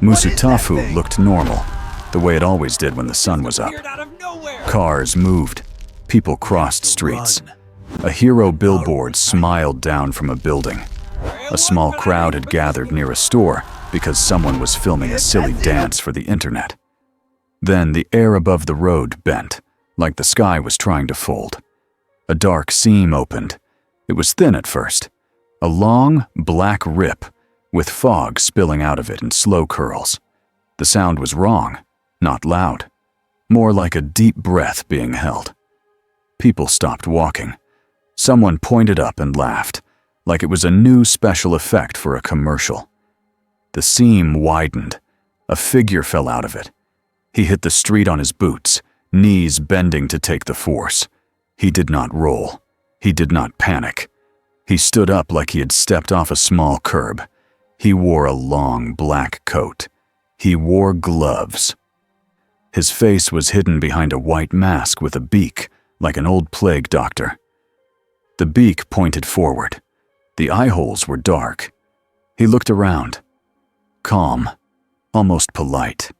Musutafu looked normal, the way it always did when the sun was up. Cars moved. People crossed streets. A hero billboard smiled down from a building. A small crowd had gathered near a store because someone was filming a silly dance for the internet. Then the air above the road bent, like the sky was trying to fold. A dark seam opened. It was thin at first. A long, black rip, with fog spilling out of it in slow curls. The sound was wrong, not loud. More like a deep breath being held. People stopped walking. Someone pointed up and laughed, like it was a new special effect for a commercial. The seam widened. A figure fell out of it. He hit the street on his boots, knees bending to take the force. He did not roll. He did not panic. He stood up like he had stepped off a small curb. He wore a long black coat. He wore gloves. His face was hidden behind a white mask with a beak, like an old plague doctor. The beak pointed forward. The eye holes were dark. He looked around. Calm, almost polite.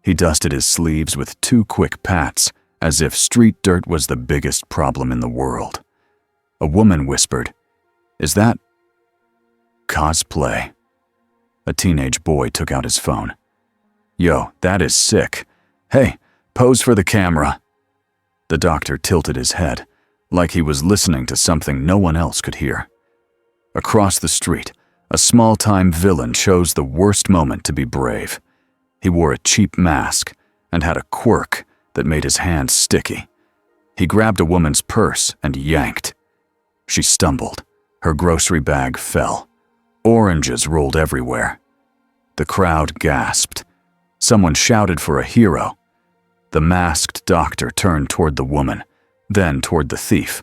He dusted his sleeves with 2 quick pats, as if street dirt was the biggest problem in the world. A woman whispered, "Is that cosplay?" A teenage boy took out his phone. "Yo, that is sick. Hey, pose for the camera." The doctor tilted his head, like he was listening to something no one else could hear. Across the street, a small-time villain chose the worst moment to be brave. He wore a cheap mask and had a quirk that made his hands sticky. He grabbed a woman's purse and yanked. She stumbled. Her grocery bag fell. Oranges rolled everywhere. The crowd gasped. Someone shouted for a hero. The masked doctor turned toward the woman, then toward the thief.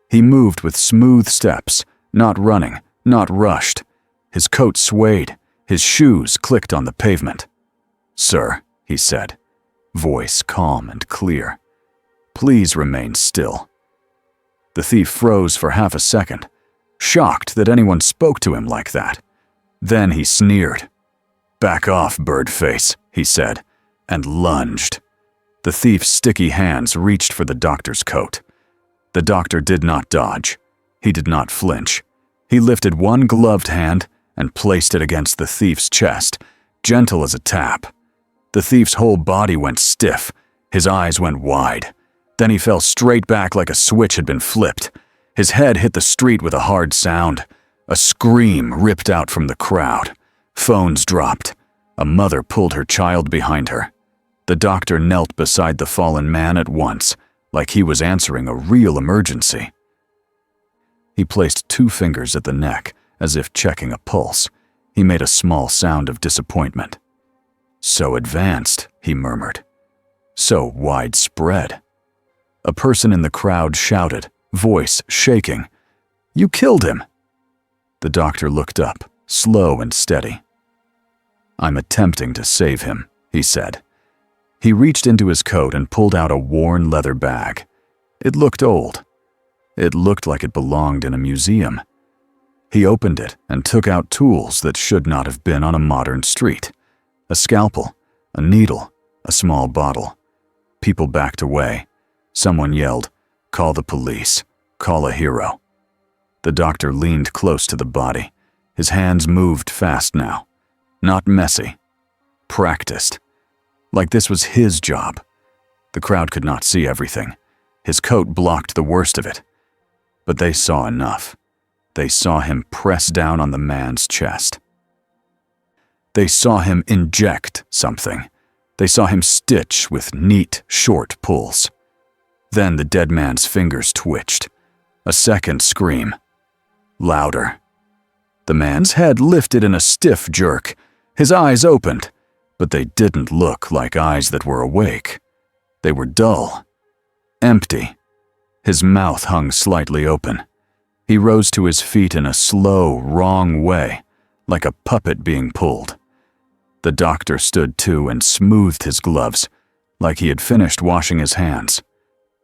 He moved with smooth steps, not running, not rushed. His coat swayed. His shoes clicked on the pavement. "Sir," he said, voice calm and clear, "please remain still." The thief froze for half a second, shocked that anyone spoke to him like that. Then he sneered. "Back off, birdface," he said, and lunged. The thief's sticky hands reached for the doctor's coat. The doctor did not dodge. He did not flinch. He lifted one gloved hand and placed it against the thief's chest, gentle as a tap. The thief's whole body went stiff. His eyes went wide. Then he fell straight back like a switch had been flipped. His head hit the street with a hard sound. A scream ripped out from the crowd. Phones dropped. A mother pulled her child behind her. The doctor knelt beside the fallen man at once, like he was answering a real emergency. He placed 2 fingers at the neck, as if checking a pulse. He made a small sound of disappointment. "So advanced," he murmured. "So widespread." A person in the crowd shouted, voice shaking, "You killed him!" The doctor looked up, slow and steady. "I'm attempting to save him," he said. He reached into his coat and pulled out a worn leather bag. It looked old. It looked like it belonged in a museum. He opened it and took out tools that should not have been on a modern street. A scalpel, a needle, a small bottle. People backed away. Someone yelled, "Call the police. Call a hero." The doctor leaned close to the body. His hands moved fast now. Not messy. Practiced. Like this was his job. The crowd could not see everything. His coat blocked the worst of it. But they saw enough. They saw him press down on the man's chest. They saw him inject something. They saw him stitch with neat, short pulls. Then the dead man's fingers twitched. A second scream. Louder. The man's head lifted in a stiff jerk. His eyes opened, but they didn't look like eyes that were awake. They were dull. Empty. His mouth hung slightly open. He rose to his feet in a slow, wrong way, like a puppet being pulled. The doctor stood too and smoothed his gloves, like he had finished washing his hands.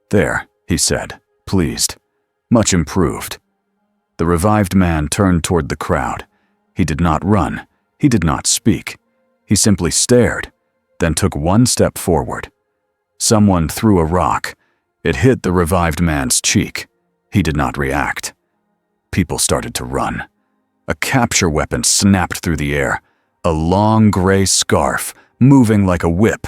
"There," he said, pleased. "Much improved." The revived man turned toward the crowd. He did not run. He did not speak. He simply stared, then took one step forward. Someone threw a rock. It hit the revived man's cheek. He did not react. People started to run. A capture weapon snapped through the air, a long gray scarf, moving like a whip,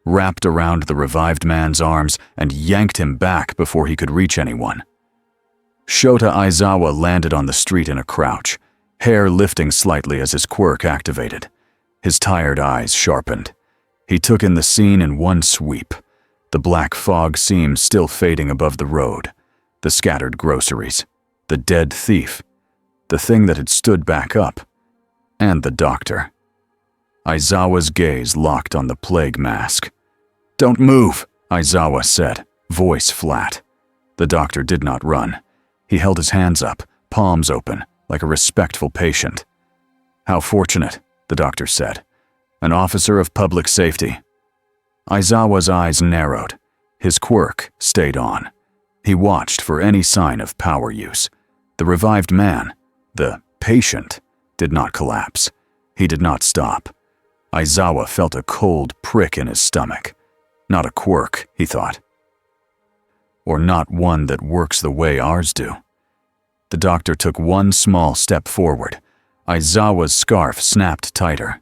wrapped around the revived man's arms and yanked him back before he could reach anyone. Shota Aizawa landed on the street in a crouch, hair lifting slightly as his quirk activated. His tired eyes sharpened. He took in the scene in one sweep. The black fog seams still fading above the road, the scattered groceries, the dead thief, the thing that had stood back up, and the doctor. Aizawa's gaze locked on the plague mask. "Don't move," Aizawa said, voice flat. The doctor did not run. He held his hands up, palms open, like a respectful patient. "How fortunate," the doctor said. "An officer of public safety." Aizawa's eyes narrowed. His quirk stayed on. He watched for any sign of power use. The revived man, the patient, did not collapse. He did not stop. Aizawa felt a cold prick in his stomach. Not a quirk, he thought. Or not one that works the way ours do. The doctor took one small step forward. Aizawa's scarf snapped tighter.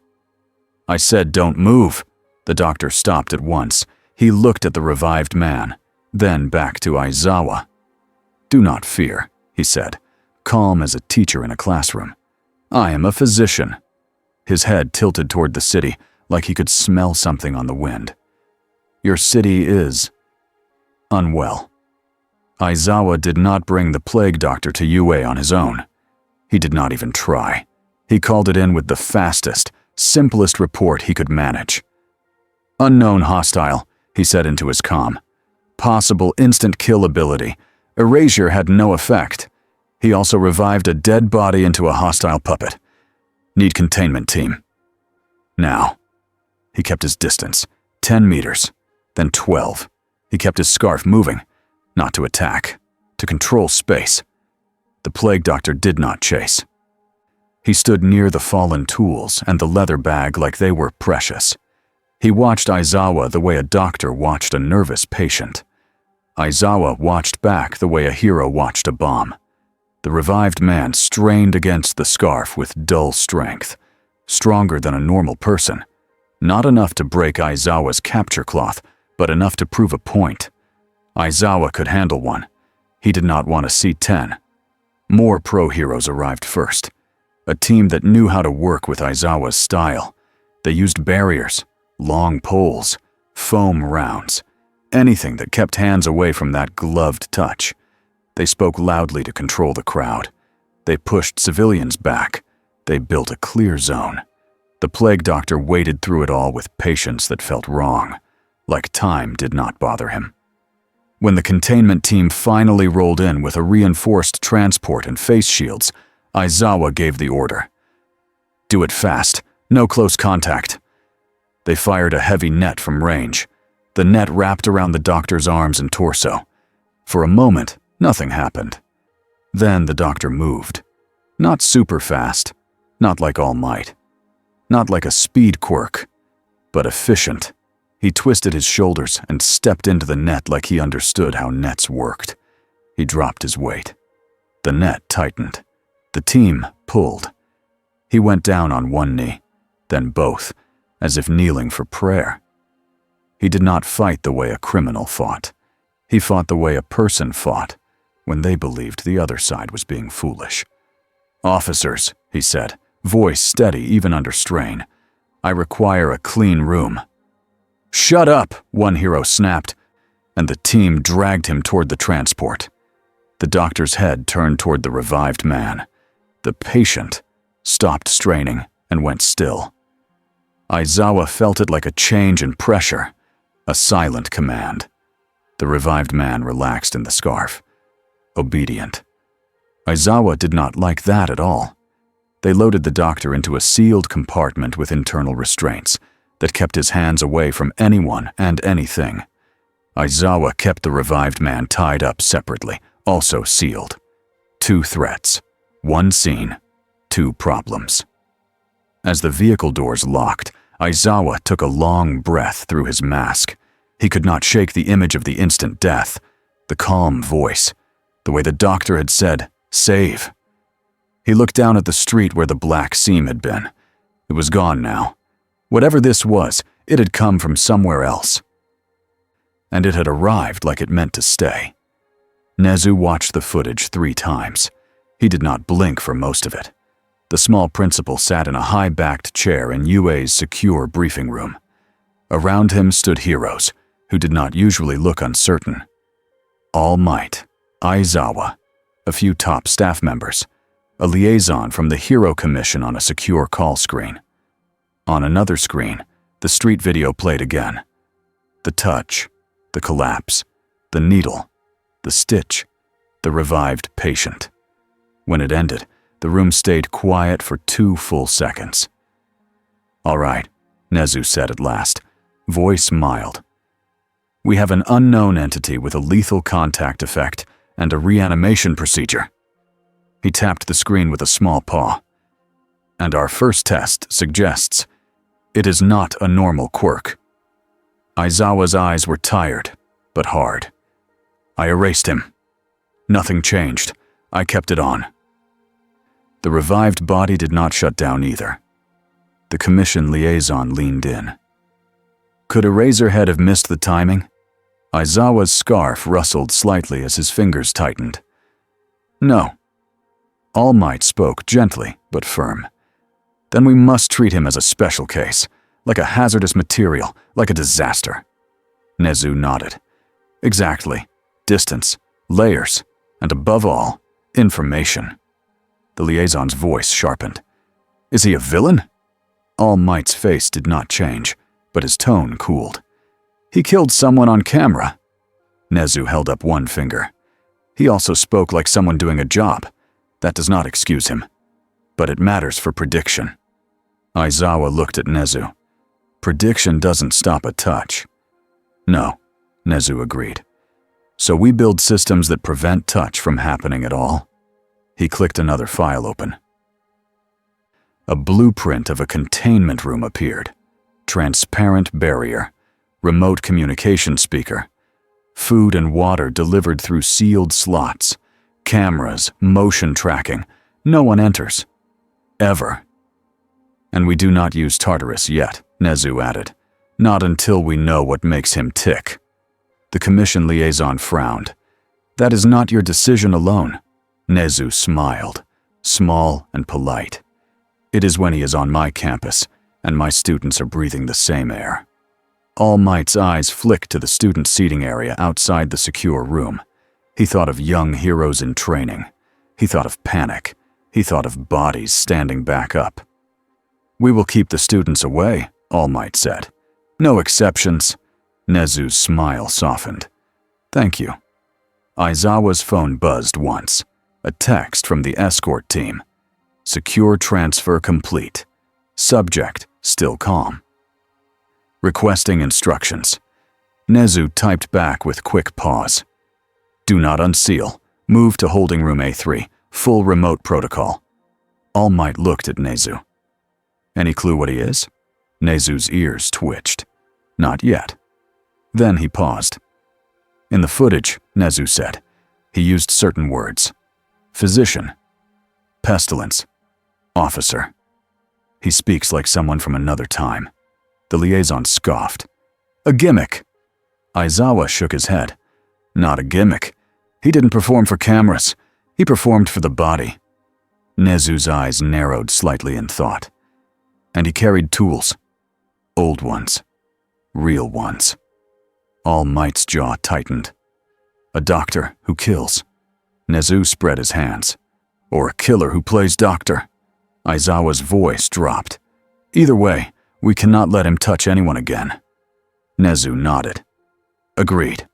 "I said don't move." The doctor stopped at once. He looked at the revived man, then back to Aizawa. "Do not fear," he said, calm as a teacher in a classroom. "I am a physician." His head tilted toward the city, like he could smell something on the wind. "Your city is unwell." Aizawa did not bring the plague doctor to UA on his own. He did not even try. He called it in with the fastest, simplest report he could manage. "Unknown hostile," he said into his comm. "Possible instant kill ability. Erasure had no effect. He also revived a dead body into a hostile puppet. Need containment team. Now." He kept his distance, 10 meters, then 12. He kept his scarf moving, not to attack, to control space. The plague doctor did not chase. He stood near the fallen tools and the leather bag like they were precious. He watched Aizawa the way a doctor watched a nervous patient. Aizawa watched back the way a hero watched a bomb. The revived man strained against the scarf with dull strength, stronger than a normal person. Not enough to break Aizawa's capture cloth, but enough to prove a point. Aizawa could handle one. He did not want to see 10. More pro-heroes arrived first. A team that knew how to work with Aizawa's style. They used barriers, long poles, foam rounds, anything that kept hands away from that gloved touch. They spoke loudly to control the crowd. They pushed civilians back. They built a clear zone. The plague doctor waded through it all with patience that felt wrong, like time did not bother him. When the containment team finally rolled in with a reinforced transport and face shields, Aizawa gave the order. "Do it fast. No close contact." They fired a heavy net from range. The net wrapped around the doctor's arms and torso. For a moment, nothing happened. Then the doctor moved. Not super fast, not like All Might, not like a speed quirk, but efficient. He twisted his shoulders and stepped into the net like he understood how nets worked. He dropped his weight. The net tightened. The team pulled. He went down on one knee, then both, as if kneeling for prayer. He did not fight the way a criminal fought. He fought the way a person fought, when they believed the other side was being foolish. "Officers," he said, voice steady even under strain, "I require a clean room." "Shut up," one hero snapped, and the team dragged him toward the transport. The doctor's head turned toward the revived man. The patient stopped straining and went still. Aizawa felt it like a change in pressure, a silent command. The revived man relaxed in the scarf. Obedient. Aizawa did not like that at all. They loaded the doctor into a sealed compartment with internal restraints that kept his hands away from anyone and anything. Aizawa kept the revived man tied up separately, also sealed. 2 threats, 1 scene, 2 problems. As the vehicle doors locked, Aizawa took a long breath through his mask. He could not shake the image of the instant death, the calm voice, the way the doctor had said, "Save." He looked down at the street where the black seam had been. It was gone now. Whatever this was, it had come from somewhere else. And it had arrived like it meant to stay. Nezu watched the footage 3 times. He did not blink for most of it. The small principal sat in a high-backed chair in UA's secure briefing room. Around him stood heroes, who did not usually look uncertain. All Might, Aizawa, a few top staff members, a liaison from the Hero Commission on a secure call screen. On another screen, the street video played again. The touch, the collapse, the needle, the stitch, the revived patient. When it ended, the room stayed quiet for 2 full seconds. "All right," Nezu said at last, voice mild. "We have an unknown entity with a lethal contact effect and a reanimation procedure." He tapped the screen with a small paw. "And our first test suggests it is not a normal quirk." Aizawa's eyes were tired, but hard. "I erased him. Nothing changed. I kept it on." The revived body did not shut down either. The commission liaison leaned in. Could Eraserhead have missed the timing? Aizawa's scarf rustled slightly as his fingers tightened. "No." All Might spoke gently but firm. "Then we must treat him as a special case, like a hazardous material, like a disaster." Nezu nodded. "Exactly. Distance, layers, and above all, information." The liaison's voice sharpened. "Is he a villain?" All Might's face did not change, but his tone cooled. "He killed someone on camera." Nezu held up one finger. "He also spoke like someone doing a job. That does not excuse him. But it matters for prediction." Aizawa looked at Nezu. "Prediction doesn't stop a touch." "No," Nezu agreed. "So we build systems that prevent touch from happening at all?" He clicked another file open. A blueprint of a containment room appeared. Transparent barrier, remote communication speaker, food and water delivered through sealed slots, cameras, motion tracking. No one enters. Ever. "And we do not use Tartarus yet," Nezu added. "Not until we know what makes him tick." The commission liaison frowned. "That is not your decision alone." Nezu smiled, small and polite. "It is when he is on my campus, and my students are breathing the same air." All Might's eyes flicked to the student seating area outside the secure room. He thought of young heroes in training. He thought of panic. He thought of bodies standing back up. "We will keep the students away," All Might said. "No exceptions." Nezu's smile softened. "Thank you." Aizawa's phone buzzed once. A text from the escort team. "Secure transfer complete. Subject still calm." Requesting instructions. Nezu typed back with quick pause. "Do not unseal. Move to holding room A3. Full remote protocol." All Might looked at Nezu. "Any clue what he is?" Nezu's ears twitched. "Not yet." Then he paused. "In the footage," Nezu said, he used certain words. Physician. Pestilence. Officer. He speaks like someone from another time. The liaison scoffed. "A gimmick." Aizawa shook his head. "Not a gimmick. He didn't perform for cameras. He performed for the body." Nezu's eyes narrowed slightly in thought. "And he carried tools. Old ones. Real ones." All Might's jaw tightened. "A doctor who kills." Nezu spread his hands. "Or a killer who plays doctor." Aizawa's voice dropped. "Either way, we cannot let him touch anyone again." Nezu nodded. "Agreed."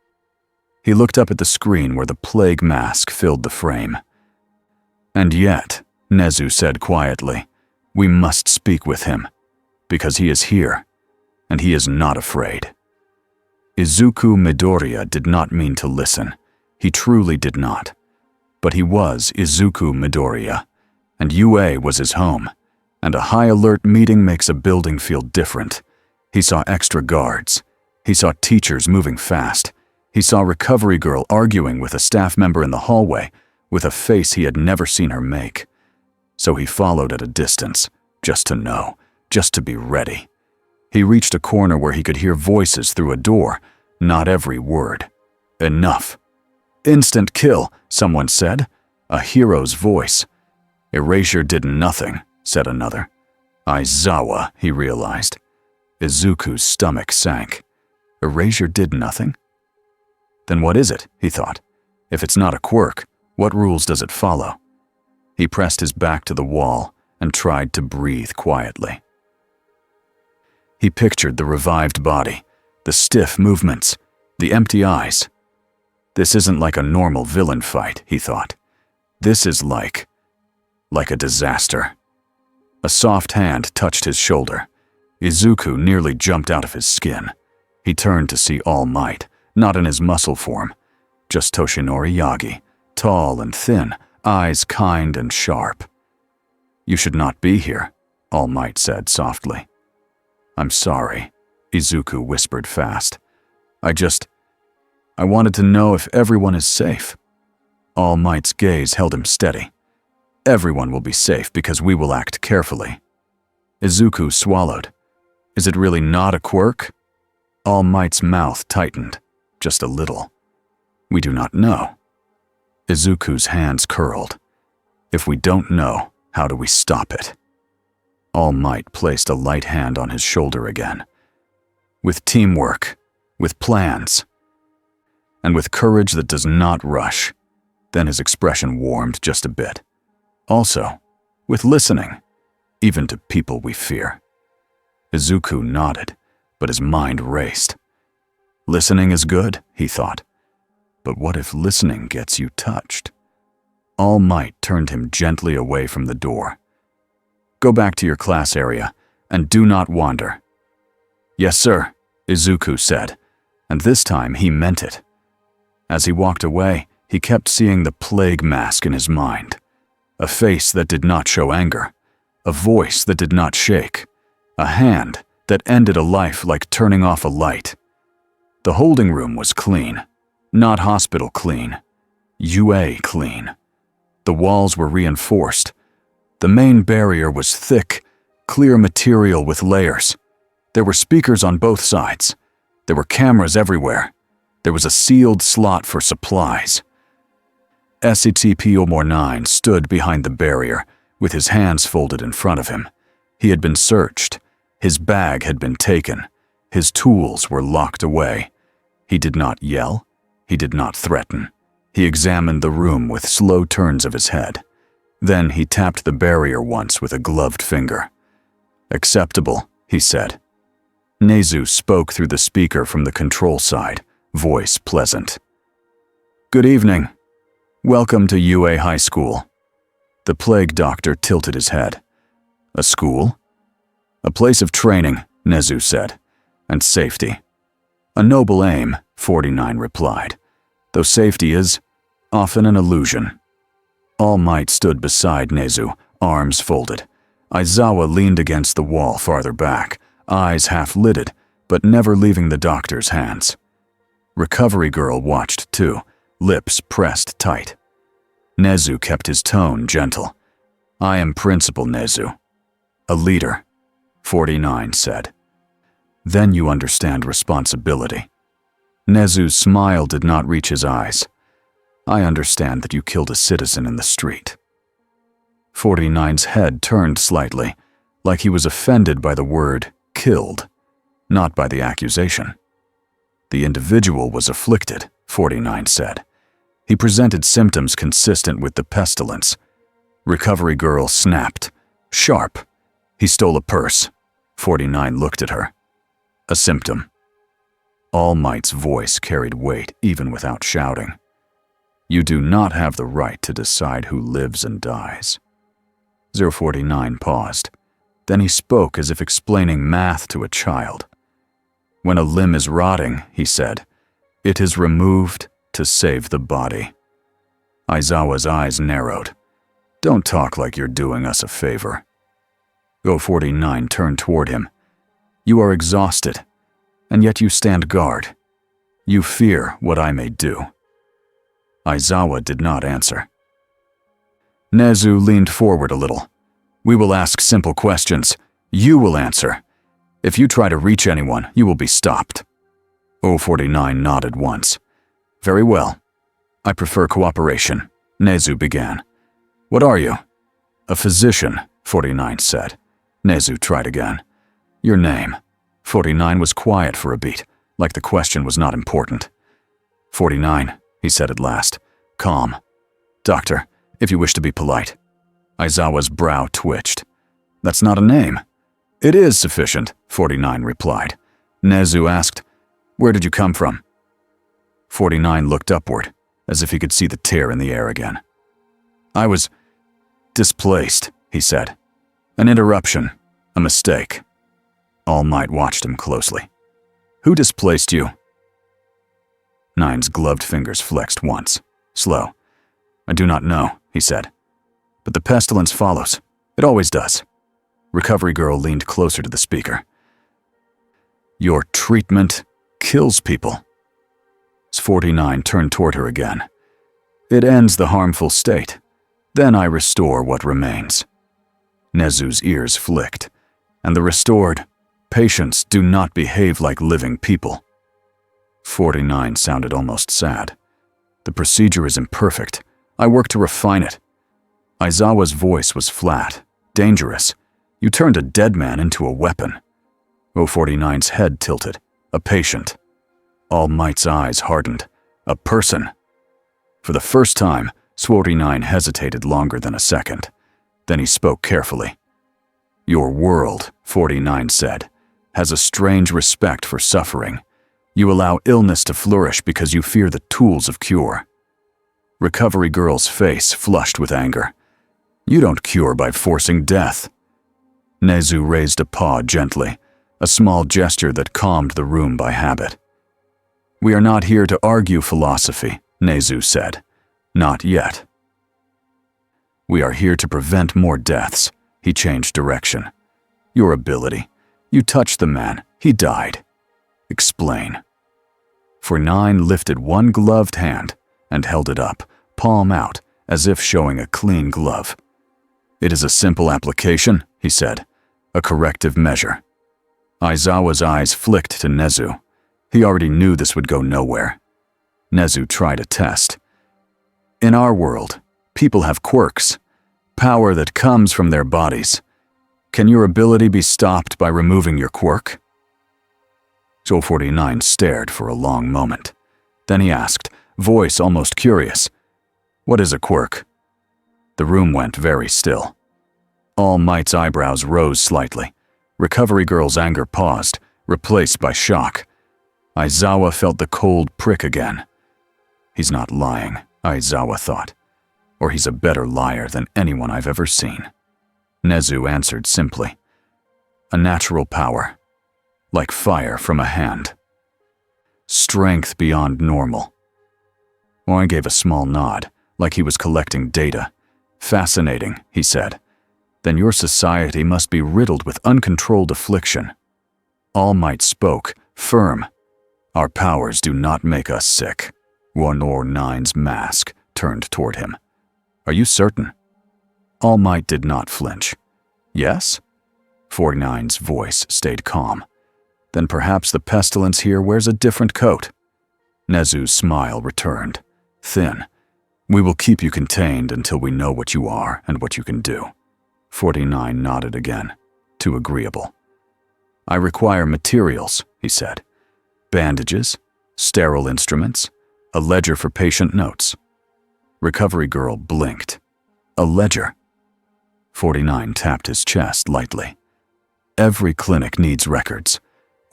He looked up at the screen where the plague mask filled the frame. "And yet," Nezu said quietly, "we must speak with him, because he is here, and he is not afraid." Izuku Midoriya did not mean to listen. He truly did not. But he was Izuku Midoriya, and UA was his home, And a high-alert meeting makes a building feel different. He saw extra guards. He saw teachers moving fast. He saw Recovery Girl arguing with a staff member in the hallway with a face he had never seen her make. So he followed at a distance, just to know, just to be ready. He reached a corner where he could hear voices through a door, not every word. Enough. Instant kill, someone said. A hero's voice. Erasure did nothing, said another. Aizawa, he realized. Izuku's stomach sank. Erasure did nothing? Then what is it, he thought. If it's not a quirk, what rules does it follow? He pressed his back to the wall and tried to breathe quietly. He pictured the revived body, the stiff movements, the empty eyes. This isn't like a normal villain fight, he thought. This is like a disaster. A soft hand touched his shoulder. Izuku nearly jumped out of his skin. He turned to see All Might, not in his muscle form, just Toshinori Yagi, tall and thin, eyes kind and sharp. You should not be here, All Might said softly. I'm sorry, Izuku whispered fast. I wanted to know if everyone is safe. All Might's gaze held him steady. Everyone will be safe because we will act carefully. Izuku swallowed. Is it really not a quirk? All Might's mouth tightened, just a little. We do not know. Izuku's hands curled. If we don't know, how do we stop it? All Might placed a light hand on his shoulder again. With teamwork, with plans, and with courage that does not rush. Then his expression warmed just a bit. Also, with listening, even to people we fear. Izuku nodded, but his mind raced. Listening is good, he thought. But what if listening gets you touched? All Might turned him gently away from the door. Go back to your class area, and do not wander. Yes, sir, Izuku said, and this time he meant it. As he walked away, he kept seeing the plague mask in his mind. A face that did not show anger, a voice that did not shake, a hand that ended a life like turning off a light. The holding room was clean, not hospital clean, UA clean. The walls were reinforced. The main barrier was thick, clear material with layers. There were speakers on both sides. There were cameras everywhere. There was a sealed slot for supplies. SCP-049 stood behind the barrier, with his hands folded in front of him. He had been searched. His bag had been taken. His tools were locked away. He did not yell. He did not threaten. He examined the room with slow turns of his head. Then he tapped the barrier once with a gloved finger. Acceptable, he said. Nezu spoke through the speaker from the control side, voice pleasant. Good evening. Welcome to UA High School. The plague doctor tilted his head. A school? A place of training, Nezu said, and safety. A noble aim, 49 replied, though safety is often an illusion. All Might stood beside Nezu, arms folded. Aizawa leaned against the wall farther back, eyes half-lidded, but never leaving the doctor's hands. Recovery Girl watched too, lips pressed tight. Nezu kept his tone gentle. I am Principal Nezu. A leader, 49 said. Then you understand responsibility. Nezu's smile did not reach his eyes. I understand that you killed a citizen in the street. 49's head turned slightly, like he was offended by the word killed, not by the accusation. The individual was afflicted, 49 said. He presented symptoms consistent with the pestilence. Recovery Girl snapped. Sharp. He stole a purse. 49 looked at her. A symptom. All Might's voice carried weight even without shouting. You do not have the right to decide who lives and dies. 049 paused. Then he spoke as if explaining math to a child. When a limb is rotting, he said, it is removed to save the body. Aizawa's eyes narrowed. Don't talk like you're doing us a favor. 049 turned toward him. You are exhausted, and yet you stand guard. You fear what I may do. Aizawa did not answer. Nezu leaned forward a little. We will ask simple questions. You will answer. If you try to reach anyone, you will be stopped. 049 nodded once. Very well. I prefer cooperation, Nezu began. What are you? A physician, 49 said. Nezu tried again. Your name. 49 was quiet for a beat, like the question was not important. 49, he said at last, calm. Doctor, if you wish to be polite. Aizawa's brow twitched. That's not a name. It is sufficient, 49 replied. Nezu asked, where did you come from? 49 looked upward, as if he could see the tear in the air again. I was displaced, he said. An interruption, a mistake. All Might watched him closely. Who displaced you? Nine's gloved fingers flexed once, slow. I do not know, he said. But the pestilence follows. It always does. Recovery Girl leaned closer to the speaker. Your treatment kills people. 49 turned toward her again. It ends the harmful state. Then I restore what remains. Nezu's ears flicked, and the restored patients do not behave like living people. 49 sounded almost sad. The procedure is imperfect. I work to refine it. Aizawa's voice was flat, dangerous. You turned a dead man into a weapon. 049's head tilted. A patient. All Might's eyes hardened. A person. For the first time, 49 hesitated longer than a second. Then he spoke carefully. Your world, 49 said, has a strange respect for suffering. You allow illness to flourish because you fear the tools of cure. Recovery Girl's face flushed with anger. You don't cure by forcing death. Nezu raised a paw gently, a small gesture that calmed the room by habit. We are not here to argue philosophy, Nezu said. Not yet. We are here to prevent more deaths. He changed direction. Your ability. You touched the man. He died. Explain. 49 lifted one gloved hand and held it up, palm out, as if showing a clean glove. It is a simple application, he said. A corrective measure. Aizawa's eyes flicked to Nezu. He already knew this would go nowhere. Nezu tried a test. In our world, people have quirks, power that comes from their bodies. Can your ability be stopped by removing your quirk? 049 stared for a long moment. Then he asked, voice almost curious, what is a quirk? The room went very still. All Might's eyebrows rose slightly. Recovery Girl's anger paused, replaced by shock. Aizawa felt the cold prick again. He's not lying, Aizawa thought. Or he's a better liar than anyone I've ever seen. Nezu answered simply. A natural power. Like fire from a hand. Strength beyond normal. Oin gave a small nod, like he was collecting data. Fascinating, he said. Then your society must be riddled with uncontrolled affliction. All Might spoke, firm. Our powers do not make us sick. 149's mask turned toward him. Are you certain? All Might did not flinch. Yes? 49's voice stayed calm. Then perhaps the pestilence here wears a different coat. Nezu's smile returned, thin. We will keep you contained until we know what you are and what you can do. 49 nodded again, too agreeable. I require materials, he said. Bandages, sterile instruments, a ledger for patient notes. Recovery Girl blinked. A ledger. 49 tapped his chest lightly. Every clinic needs records.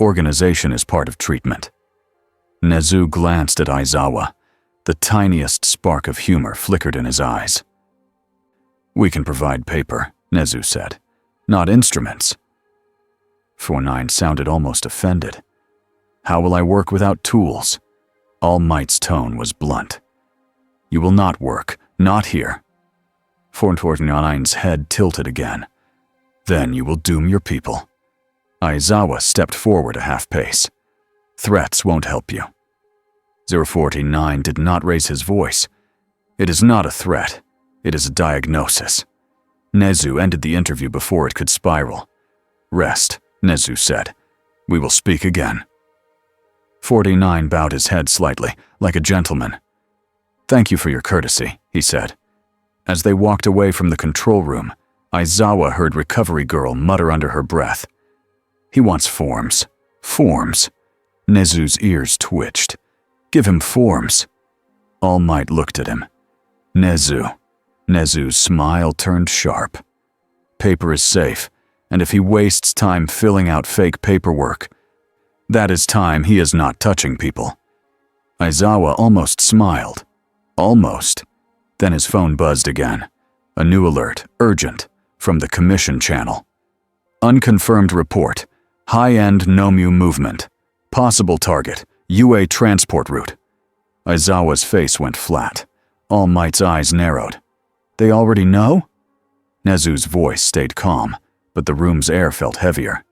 Organization is part of treatment. Nezu glanced at Aizawa. The tiniest spark of humor flickered in his eyes. We can provide paper, Nezu said. Not instruments. 49 sounded almost offended. How will I work without tools? All Might's tone was blunt. You will not work, not here. 49's head tilted again. Then you will doom your people. Aizawa stepped forward a half-pace. Threats won't help you. 049 did not raise his voice. It is not a threat. It is a diagnosis. Nezu ended the interview before it could spiral. Rest, Nezu said. We will speak again. 49 bowed his head slightly, like a gentleman. Thank you for your courtesy, he said. As they walked away from the control room, Aizawa heard Recovery Girl mutter under her breath. He wants forms. Forms. Nezu's ears twitched. Give him forms. All Might looked at him. Nezu. Nezu's smile turned sharp. Paper is safe, and if he wastes time filling out fake paperwork, that is time he is not touching people. Aizawa almost smiled. Almost. Then his phone buzzed again. A new alert, urgent, from the Commission channel. Unconfirmed report. High-end Nomu movement. Possible target, UA transport route. Aizawa's face went flat. All Might's eyes narrowed. They already know? Nezu's voice stayed calm, but the room's air felt heavier.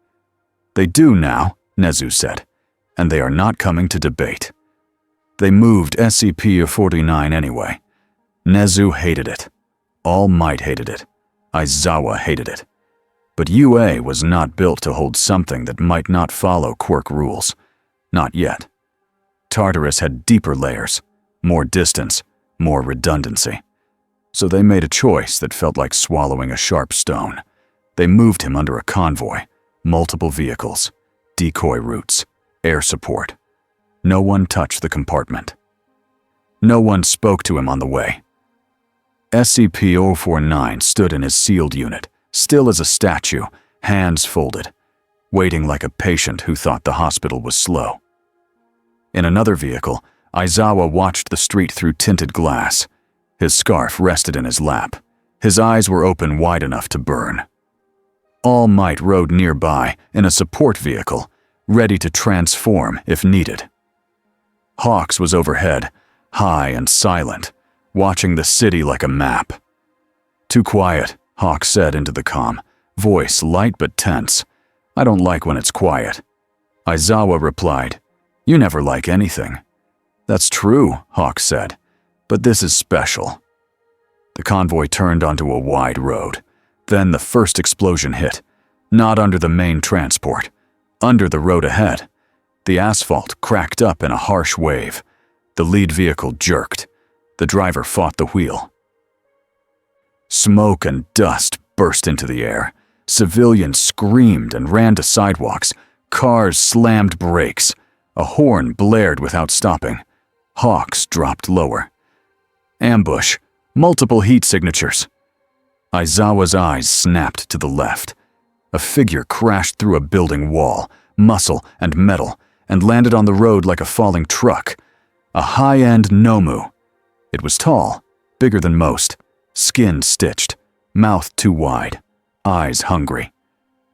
They do now, Nezu said, and they are not coming to debate. They moved SCP-049 anyway. Nezu hated it. All Might hated it. Aizawa hated it. But UA was not built to hold something that might not follow quirk rules. Not yet. Tartarus had deeper layers, more distance, more redundancy. So they made a choice that felt like swallowing a sharp stone. They moved him under a convoy, multiple vehicles, decoy routes, air support. No one touched the compartment. No one spoke to him on the way. SCP-049 stood in his sealed unit, still as a statue, hands folded, waiting like a patient who thought the hospital was slow. In another vehicle, Aizawa watched the street through tinted glass. His scarf rested in his lap. His eyes were open wide enough to burn. All Might rode nearby in a support vehicle, ready to transform if needed. Hawks was overhead, high and silent, watching the city like a map. Too quiet, Hawk said into the comm, voice light but tense. I don't like when it's quiet. Aizawa replied, You never like anything. That's true, Hawk said, but this is special. The convoy turned onto a wide road. Then the first explosion hit, not under the main transport, under the road ahead. The asphalt cracked up in a harsh wave. The lead vehicle jerked. The driver fought the wheel. Smoke and dust burst into the air. Civilians screamed and ran to sidewalks. Cars slammed brakes. A horn blared without stopping. Hawks dropped lower. Ambush. Multiple heat signatures. Aizawa's eyes snapped to the left. A figure crashed through a building wall, muscle and metal, and landed on the road like a falling truck. A high-end Nomu. It was tall, bigger than most, skin stitched, mouth too wide, eyes hungry.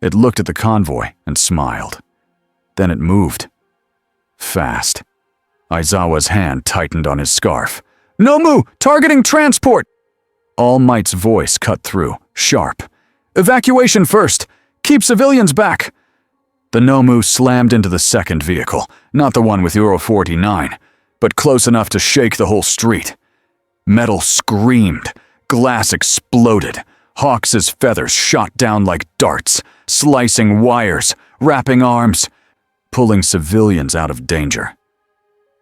It looked at the convoy and smiled. Then it moved. Fast. Aizawa's hand tightened on his scarf. Nomu! Targeting transport! All Might's voice cut through, sharp. Evacuation first! Keep civilians back! The Nomu slammed into the second vehicle, not the one with 049, but close enough to shake the whole street. Metal screamed. Glass exploded. Hawks' feathers shot down like darts, slicing wires, wrapping arms, pulling civilians out of danger.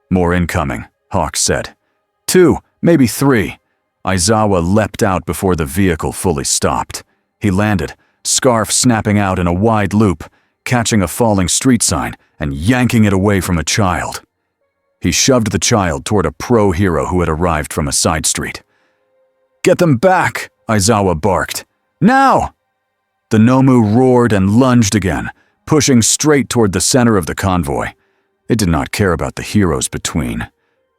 More incoming, Hawks said. 2, maybe 3. Aizawa leapt out before the vehicle fully stopped. He landed, scarf snapping out in a wide loop, catching a falling street sign and yanking it away from a child. He shoved the child toward a pro-hero who had arrived from a side street. Get them back, Aizawa barked. Now! The Nomu roared and lunged again, pushing straight toward the center of the convoy. It did not care about the heroes between.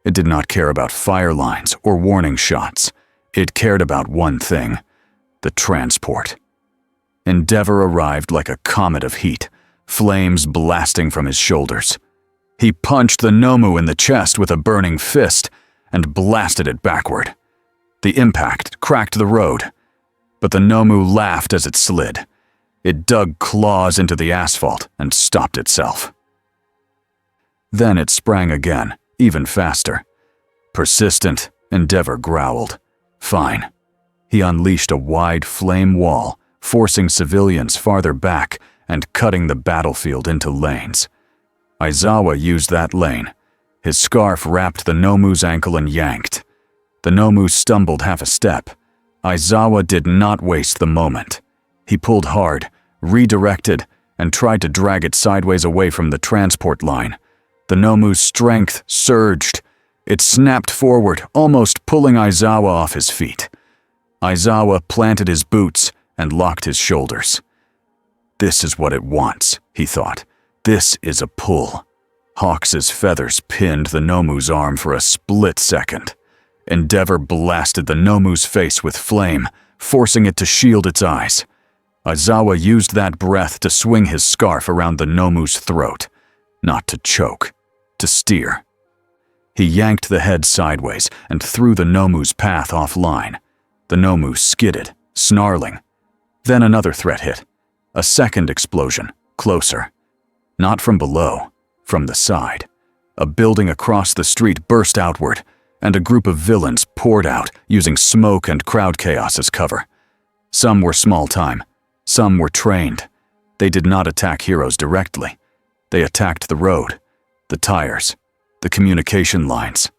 It did not care about fire lines or warning shots. It cared about one thing: the transport. Endeavor arrived like a comet of heat, flames blasting from his shoulders. He punched the Nomu in the chest with a burning fist and blasted it backward. The impact cracked the road, but the Nomu laughed as it slid. It dug claws into the asphalt and stopped itself. Then it sprang again, even faster. Persistent, Endeavor growled. Fine. He unleashed a wide flame wall, forcing civilians farther back and cutting the battlefield into lanes. Aizawa used that lane. His scarf wrapped the Nomu's ankle and yanked. The Nomu stumbled half a step. Aizawa did not waste the moment. He pulled hard, redirected, and tried to drag it sideways away from the transport line. The Nomu's strength surged. It snapped forward, almost pulling Aizawa off his feet. Aizawa planted his boots and locked his shoulders. This is what it wants, he thought. This is a pull. Hawks's feathers pinned the Nomu's arm for a split second. Endeavor blasted the Nomu's face with flame, forcing it to shield its eyes. Aizawa used that breath to swing his scarf around the Nomu's throat. Not to choke, to steer. He yanked the head sideways and threw the Nomu's path offline. The Nomu skidded, snarling. Then another threat hit. A second explosion, closer. Not from below, from the side. A building across the street burst outward, and a group of villains poured out, using smoke and crowd chaos as cover. Some were small-time, some were trained. They did not attack heroes directly. They attacked the road, the tires, the communication lines.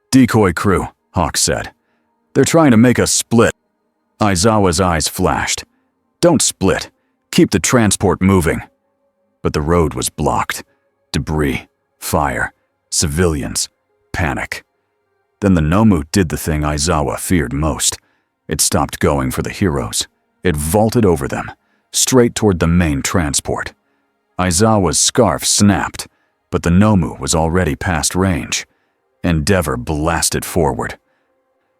Decoy crew, Hawk said. They're trying to make us split. Aizawa's eyes flashed. Don't split. Keep the transport moving. But the road was blocked. Debris, fire, civilians, panic. Then the Nomu did the thing Aizawa feared most. It stopped going for the heroes. It vaulted over them, straight toward the main transport. Aizawa's scarf snapped, but the Nomu was already past range. Endeavor blasted forward.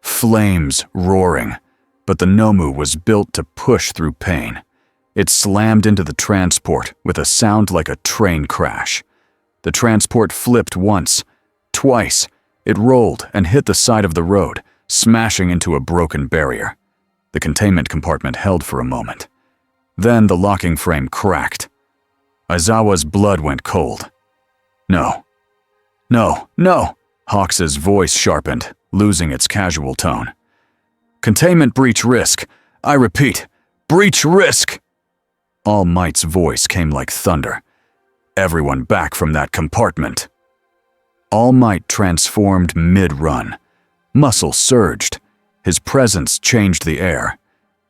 Flames roaring, but the Nomu was built to push through pain. It slammed into the transport with a sound like a train crash. The transport flipped once, twice. It rolled and hit the side of the road, smashing into a broken barrier. The containment compartment held for a moment. Then the locking frame cracked. Aizawa's blood went cold. No. No, no! Hawks's voice sharpened, losing its casual tone. Containment breach risk. I repeat, breach risk! All Might's voice came like thunder. Everyone back from that compartment. All Might transformed mid-run. Muscle surged. His presence changed the air.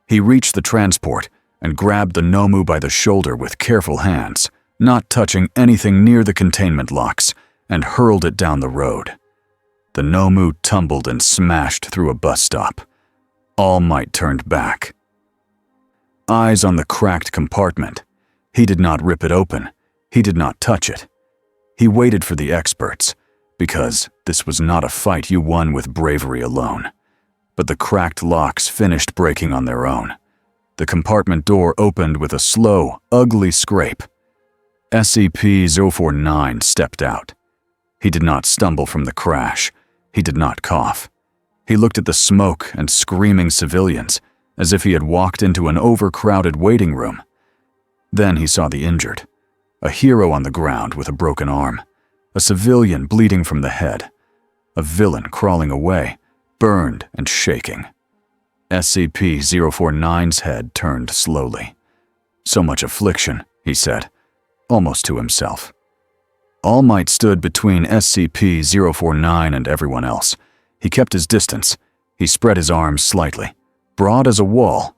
He reached the transport and grabbed the Nomu by the shoulder with careful hands, not touching anything near the containment locks, and hurled it down the road. The Nomu tumbled and smashed through a bus stop. All Might turned back. Eyes on the cracked compartment. He did not rip it open. He did not touch it. He waited for the experts, because this was not a fight you won with bravery alone. But the cracked locks finished breaking on their own. The compartment door opened with a slow, ugly scrape. SCP-049 stepped out. He did not stumble from the crash. He did not cough. He looked at the smoke and screaming civilians, as if he had walked into an overcrowded waiting room. Then he saw the injured. A hero on the ground with a broken arm. A civilian bleeding from the head. A villain crawling away, burned and shaking. SCP-049's head turned slowly. So much affliction, he said, almost to himself. All Might stood between SCP-049 and everyone else. He kept his distance. He spread his arms slightly, broad as a wall.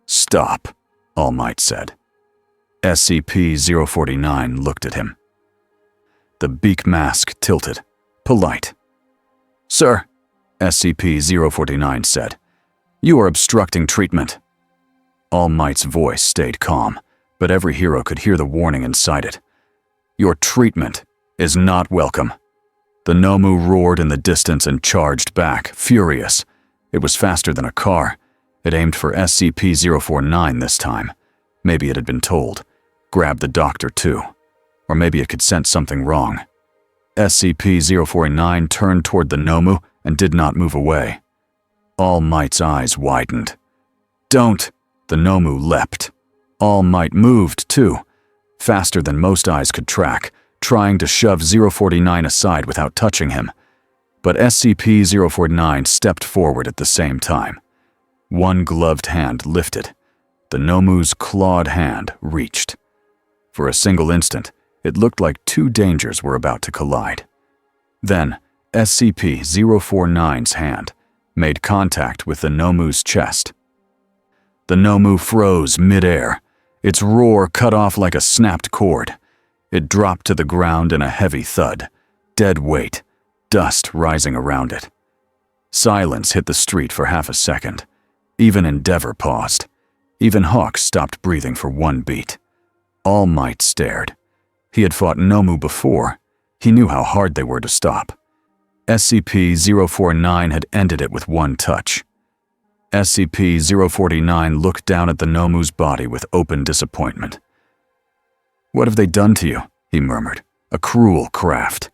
Stop, All Might said. SCP-049 looked at him. The beak mask tilted, polite. Sir, SCP-049 said, you are obstructing treatment. All Might's voice stayed calm, but every hero could hear the warning inside it. Your treatment is not welcome. The Nomu roared in the distance and charged back, furious. It was faster than a car. It aimed for SCP-049 this time. Maybe it had been told. Grab the doctor too. Or maybe it could sense something wrong. SCP-049 turned toward the Nomu and did not move away. All Might's eyes widened. Don't! The Nomu leapt. All Might moved, too, faster than most eyes could track, trying to shove 049 aside without touching him. But SCP-049 stepped forward at the same time. One gloved hand lifted. The Nomu's clawed hand reached. For a single instant, it looked like two dangers were about to collide. Then, SCP-049's hand made contact with the Nomu's chest. The Nomu froze mid-air. Its roar cut off like a snapped cord. It dropped to the ground in a heavy thud, dead weight, dust rising around it. Silence hit the street for half a second. Even Endeavor paused. Even Hawks stopped breathing for one beat. All Might stared. He had fought Nomu before. He knew how hard they were to stop. SCP-049 had ended it with one touch. SCP-049 looked down at the Nomu's body with open disappointment. "What have they done to you?" he murmured. "A cruel craft."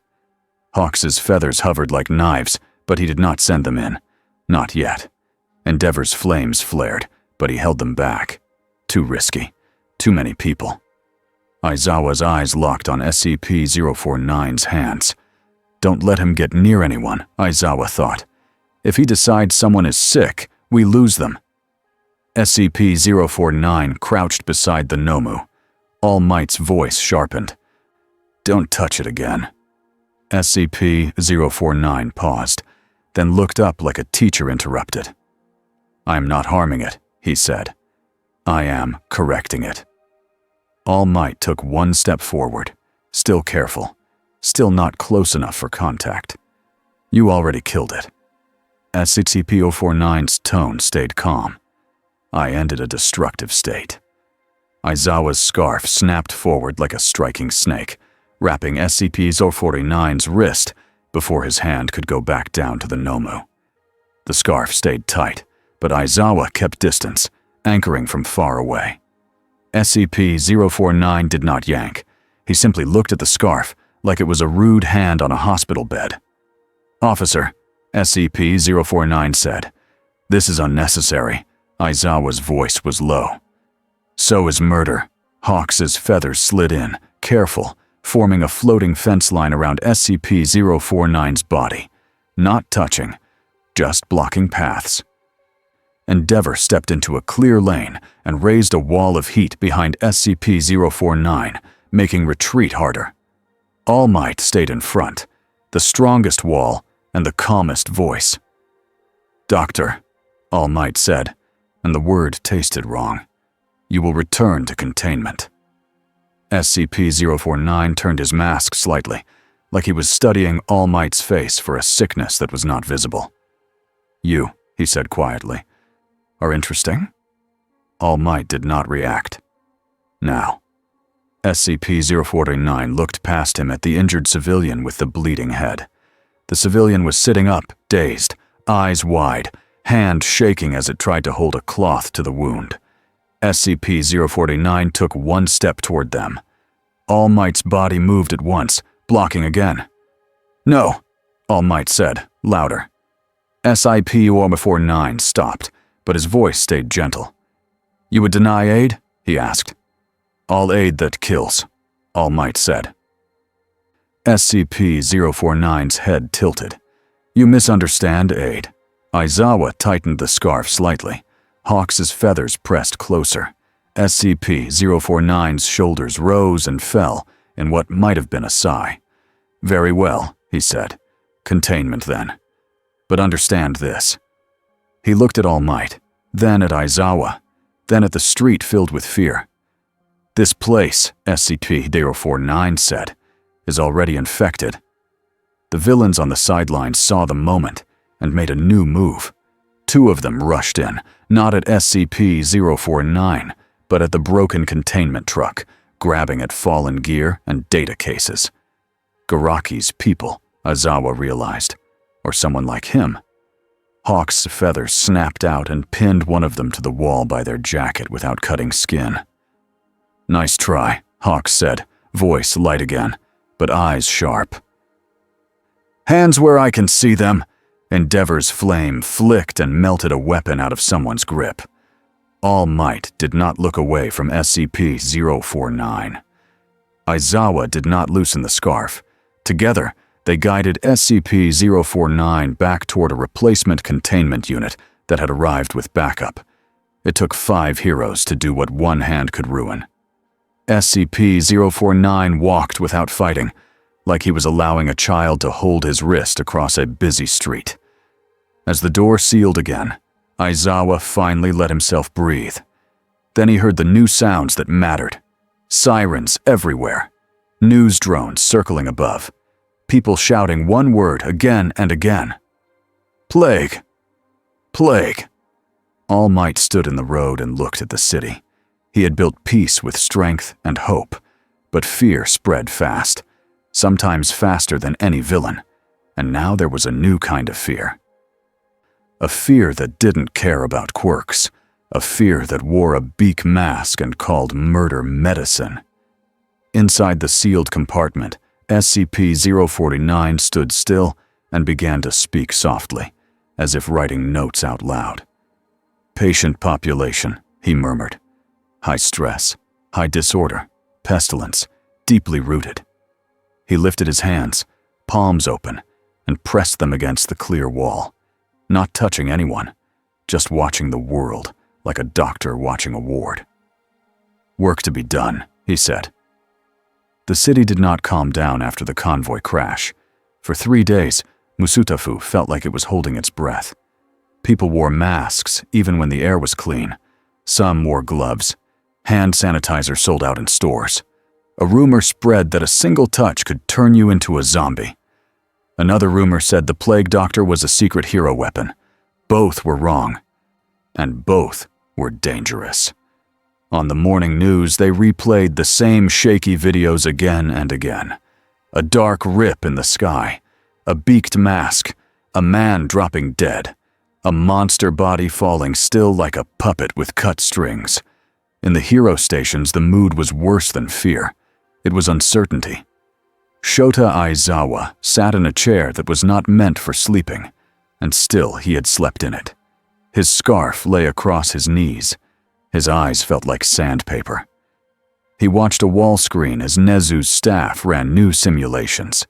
Hawks's feathers hovered like knives, but he did not send them in. Not yet. Endeavor's flames flared, but he held them back. Too risky. Too many people. Aizawa's eyes locked on SCP-049's hands. Don't let him get near anyone, Aizawa thought. If he decides someone is sick, we lose them. SCP-049 crouched beside the Nomu. All Might's voice sharpened. "Don't touch it again." SCP-049 paused, then looked up like a teacher interrupted. "I am not harming it," he said. "I am correcting it." All Might took one step forward, still careful, still not close enough for contact. "You already killed it." SCP-049's tone stayed calm. "I ended a destructive state." Aizawa's scarf snapped forward like a striking snake, wrapping SCP-049's wrist before his hand could go back down to the Nomu. The scarf stayed tight, but Aizawa kept distance, anchoring from far away. SCP-049 did not yank. He simply looked at the scarf like it was a rude hand on a hospital bed. "Officer," SCP-049 said. "This is unnecessary." Aizawa's voice was low. "So is murder." Hawks's feathers slid in, careful, forming a floating fence line around SCP-049's body. Not touching, just blocking paths. Endeavor stepped into a clear lane and raised a wall of heat behind SCP-049, making retreat harder. All Might stayed in front, the strongest wall and the calmest voice. "Doctor," All Might said, and the word tasted wrong. "You will return to containment." SCP-049 turned his mask slightly, like he was studying All Might's face for a sickness that was not visible. "You," he said quietly, "are interesting?" All Might did not react. "Now." SCP-049 looked past him at the injured civilian with the bleeding head. The civilian was sitting up, dazed, eyes wide, hand shaking as it tried to hold a cloth to the wound. SCP-049 took one step toward them. All Might's body moved at once, blocking again. "No," All Might said, louder. SCP-049 stopped, but his voice stayed gentle. "You would deny aid?" he asked. "All aid that kills," All Might said. SCP-049's head tilted. "You misunderstand aid." Aizawa tightened the scarf slightly. Hawks's feathers pressed closer. SCP-049's shoulders rose and fell in what might have been a sigh. "Very well," he said. "Containment, then. But understand this." He looked at All Might, then at Aizawa, then at the street filled with fear. "This place," SCP-049 said, "is already infected." The villains on the sidelines saw the moment and made a new move. Two of them rushed in, not at SCP-049, but at the broken containment truck, grabbing at fallen gear and data cases. Garaki's people, Aizawa realized, or someone like him. Hawk's feathers snapped out and pinned one of them to the wall by their jacket without cutting skin. "Nice try," Hawks said, voice light again, but eyes sharp. "Hands where I can see them." Endeavor's flame flicked and melted a weapon out of someone's grip. All Might did not look away from SCP-049. Aizawa did not loosen the scarf. Together, they guided SCP-049 back toward a replacement containment unit that had arrived with backup. It took 5 heroes to do what one hand could ruin. SCP-049 walked without fighting, like he was allowing a child to hold his wrist across a busy street. As the door sealed again, Aizawa finally let himself breathe. Then he heard the new sounds that mattered. Sirens everywhere. News drones circling above. People shouting one word again and again. Plague! Plague! All Might stood in the road and looked at the city. He had built peace with strength and hope, but fear spread fast, sometimes faster than any villain, and now there was a new kind of fear. A fear that didn't care about quirks, a fear that wore a beak mask and called murder medicine. Inside the sealed compartment, SCP-049 stood still and began to speak softly, as if writing notes out loud. Patient population, he murmured. High stress, high disorder, pestilence, deeply rooted. He lifted his hands, palms open, and pressed them against the clear wall, not touching anyone, just watching the world like a doctor watching a ward. Work to be done, he said. The city did not calm down after the convoy crash. For 3 days, Musutafu felt like it was holding its breath. People wore masks even when the air was clean. Some wore gloves. Hand sanitizer sold out in stores. A rumor spread that a single touch could turn you into a zombie. Another rumor said the plague doctor was a secret hero weapon. Both were wrong. And both were dangerous. On the morning news, they replayed the same shaky videos again and again. A dark rip in the sky. A beaked mask. A man dropping dead. A monster body falling still like a puppet with cut strings. In the hero stations, the mood was worse than fear. It was uncertainty. Shota Aizawa sat in a chair that was not meant for sleeping, and still he had slept in it. His scarf lay across his knees. His eyes felt like sandpaper. He watched a wall screen as Nezu's staff ran new simulations.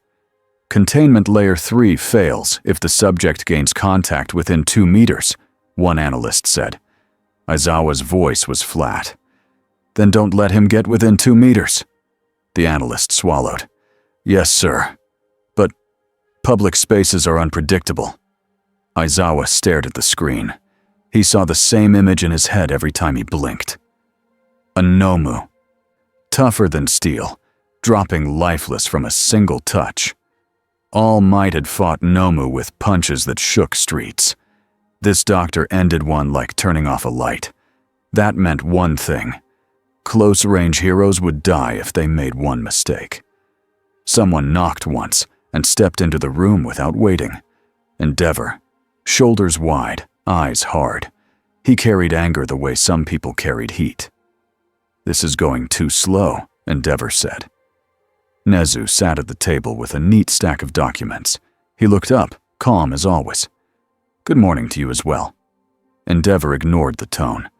Containment Layer 3 fails if the subject gains contact within 2 meters, one analyst said. Aizawa's voice was flat. Then don't let him get within 2 meters. The analyst swallowed. Yes, sir. But public spaces are unpredictable. Aizawa stared at the screen. He saw the same image in his head every time he blinked. A Nomu. Tougher than steel, dropping lifeless from a single touch. All Might had fought Nomu with punches that shook streets. This doctor ended one like turning off a light. That meant one thing. Close-range heroes would die if they made one mistake. Someone knocked once and stepped into the room without waiting. Endeavor. Shoulders wide, eyes hard. He carried anger the way some people carried heat. This is going too slow, Endeavor said. Nezu sat at the table with a neat stack of documents. He looked up, calm as always. Good morning to you as well. Endeavor ignored the tone.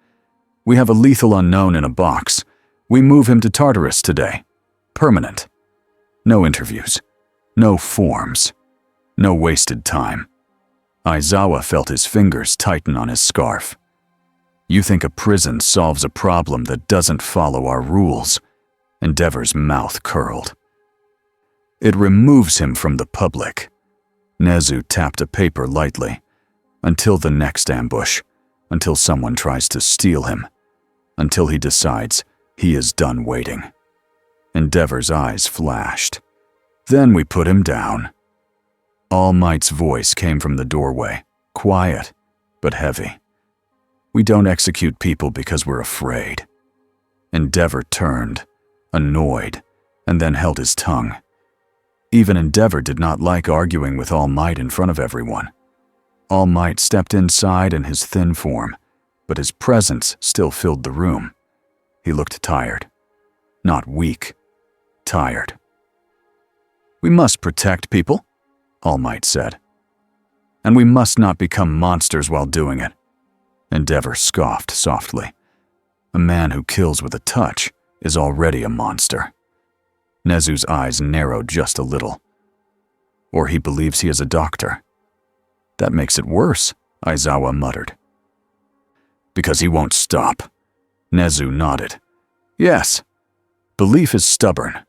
We have a lethal unknown in a box. We move him to Tartarus today. Permanent. No interviews. No forms. No wasted time. Aizawa felt his fingers tighten on his scarf. You think a prison solves a problem that doesn't follow our rules? Endeavor's mouth curled. It removes him from the public. Nezu tapped a paper lightly. Until the next ambush. Until someone tries to steal him. Until he decides he is done waiting. Endeavor's eyes flashed. Then we put him down. All Might's voice came from the doorway, quiet but heavy. We don't execute people because we're afraid. Endeavor turned, annoyed, and then held his tongue. Even Endeavor did not like arguing with All Might in front of everyone. All Might stepped inside in his thin form, but his presence still filled the room. He looked tired. Not weak. Tired. We must protect people, All Might said. And we must not become monsters while doing it. Endeavor scoffed softly. A man who kills with a touch is already a monster. Nezu's eyes narrowed just a little. Or he believes he is a doctor. That makes it worse, Aizawa muttered. Because he won't stop. Nezu nodded. Yes, belief is stubborn.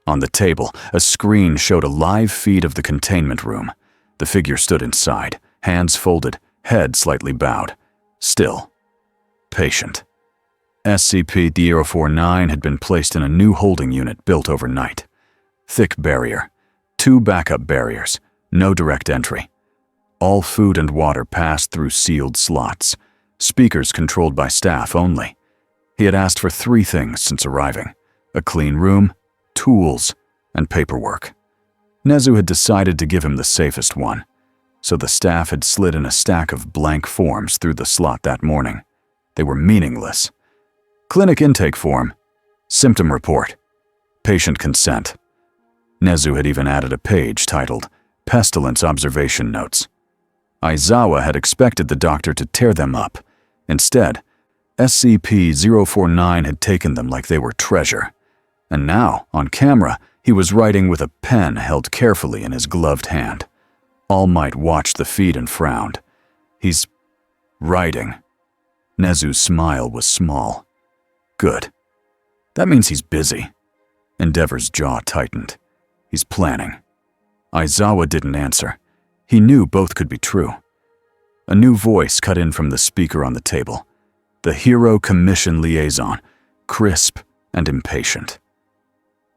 On the table, a screen showed a live feed of the containment room. The figure stood inside, hands folded, head slightly bowed. Still. Patient. SCP-049 had been placed in a new holding unit built overnight. Thick barrier. 2 backup barriers. No direct entry. All food and water passed through sealed slots. Speakers controlled by staff only. He had asked for 3 things since arriving: a clean room, tools, and paperwork. Nezu had decided to give him the safest one, so the staff had slid in a stack of blank forms through the slot that morning. They were meaningless. Clinic intake form, symptom report, patient consent. Nezu had even added a page titled Pestilence Observation Notes. Aizawa had expected the doctor to tear them up. Instead, SCP-049 had taken them like they were treasure. And now, on camera, he was writing with a pen held carefully in his gloved hand. All Might watched the feed and frowned. He's writing. Nezu's smile was small. Good. That means he's busy. Endeavor's jaw tightened. He's planning. Aizawa didn't answer. He knew both could be true. A new voice cut in from the speaker on the table. The Hero Commission liaison, crisp and impatient.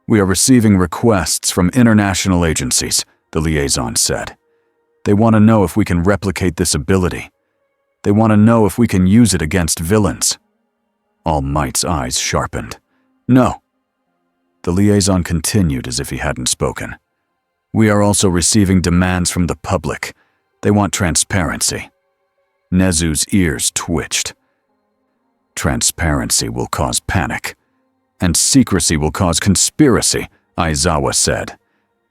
We are receiving requests from international agencies, the liaison said. They want to know if we can replicate this ability. They want to know if we can use it against villains. All Might's eyes sharpened. No. The liaison continued as if he hadn't spoken. We are also receiving demands from the public. They want transparency. Nezu's ears twitched. Transparency will cause panic. And secrecy will cause conspiracy, Aizawa said.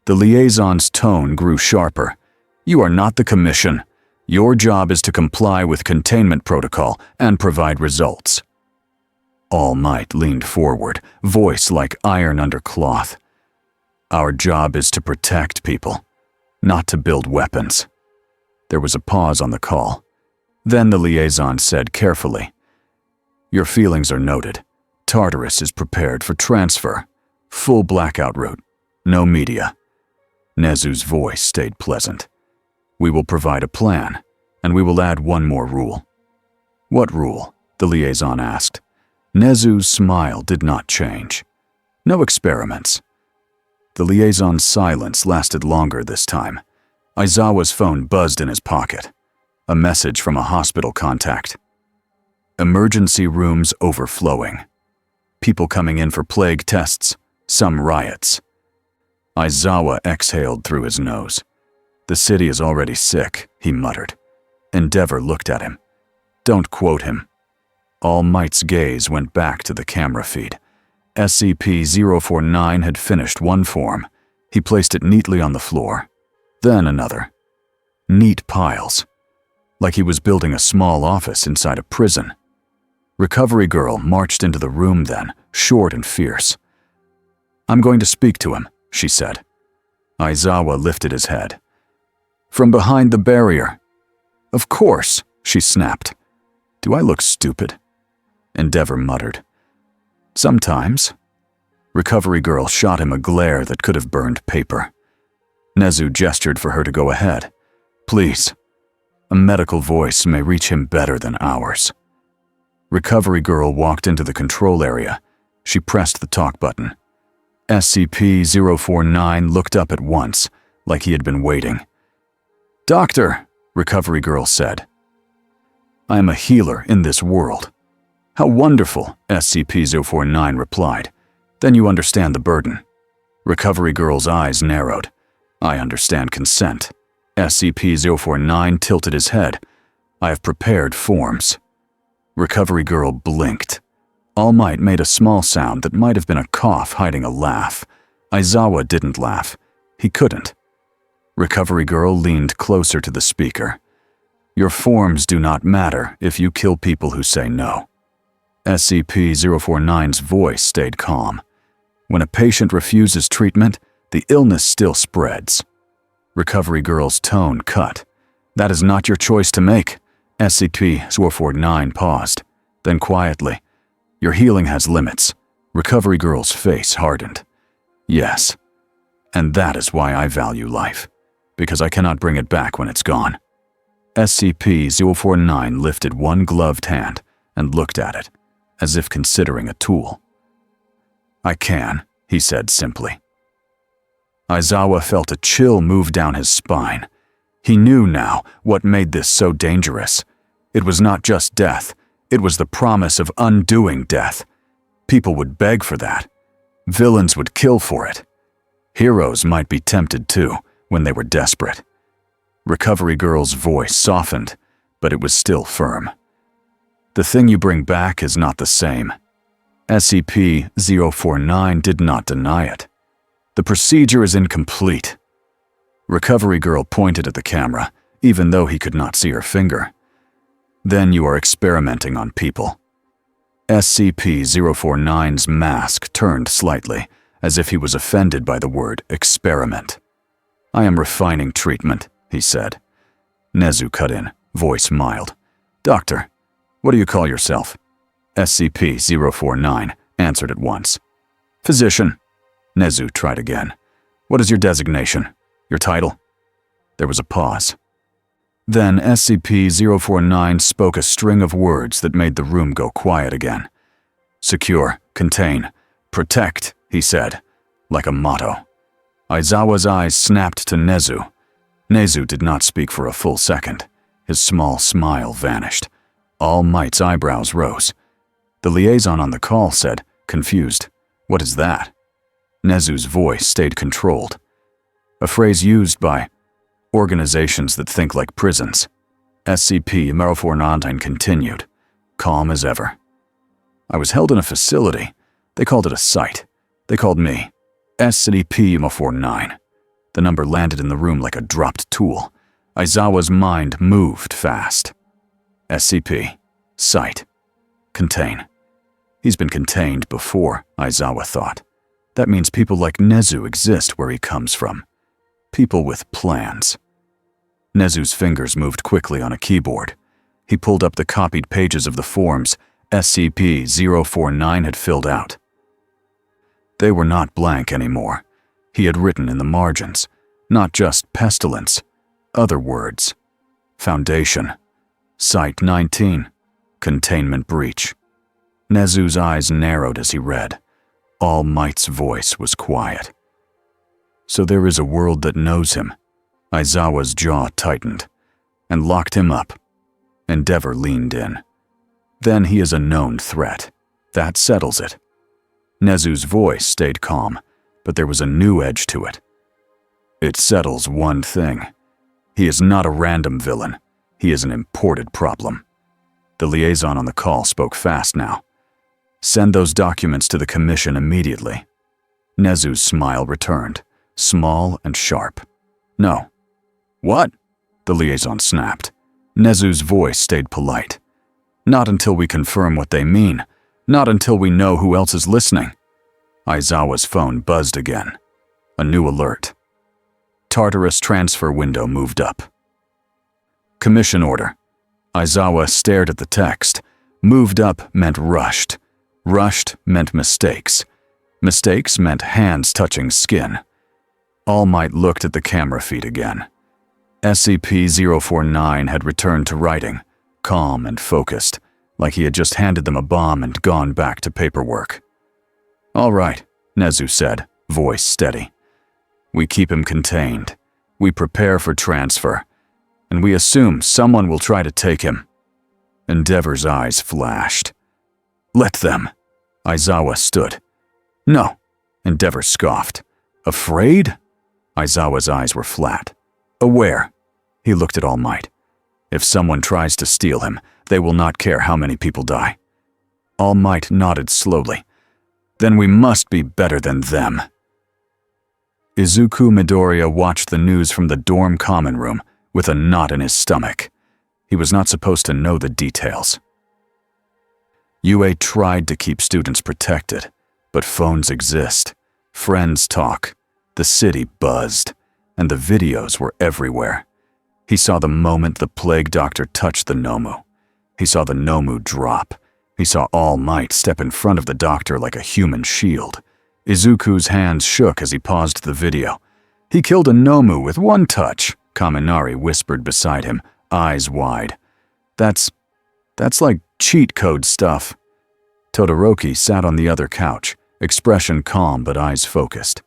The liaison's tone grew sharper. You are not the commission. Your job is to comply with containment protocol and provide results. All Might leaned forward, voice like iron under cloth. Our job is to protect people, not to build weapons. There was a pause on the call. Then the liaison said carefully, Your feelings are noted. Tartarus is prepared for transfer. Full blackout route. No media. Nezu's voice stayed pleasant. We will provide a plan, and we will add one more rule. What rule? The liaison asked. Nezu's smile did not change. No experiments. The liaison's silence lasted longer this time. Aizawa's phone buzzed in his pocket. A message from a hospital contact. Emergency rooms overflowing. People coming in for plague tests, some riots. Aizawa exhaled through his nose. The city is already sick, he muttered. Endeavor looked at him. Don't quote him. All Might's gaze went back to the camera feed. SCP-049 had finished one form. He placed it neatly on the floor. Then another. Neat piles. Like he was building a small office inside a prison. Recovery Girl marched into the room then, short and fierce. I'm going to speak to him, she said. Aizawa lifted his head. From behind the barrier. Of course, she snapped. Do I look stupid? Endeavor muttered. Sometimes. Recovery Girl shot him a glare that could have burned paper. Nezu gestured for her to go ahead. Please. A medical voice may reach him better than ours. Recovery Girl walked into the control area. She pressed the talk button. SCP-049 looked up at once, like he had been waiting. Doctor, Recovery Girl said. I am a healer in this world. How wonderful, SCP-049 replied. Then you understand the burden. Recovery Girl's eyes narrowed. I understand consent. SCP-049 tilted his head. I have prepared forms. Recovery Girl blinked. All Might made a small sound that might have been a cough hiding a laugh. Aizawa didn't laugh. He couldn't. Recovery Girl leaned closer to the speaker. Your forms do not matter if you kill people who say no. SCP-049's voice stayed calm. When a patient refuses treatment, the illness still spreads. Recovery Girl's tone cut. That is not your choice to make. SCP-049 paused. Then quietly, your healing has limits. Recovery Girl's face hardened. Yes. And that is why I value life. Because I cannot bring it back when it's gone. SCP-049 lifted one gloved hand and looked at it, as if considering a tool. I can, he said simply. Aizawa felt a chill move down his spine. He knew now what made this so dangerous. It was not just death, it was the promise of undoing death. People would beg for that. Villains would kill for it. Heroes might be tempted too, when they were desperate. Recovery Girl's voice softened, but it was still firm. The thing you bring back is not the same. SCP-049 did not deny it. The procedure is incomplete. Recovery Girl pointed at the camera, even though he could not see her finger. Then you are experimenting on people. SCP-049's mask turned slightly, as if he was offended by the word experiment. I am refining treatment, he said. Nezu cut in, voice mild. Doctor, what do you call yourself? SCP-049 answered at once. Physician. Nezu tried again. What is your designation? Your title? There was a pause. Then SCP-049 spoke a string of words that made the room go quiet again. Secure, contain, protect, he said, like a motto. Aizawa's eyes snapped to Nezu. Nezu did not speak for a full second. His small smile vanished. All Might's eyebrows rose. The liaison on the call said, confused, "What is that?" Nezu's voice stayed controlled. A phrase used by organizations that think like prisons. SCP-049 continued, calm as ever. I was held in a facility. They called it a site. They called me SCP-049. The number landed in the room like a dropped tool. Aizawa's mind moved fast. SCP. Site. Contain. He's been contained before, Aizawa thought. That means people like Nezu exist where he comes from. People with plans. Nezu's fingers moved quickly on a keyboard. He pulled up the copied pages of the forms SCP-049 had filled out. They were not blank anymore. He had written in the margins, not just pestilence, other words. Foundation. Site 19. Containment breach. Nezu's eyes narrowed as he read. All Might's voice was quiet. So there is a world that knows him. Aizawa's jaw tightened and locked him up. Endeavor leaned in. Then he is a known threat. That settles it. Nezu's voice stayed calm, but there was a new edge to it. It settles one thing. He is not a random villain. He is an imported problem. The liaison on the call spoke fast now. Send those documents to the Commission immediately. Nezu's smile returned, small and sharp. No. What? The liaison snapped. Nezu's voice stayed polite. Not until we confirm what they mean. Not until we know who else is listening. Aizawa's phone buzzed again. A new alert. Tartarus transfer window moved up. Commission order. Aizawa stared at the text. Moved up meant rushed. Rushed meant mistakes. Mistakes meant hands touching skin. All Might looked at the camera feed again. SCP-049 had returned to writing, calm and focused, like he had just handed them a bomb and gone back to paperwork. All right, Nezu said, voice steady. We keep him contained. We prepare for transfer. And we assume someone will try to take him. Endeavor's eyes flashed. Let them. Aizawa stood. No. Endeavor scoffed. Afraid? Aizawa's eyes were flat. Aware. He looked at All Might. If someone tries to steal him, they will not care how many people die. All Might nodded slowly. Then we must be better than them. Izuku Midoriya watched the news from the dorm common room with a knot in his stomach. He was not supposed to know the details. UA tried to keep students protected, but phones exist, friends talk, the city buzzed, and the videos were everywhere. He saw the moment the plague doctor touched the Nomu. He saw the Nomu drop. He saw All Might step in front of the doctor like a human shield. Izuku's hands shook as he paused the video. He killed a Nomu with one touch, Kaminari whispered beside him, eyes wide. That's like cheat code stuff. Todoroki sat on the other couch, expression calm but eyes focused.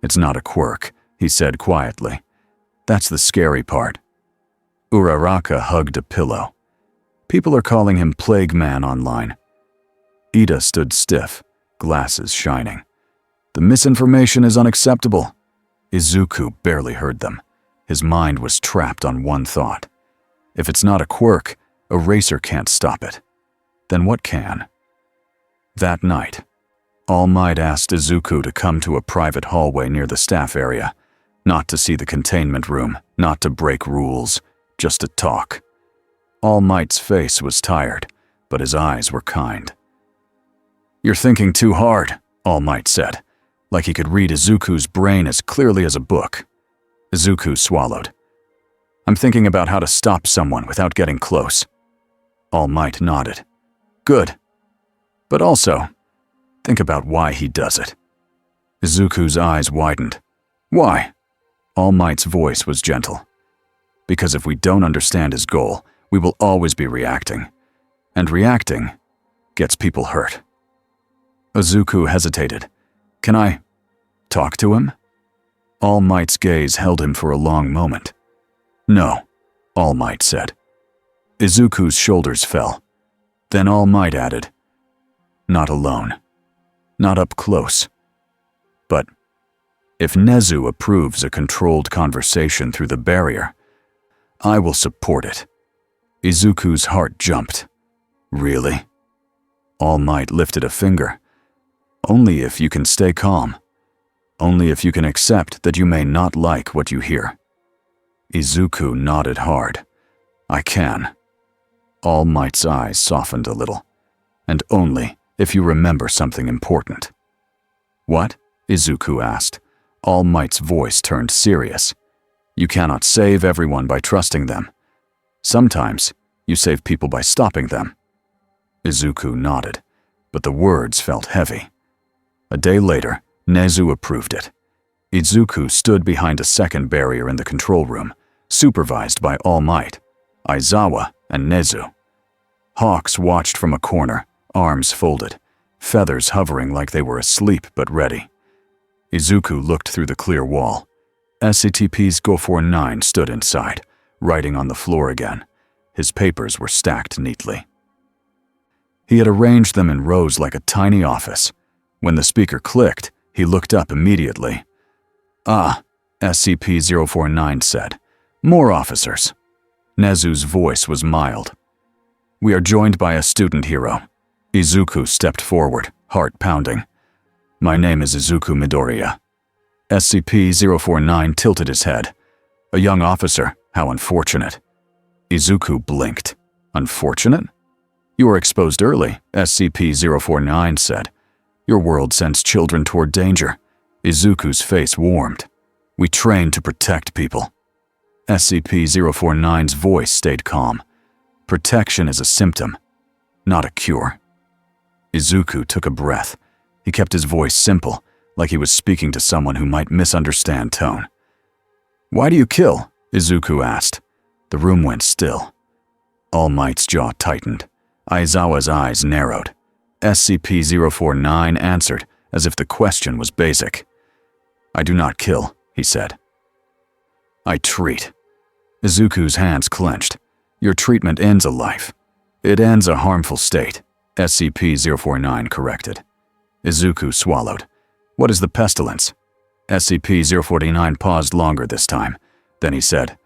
It's not a quirk, he said quietly. That's the scary part. Uraraka hugged a pillow. People are calling him Plague Man online. Ida stood stiff, glasses shining. The misinformation is unacceptable. Izuku barely heard them. His mind was trapped on one thought. If it's not a quirk, a racer can't stop it. Then what can? That night, All Might asked Izuku to come to a private hallway near the staff area, not to see the containment room, not to break rules, just to talk. All Might's face was tired, but his eyes were kind. "You're thinking too hard," All Might said, like he could read Izuku's brain as clearly as a book. Izuku swallowed. "I'm thinking about how to stop someone without getting close." All Might nodded. "Good. But also, think about why he does it." Izuku's eyes widened. "Why?" All Might's voice was gentle. "Because if we don't understand his goal, we will always be reacting. And reacting gets people hurt." Izuku hesitated. "Can I talk to him?" All Might's gaze held him for a long moment. "No," All Might said. Izuku's shoulders fell. Then All Might added, "Not alone. Not up close. But if Nezu approves a controlled conversation through the barrier, I will support it." Izuku's heart jumped. "Really?" All Might lifted a finger. "Only if you can stay calm. Only if you can accept that you may not like what you hear." Izuku nodded hard. "I can." All Might's eyes softened a little. "And only if you remember something important." "What?" Izuku asked. All Might's voice turned serious. "You cannot save everyone by trusting them. Sometimes you save people by stopping them." Izuku nodded, but the words felt heavy. A day later, Nezu approved it. Izuku stood behind a second barrier in the control room, supervised by All Might, Aizawa, and Nezu. Hawks watched from a corner, arms folded, feathers hovering like they were asleep but ready. Izuku looked through the clear wall. SCP-049 stood inside, writing on the floor again. His papers were stacked neatly. He had arranged them in rows like a tiny office. When the speaker clicked, he looked up immediately. "Ah," SCP-049 said. "More officers." Nezu's voice was mild. "We are joined by a student hero." Izuku stepped forward, heart pounding. "My name is Izuku Midoriya." SCP-049 tilted his head. "A young officer, how unfortunate." Izuku blinked. "Unfortunate?" "You were exposed early," SCP-049 said. "Your world sends children toward danger." Izuku's face warmed. "We train to protect people." SCP-049's voice stayed calm. "Protection is a symptom, not a cure." Izuku took a breath. He kept his voice simple, like he was speaking to someone who might misunderstand tone. "Why do you kill?" Izuku asked. The room went still. All Might's jaw tightened. Aizawa's eyes narrowed. SCP-049 answered as if the question was basic. "I do not kill," he said. "I treat." Izuku's hands clenched. "Your treatment ends a life. It ends a harmful state," SCP-049 corrected. Izuku swallowed. "What is the pestilence?" SCP-049 paused longer this time. Then he said,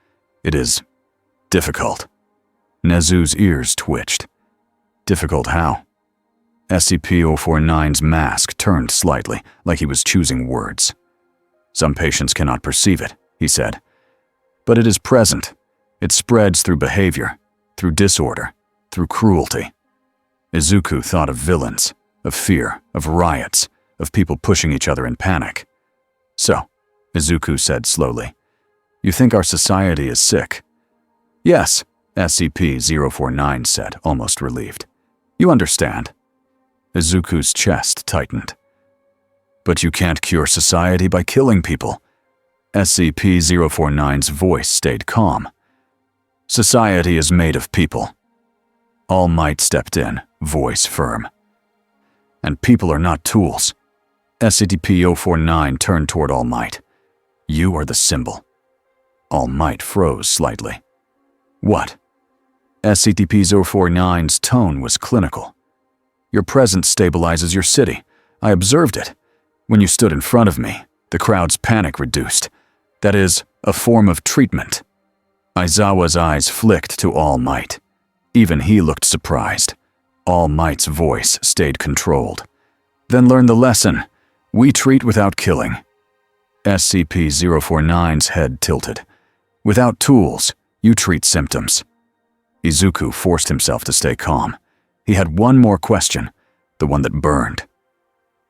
"It is difficult." Nezu's ears twitched. "Difficult how?" SCP-049's mask turned slightly, like he was choosing words. "Some patients cannot perceive it," he said. "But it is present. It spreads through behavior, through disorder, through cruelty." Izuku thought of villains, of fear, of riots, of people pushing each other in panic. So, Izuku said slowly, "You think our society is sick?" "Yes," SCP-049 said, almost relieved. "You understand." Izuku's chest tightened. "But you can't cure society by killing people." SCP-049's voice stayed calm. "Society is made of people." All Might stepped in, voice firm. "And people are not tools." SCP-049 turned toward All Might. "You are the symbol." All Might froze slightly. "What?" SCP-049's tone was clinical. "Your presence stabilizes your city. I observed it. When you stood in front of me, the crowd's panic reduced. That is, a form of treatment." Aizawa's eyes flicked to All Might. Even he looked surprised. All Might's voice stayed controlled. "Then learn the lesson. We treat without killing." SCP-049's head tilted. "Without tools, you treat symptoms." Izuku forced himself to stay calm. He had one more question, the one that burned.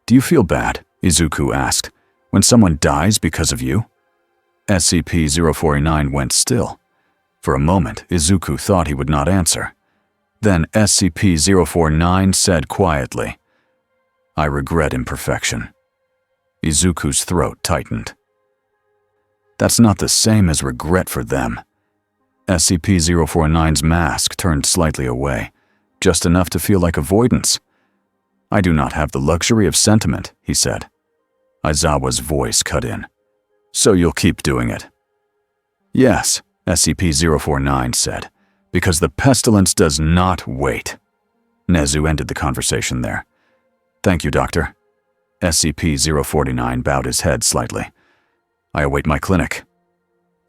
"Do you feel bad," Izuku asked, "when someone dies because of you?" SCP-049 went still. For a moment, Izuku thought he would not answer. Then SCP-049 said quietly, "I regret imperfection." Izuku's throat tightened. "That's not the same as regret for them." SCP-049's mask turned slightly away, just enough to feel like avoidance. "I do not have the luxury of sentiment," he said. Aizawa's voice cut in. "So you'll keep doing it?" "Yes," SCP-049 said, "because the pestilence does not wait." Nezu ended the conversation there. "Thank you, Doctor." SCP-049 bowed his head slightly. "I await my clinic."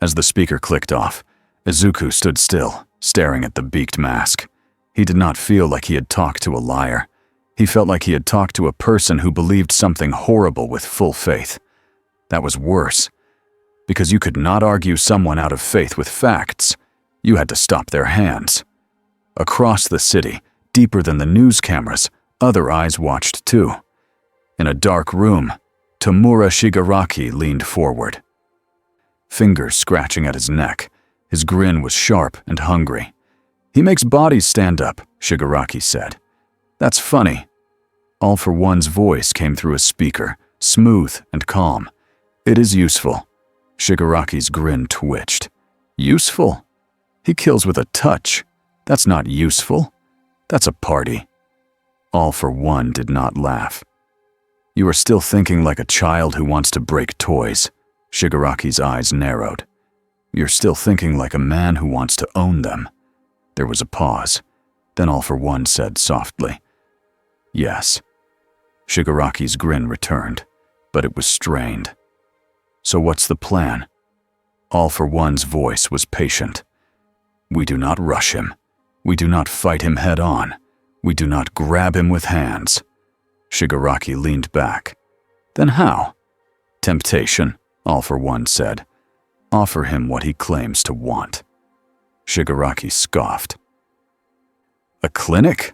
As the speaker clicked off, Izuku stood still, staring at the beaked mask. He did not feel like he had talked to a liar. He felt like he had talked to a person who believed something horrible with full faith. That was worse, because you could not argue someone out of faith with facts. You had to stop their hands. Across the city, deeper than the news cameras, other eyes watched too. In a dark room, Tamura Shigaraki leaned forward. Fingers scratching at his neck, his grin was sharp and hungry. "He makes bodies stand up," Shigaraki said. "That's funny." All for One's voice came through a speaker, smooth and calm. "It is useful." Shigaraki's grin twitched. "Useful? He kills with a touch. That's not useful. That's a party." All for One did not laugh. "You are still thinking like a child who wants to break toys." Shigaraki's eyes narrowed. "You're still thinking like a man who wants to own them." There was a pause. Then All for One said softly, "Yes." Shigaraki's grin returned, but it was strained. "So what's the plan?" All for One's voice was patient. "We do not rush him. We do not fight him head on. We do not grab him with hands." Shigaraki leaned back. "Then how?" "Temptation," All for One said. "Offer him what he claims to want." Shigaraki scoffed. "A clinic?"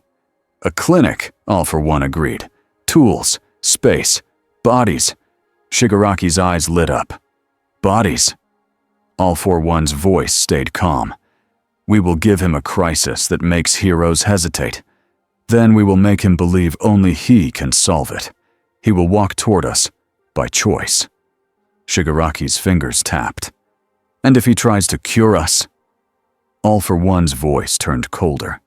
"A clinic," All for One agreed. "Tools, space, bodies." Shigaraki's eyes lit up. "Bodies." All for One's voice stayed calm. "We will give him a crisis that makes heroes hesitate. Then we will make him believe only he can solve it. He will walk toward us, by choice." Shigaraki's fingers tapped. "And if he tries to cure us?" All for One's voice turned colder.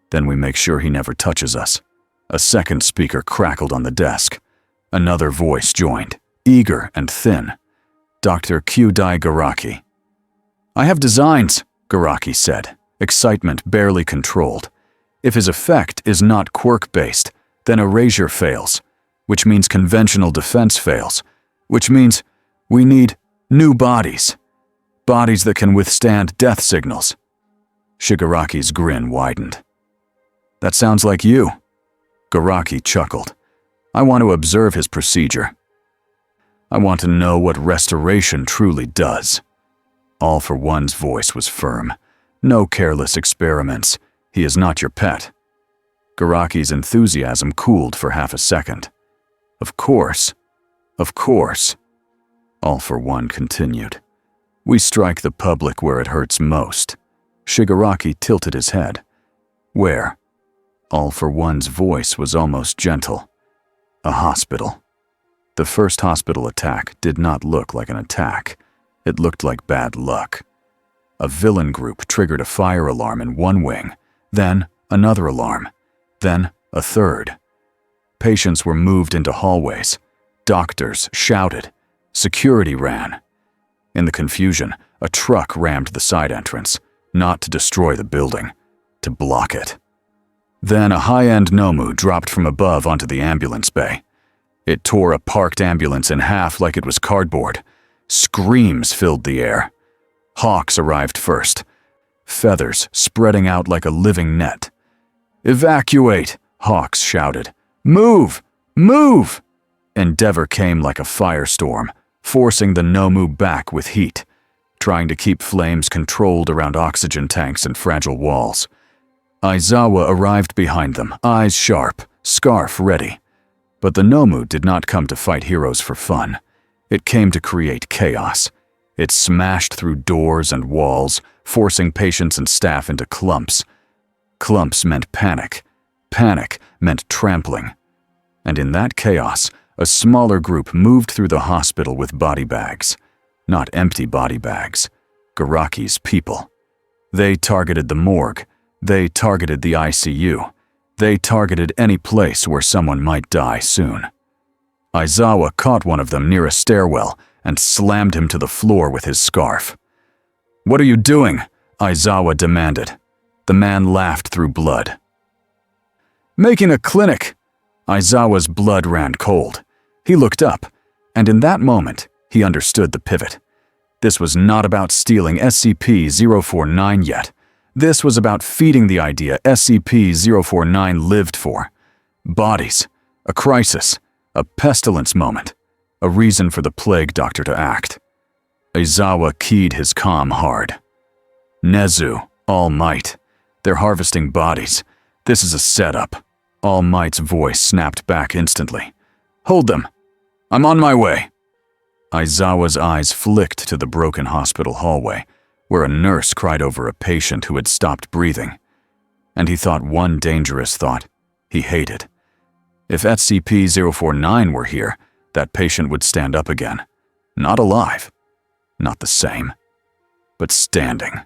"Then we make sure he never touches us." A second speaker crackled on the desk. Another voice joined, eager and thin. Dr. Kyudai Garaki. "I have designs," Garaki said, excitement barely controlled. "If his effect is not quirk-based, then erasure fails, which means conventional defense fails, which means we need new bodies. Bodies that can withstand death signals." Shigaraki's grin widened. "That sounds like you." Garaki chuckled. "I want to observe his procedure. I want to know what restoration truly does." All for One's voice was firm. "No careless experiments. He is not your pet." Garaki's enthusiasm cooled for half a second. Of course. Of course. All for One continued. We strike the public where it hurts most. Shigaraki tilted his head. Where? All for One's voice was almost gentle. A hospital. The first hospital attack did not look like an attack. It looked like bad luck. A villain group triggered a fire alarm in one wing, then another alarm, then a third. Patients were moved into hallways. Doctors shouted. Security ran. In the confusion, a truck rammed the side entrance, not to destroy the building, to block it. Then a high-end Nomu dropped from above onto the ambulance bay. It tore a parked ambulance in half like it was cardboard. Screams filled the air. Hawks arrived first, feathers spreading out like a living net. "Evacuate!" Hawks shouted. "Move! Move!" Endeavor came like a firestorm, forcing the Nomu back with heat, trying to keep flames controlled around oxygen tanks and fragile walls. Aizawa arrived behind them, eyes sharp, scarf ready. But the Nomu did not come to fight heroes for fun. It came to create chaos. It smashed through doors and walls, forcing patients and staff into clumps. Clumps meant panic. Panic meant trampling. And in that chaos, a smaller group moved through the hospital with body bags. Not empty body bags. Garaki's people. They targeted the morgue. They targeted the ICU. They targeted any place where someone might die soon. Aizawa caught one of them near a stairwell and slammed him to the floor with his scarf. "What are you doing?" Aizawa demanded. The man laughed through blood. "Making a clinic." Aizawa's blood ran cold. He looked up, and in that moment, he understood the pivot. This was not about stealing SCP-049 yet. This was about feeding the idea SCP-049 lived for. Bodies, a crisis, a pestilence moment, a reason for the plague doctor to act. Aizawa keyed his comm hard. "Nezu, All Might. They're harvesting bodies. This is a setup." All Might's voice snapped back instantly. "Hold them. I'm on my way." Aizawa's eyes flicked to the broken hospital hallway, where a nurse cried over a patient who had stopped breathing. And he thought one dangerous thought he hated. If SCP-049 were here, that patient would stand up again. Not alive. Not the same. But standing.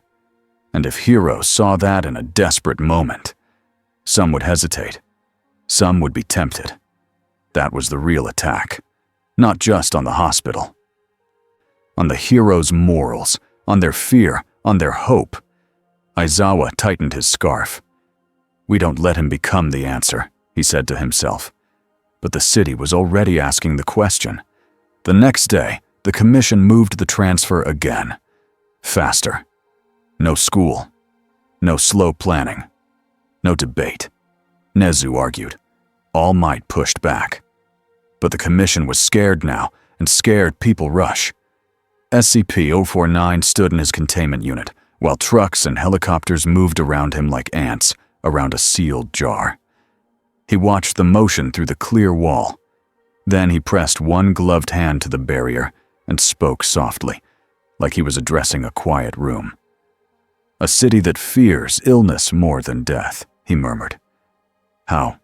And if heroes saw that in a desperate moment, some would hesitate. Some would be tempted. That was the real attack. Not just on the hospital. On the heroes' morals, on their fear, on their hope. Aizawa tightened his scarf. "We don't let him become the answer," he said to himself. But the city was already asking the question. The next day, the commission moved the transfer again. Faster. No school. No slow planning. No debate. Nezu argued. All Might pushed back. But the commission was scared now, and scared people rush. SCP-049 stood in his containment unit, while trucks and helicopters moved around him like ants around a sealed jar. He watched the motion through the clear wall. Then he pressed one gloved hand to the barrier and spoke softly, like he was addressing a quiet room. "A city that fears illness more than death," he murmured. How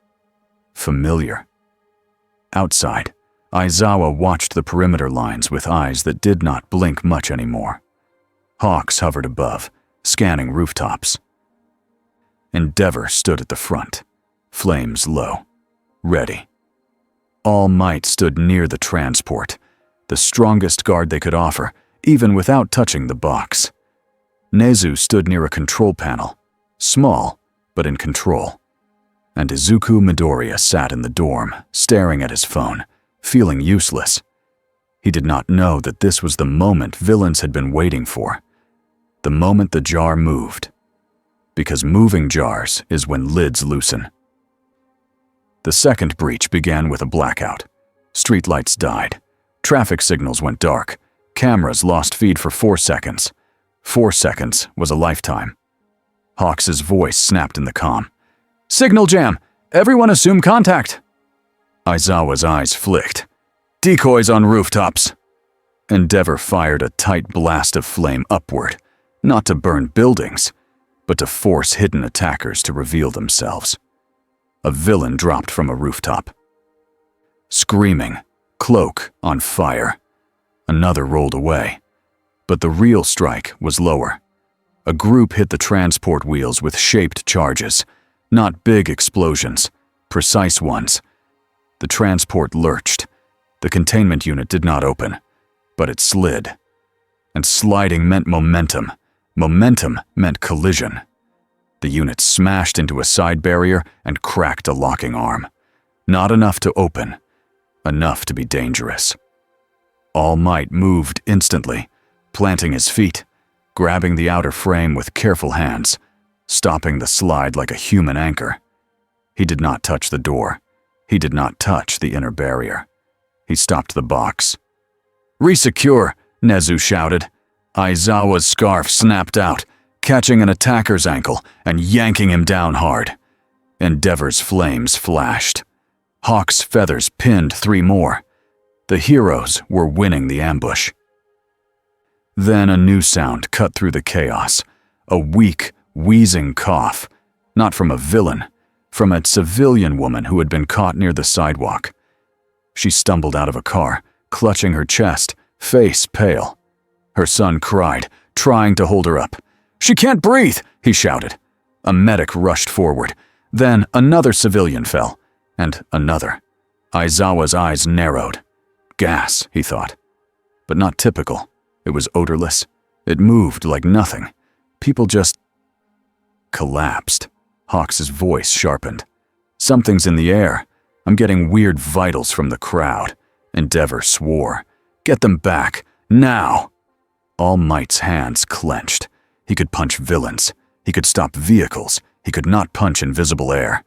familiar. Outside, Aizawa watched the perimeter lines with eyes that did not blink much anymore. Hawks hovered above, scanning rooftops. Endeavor stood at the front, flames low, ready. All Might stood near the transport, the strongest guard they could offer, even without touching the box. Nezu stood near a control panel, small, but in control. And Izuku Midoriya sat in the dorm, staring at his phone, feeling useless. He did not know that this was the moment villains had been waiting for. The moment the jar moved. Because moving jars is when lids loosen. The second breach began with a blackout. Streetlights died. Traffic signals went dark. Cameras lost feed for 4 seconds. 4 seconds was a lifetime. Hawks's voice snapped in the comm. "Signal jam! Everyone assume contact. Aizawa's eyes flicked. Decoys on rooftops. Endeavor fired a tight blast of flame upward, not to burn buildings, but to force hidden attackers to reveal themselves. A villain dropped from a rooftop. Screaming, cloak on fire. Another rolled away, but the real strike was lower. A group hit the transport wheels with shaped charges, not big explosions, precise ones. The transport lurched. The containment unit did not open, but it slid. And sliding meant momentum. Momentum meant collision. The unit smashed into a side barrier and cracked a locking arm. Not enough to open, enough to be dangerous. All Might moved instantly, planting his feet, grabbing the outer frame with careful hands, stopping the slide like a human anchor. He did not touch the door. He did not touch the inner barrier. He stopped the box. "Resecure," Nezu shouted. Aizawa's scarf snapped out, catching an attacker's ankle and yanking him down hard. Endeavor's flames flashed. Hawk's feathers pinned 3 more. The heroes were winning the ambush. Then a new sound cut through the chaos. A weak, wheezing cough. Not from a villain, from a civilian woman who had been caught near the sidewalk. She stumbled out of a car, clutching her chest, face pale. Her son cried, trying to hold her up. "She can't breathe!" he shouted. A medic rushed forward. Then another civilian fell, and another. Aizawa's eyes narrowed. Gas, he thought. But not typical. It was odorless. It moved like nothing. People just collapsed. Hawks' voice sharpened. "Something's in the air. I'm getting weird vitals from the crowd." Endeavor swore. "Get them back, now!" All Might's hands clenched. He could punch villains. He could stop vehicles. He could not punch invisible air.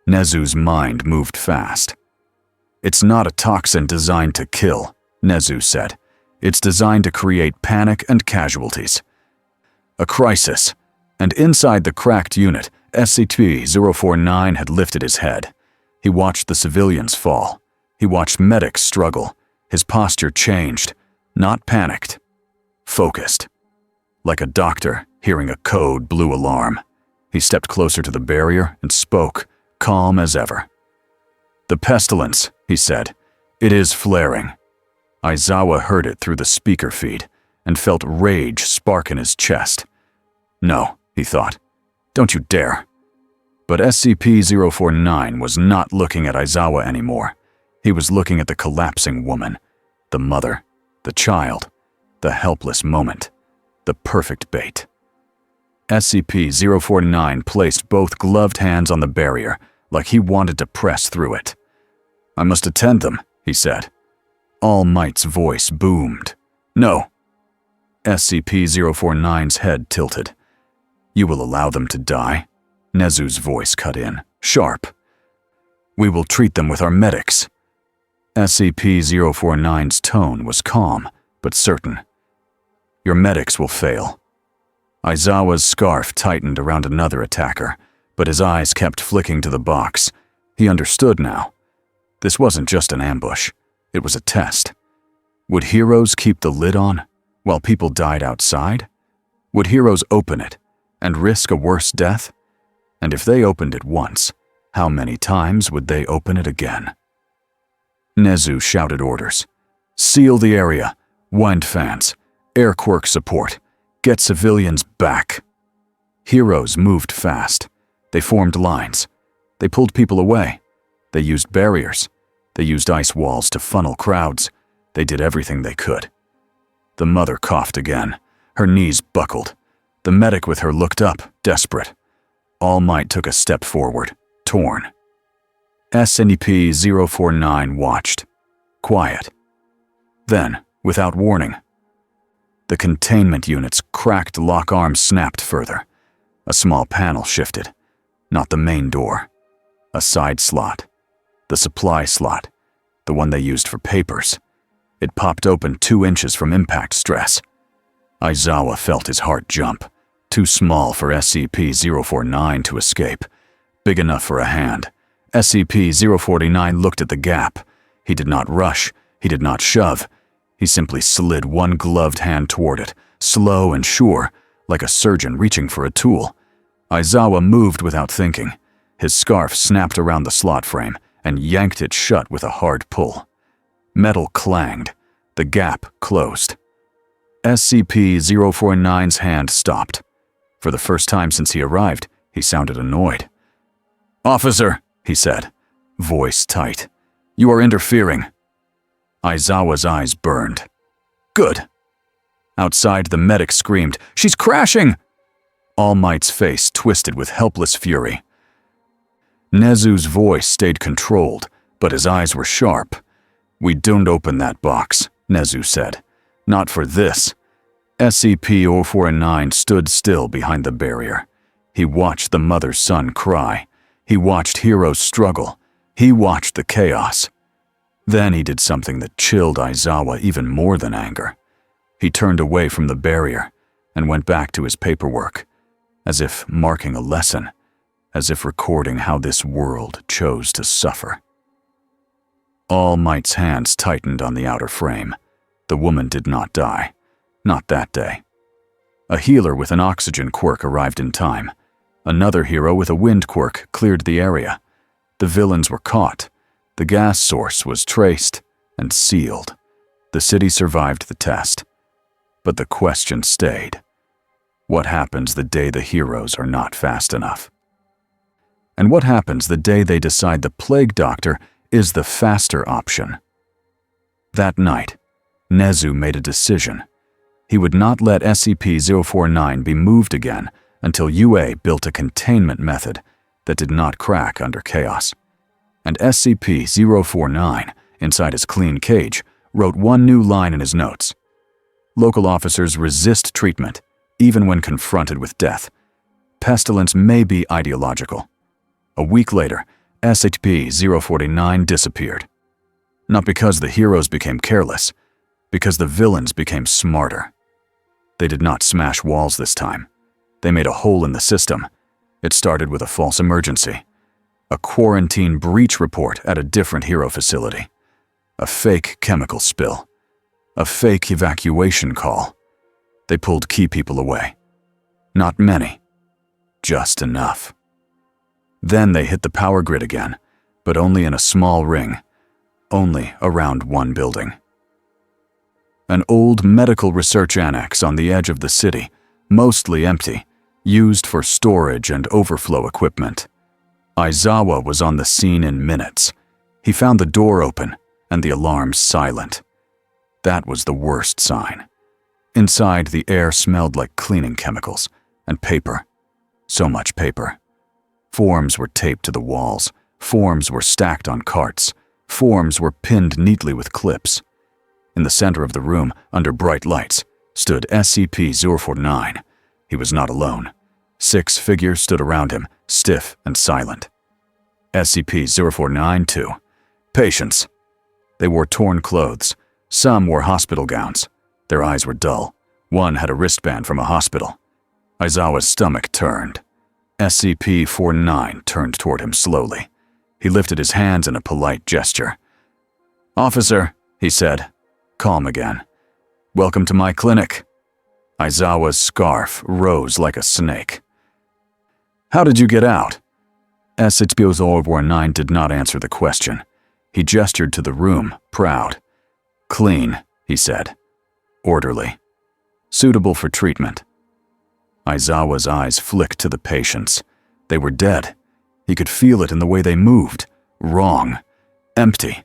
Nezu's mind moved fast. "It's not a toxin designed to kill," Nezu said. "It's designed to create panic and casualties." A crisis, and inside the cracked unit, SCP-049 had lifted his head. He watched the civilians fall. He watched medics struggle. His posture changed, not panicked, focused. Like a doctor hearing a code blue alarm. He stepped closer to the barrier and spoke, calm as ever. "The pestilence," he said. "It is flaring." Aizawa heard it through the speaker feed and felt rage spark in his chest. "No," he thought. "Don't you dare." But SCP-049 was not looking at Aizawa anymore. He was looking at the collapsing woman, the mother, the child, the helpless moment, the perfect bait. SCP-049 placed both gloved hands on the barrier, like he wanted to press through it. "I must attend them," he said. All Might's voice boomed. "No." SCP-049's head tilted. "You will allow them to die?" Nezu's voice cut in, sharp. "We will treat them with our medics." SCP-049's tone was calm, but certain. "Your medics will fail." Aizawa's scarf tightened around another attacker, but his eyes kept flicking to the box. He understood now. This wasn't just an ambush. It was a test. Would heroes keep the lid on while people died outside? Would heroes open it and risk a worse death? And if they opened it once, how many times would they open it again? Nezu shouted orders. "Seal the area. Wind fans. Air quirk support. Get civilians back." Heroes moved fast. They formed lines. They pulled people away. They used barriers. They used ice walls to funnel crowds. They did everything they could. The mother coughed again. Her knees buckled. The medic with her looked up, desperate. All Might took a step forward, torn. SCP-049 watched. Quiet. Then, without warning, the containment unit's cracked lock arm snapped further. A small panel shifted. Not the main door. A side slot. The supply slot. The one they used for papers. It popped open 2 inches from impact stress. Aizawa felt his heart jump. Too small for SCP-049 to escape. Big enough for a hand. SCP-049 looked at the gap. He did not rush. He did not shove. He simply slid one gloved hand toward it, slow and sure, like a surgeon reaching for a tool. Aizawa moved without thinking. His scarf snapped around the slot frame and yanked it shut with a hard pull. Metal clanged. The gap closed. SCP-049's hand stopped. For the first time since he arrived, he sounded annoyed. "Officer," he said, voice tight, "you are interfering." Aizawa's eyes burned. "Good." Outside, the medic screamed, "She's crashing!" All Might's face twisted with helpless fury. Nezu's voice stayed controlled, but his eyes were sharp. "We don't open that box," Nezu said. "Not for this." SCP-049 stood still behind the barrier. He watched the mother's son cry. He watched heroes struggle. He watched the chaos. Then he did something that chilled Aizawa even more than anger. He turned away from the barrier and went back to his paperwork, as if marking a lesson, as if recording how this world chose to suffer. All Might's hands tightened on the outer frame. The woman did not die. Not that day. A healer with an oxygen quirk arrived in time. Another hero with a wind quirk cleared the area. The villains were caught. The gas source was traced and sealed. The city survived the test. But the question stayed. What happens the day the heroes are not fast enough? And what happens the day they decide the plague doctor is the faster option? That night, Nezu made a decision. He would not let SCP-049 be moved again until UA built a containment method that did not crack under chaos. And SCP-049, inside his clean cage, wrote one new line in his notes. Local officers resist treatment, even when confronted with death. Pestilence may be ideological. A week later, SCP-049 disappeared. Not because the heroes became careless, because the villains became smarter. They did not smash walls this time. They made a hole in the system. It started with a false emergency. A quarantine breach report at a different hero facility. A fake chemical spill. A fake evacuation call. They pulled key people away. Not many. Just enough. Then they hit the power grid again, but only in a small ring. Only around one building. An old medical research annex on the edge of the city, mostly empty, used for storage and overflow equipment. Aizawa was on the scene in minutes. He found the door open and the alarm silent. That was the worst sign. Inside, the air smelled like cleaning chemicals and paper. So much paper. Forms were taped to the walls. Forms were stacked on carts. Forms were pinned neatly with clips. In the center of the room, under bright lights, stood SCP-049. He was not alone. 6 figures stood around him, stiff and silent. SCP-049 too. Patients. They wore torn clothes. Some wore hospital gowns. Their eyes were dull. One had a wristband from a hospital. Aizawa's stomach turned. SCP-49 turned toward him slowly. He lifted his hands in a polite gesture. "Officer," he said, calm again. "Welcome to my clinic." Aizawa's scarf rose like a snake. "How did you get out?" SCP-049 did not answer the question. He gestured to the room, proud. "Clean," he said. "Orderly. Suitable for treatment." Aizawa's eyes flicked to the patients. They were dead. He could feel it in the way they moved. Wrong. Empty.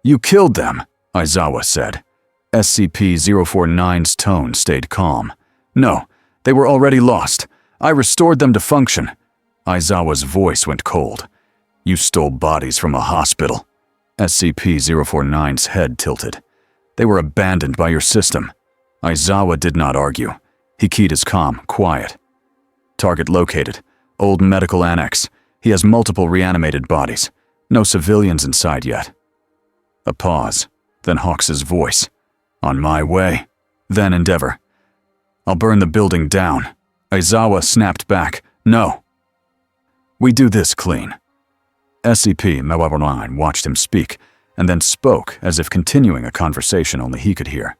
"You killed them," Aizawa said. SCP-049's tone stayed calm. "No, they were already lost. I restored them to function." Aizawa's voice went cold. "You stole bodies from a hospital." SCP-049's head tilted. "They were abandoned by your system." Aizawa did not argue. He keyed his comm, quiet. "Target located. Old medical annex. He has multiple reanimated bodies. No civilians inside yet." A pause, then Hawks's voice. "On my way." Then Endeavor. "I'll burn the building down." Aizawa snapped back. "No. We do this clean." SCP-049 watched him speak, and then spoke as if continuing a conversation only he could hear.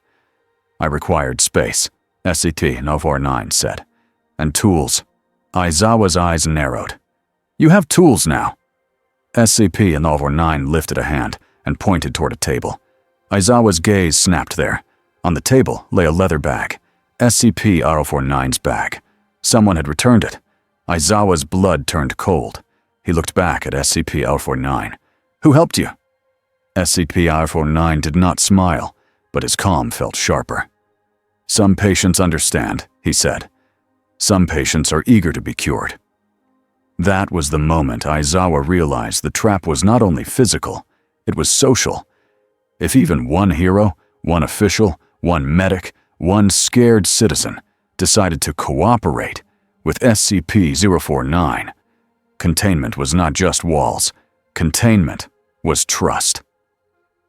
"I required space," SCP-049 said. "And tools." Aizawa's eyes narrowed. "You have tools now." SCP-049 lifted a hand and pointed toward a table. Aizawa's gaze snapped there. On the table lay a leather bag, SCP-049's bag. Someone had returned it. Aizawa's blood turned cold. He looked back at SCP-049. "Who helped you?" SCP-049 did not smile, but his calm felt sharper. "Some patients understand," he said. "Some patients are eager to be cured." That was the moment Aizawa realized the trap was not only physical, it was social. If even one hero, one official, one medic, one scared citizen decided to cooperate with SCP-049, containment was not just walls. Containment was trust.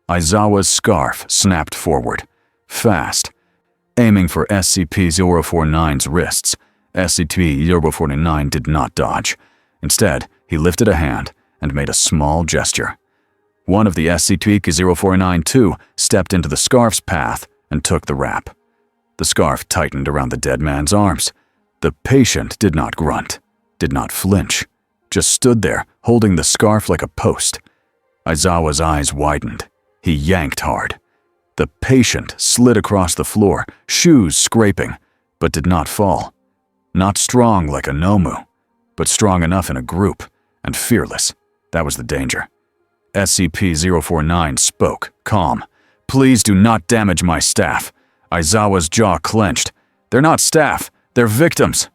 Aizawa's scarf snapped forward, fast, aiming for SCP-049's wrists. SCP-049 did not dodge. Instead, he lifted a hand and made a small gesture. One of the SCP-049 too stepped into the scarf's path and took the wrap. The scarf tightened around the dead man's arms. The patient did not grunt, did not flinch, just stood there holding the scarf like a post. Aizawa's eyes widened. He yanked hard. The patient slid across the floor, shoes scraping, but did not fall. Not strong like a Nomu, but strong enough in a group, and fearless. That was the danger. SCP-049 spoke, calm. "Please do not damage my staff." Aizawa's jaw clenched. "They're not staff, they're victims."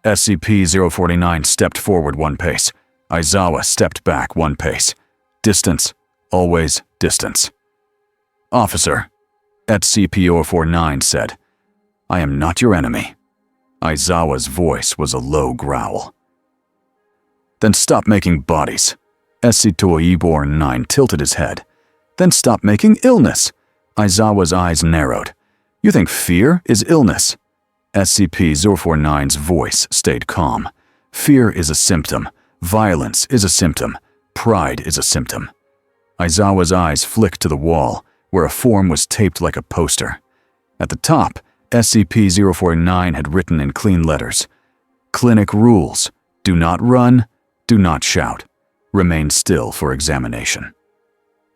SCP-049 stepped forward one pace. Aizawa stepped back one pace. Distance, always distance. "Officer," SCP-049 said, "I am not your enemy." Aizawa's voice was a low growl. "Then stop making bodies." SCP-049 tilted his head. "Then stop making illness." Aizawa's eyes narrowed. "You think fear is illness?" SCP-049's voice stayed calm. "Fear is a symptom. Violence is a symptom. Pride is a symptom." Aizawa's eyes flicked to the wall, where a form was taped like a poster. At the top, SCP-049 had written in clean letters, "Clinic rules. Do not run. Do not shout. Remain still for examination."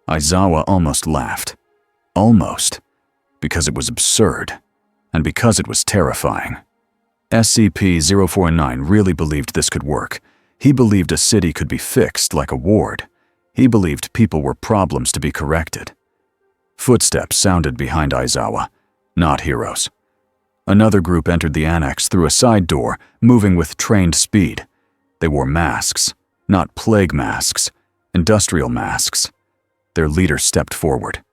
Aizawa almost laughed. Almost. Because it was absurd. And because it was terrifying. SCP-049 really believed this could work. He believed a city could be fixed like a ward. He believed people were problems to be corrected. Footsteps sounded behind Aizawa. Not heroes. Another group entered the annex through a side door, moving with trained speed. They wore masks. Not plague masks. Industrial masks. Their leader stepped forward.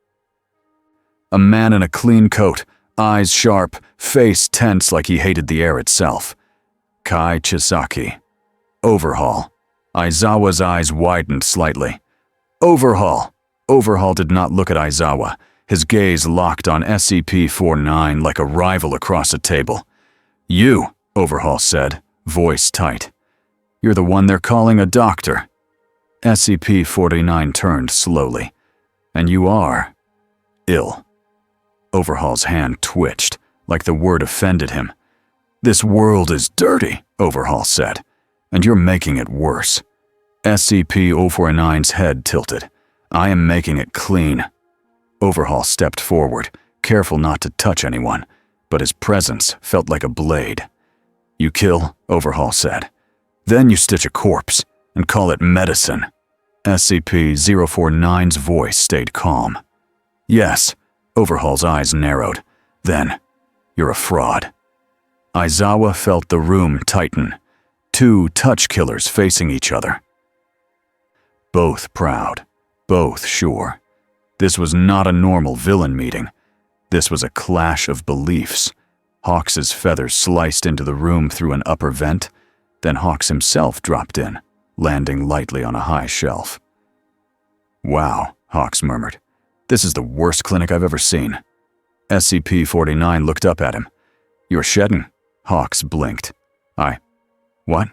A man in a clean coat, eyes sharp, face tense like he hated the air itself. Kai Chisaki. Overhaul. Aizawa's eyes widened slightly. Overhaul. Overhaul did not look at Aizawa. His gaze locked on SCP-49 like a rival across a table. "You," Overhaul said, voice tight. "You're the one they're calling a doctor." SCP-49 turned slowly. "And you are ill." Overhaul's hand twitched, like the word offended him. "This world is dirty," Overhaul said, "and you're making it worse." SCP-049's head tilted. "I am making it clean." Overhaul stepped forward, careful not to touch anyone, but his presence felt like a blade. "You kill," Overhaul said. "Then you stitch a corpse and call it medicine." SCP-049's voice stayed calm. "Yes." Overhaul's eyes narrowed. "Then, you're a fraud." Aizawa felt the room tighten. Two touch killers facing each other. Both proud, both sure. This was not a normal villain meeting. This was a clash of beliefs. Hawks's feathers sliced into the room through an upper vent. Then Hawks himself dropped in, landing lightly on a high shelf. "Wow," Hawks murmured. "This is the worst clinic I've ever seen." SCP-49 looked up at him. "You're shedding." Hawks blinked. "What?"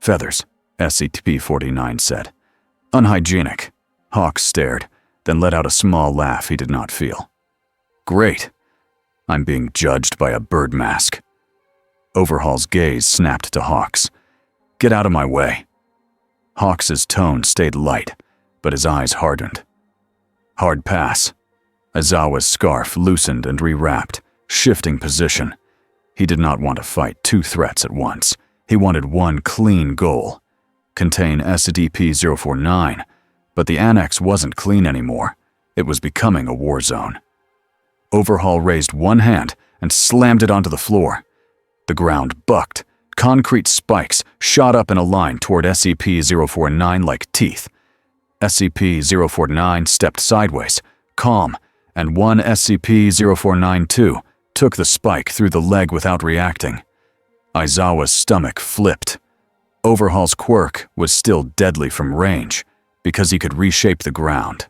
"Feathers," SCP-49 said. Unhygienic. Hawks stared, then let out a small laugh he did not feel. Great. I'm being judged by a bird mask. Overhaul's gaze snapped to Hawks. Get out of my way. Hawks's tone stayed light, but his eyes hardened. Hard pass. Aizawa's scarf loosened and rewrapped, shifting position. He did not want to fight two threats at once. He wanted one clean goal. Contain SCP-049, but the annex wasn't clean anymore. It was becoming a war zone. Overhaul raised one hand and slammed it onto the floor. The ground bucked. Concrete spikes shot up in a line toward SCP-049 like teeth. SCP-049 stepped sideways, calm, and one SCP-049-2 took the spike through the leg without reacting. Aizawa's stomach flipped. Overhaul's quirk was still deadly from range because he could reshape the ground.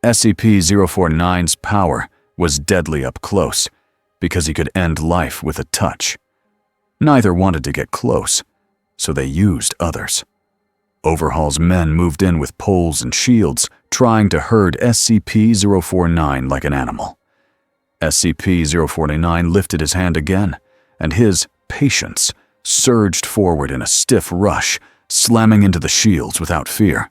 SCP-049's power was deadly up close because he could end life with a touch. Neither wanted to get close, so they used others. Overhaul's men moved in with poles and shields, trying to herd SCP-049 like an animal. SCP-049 lifted his hand again, and his patience surged forward in a stiff rush, slamming into the shields without fear.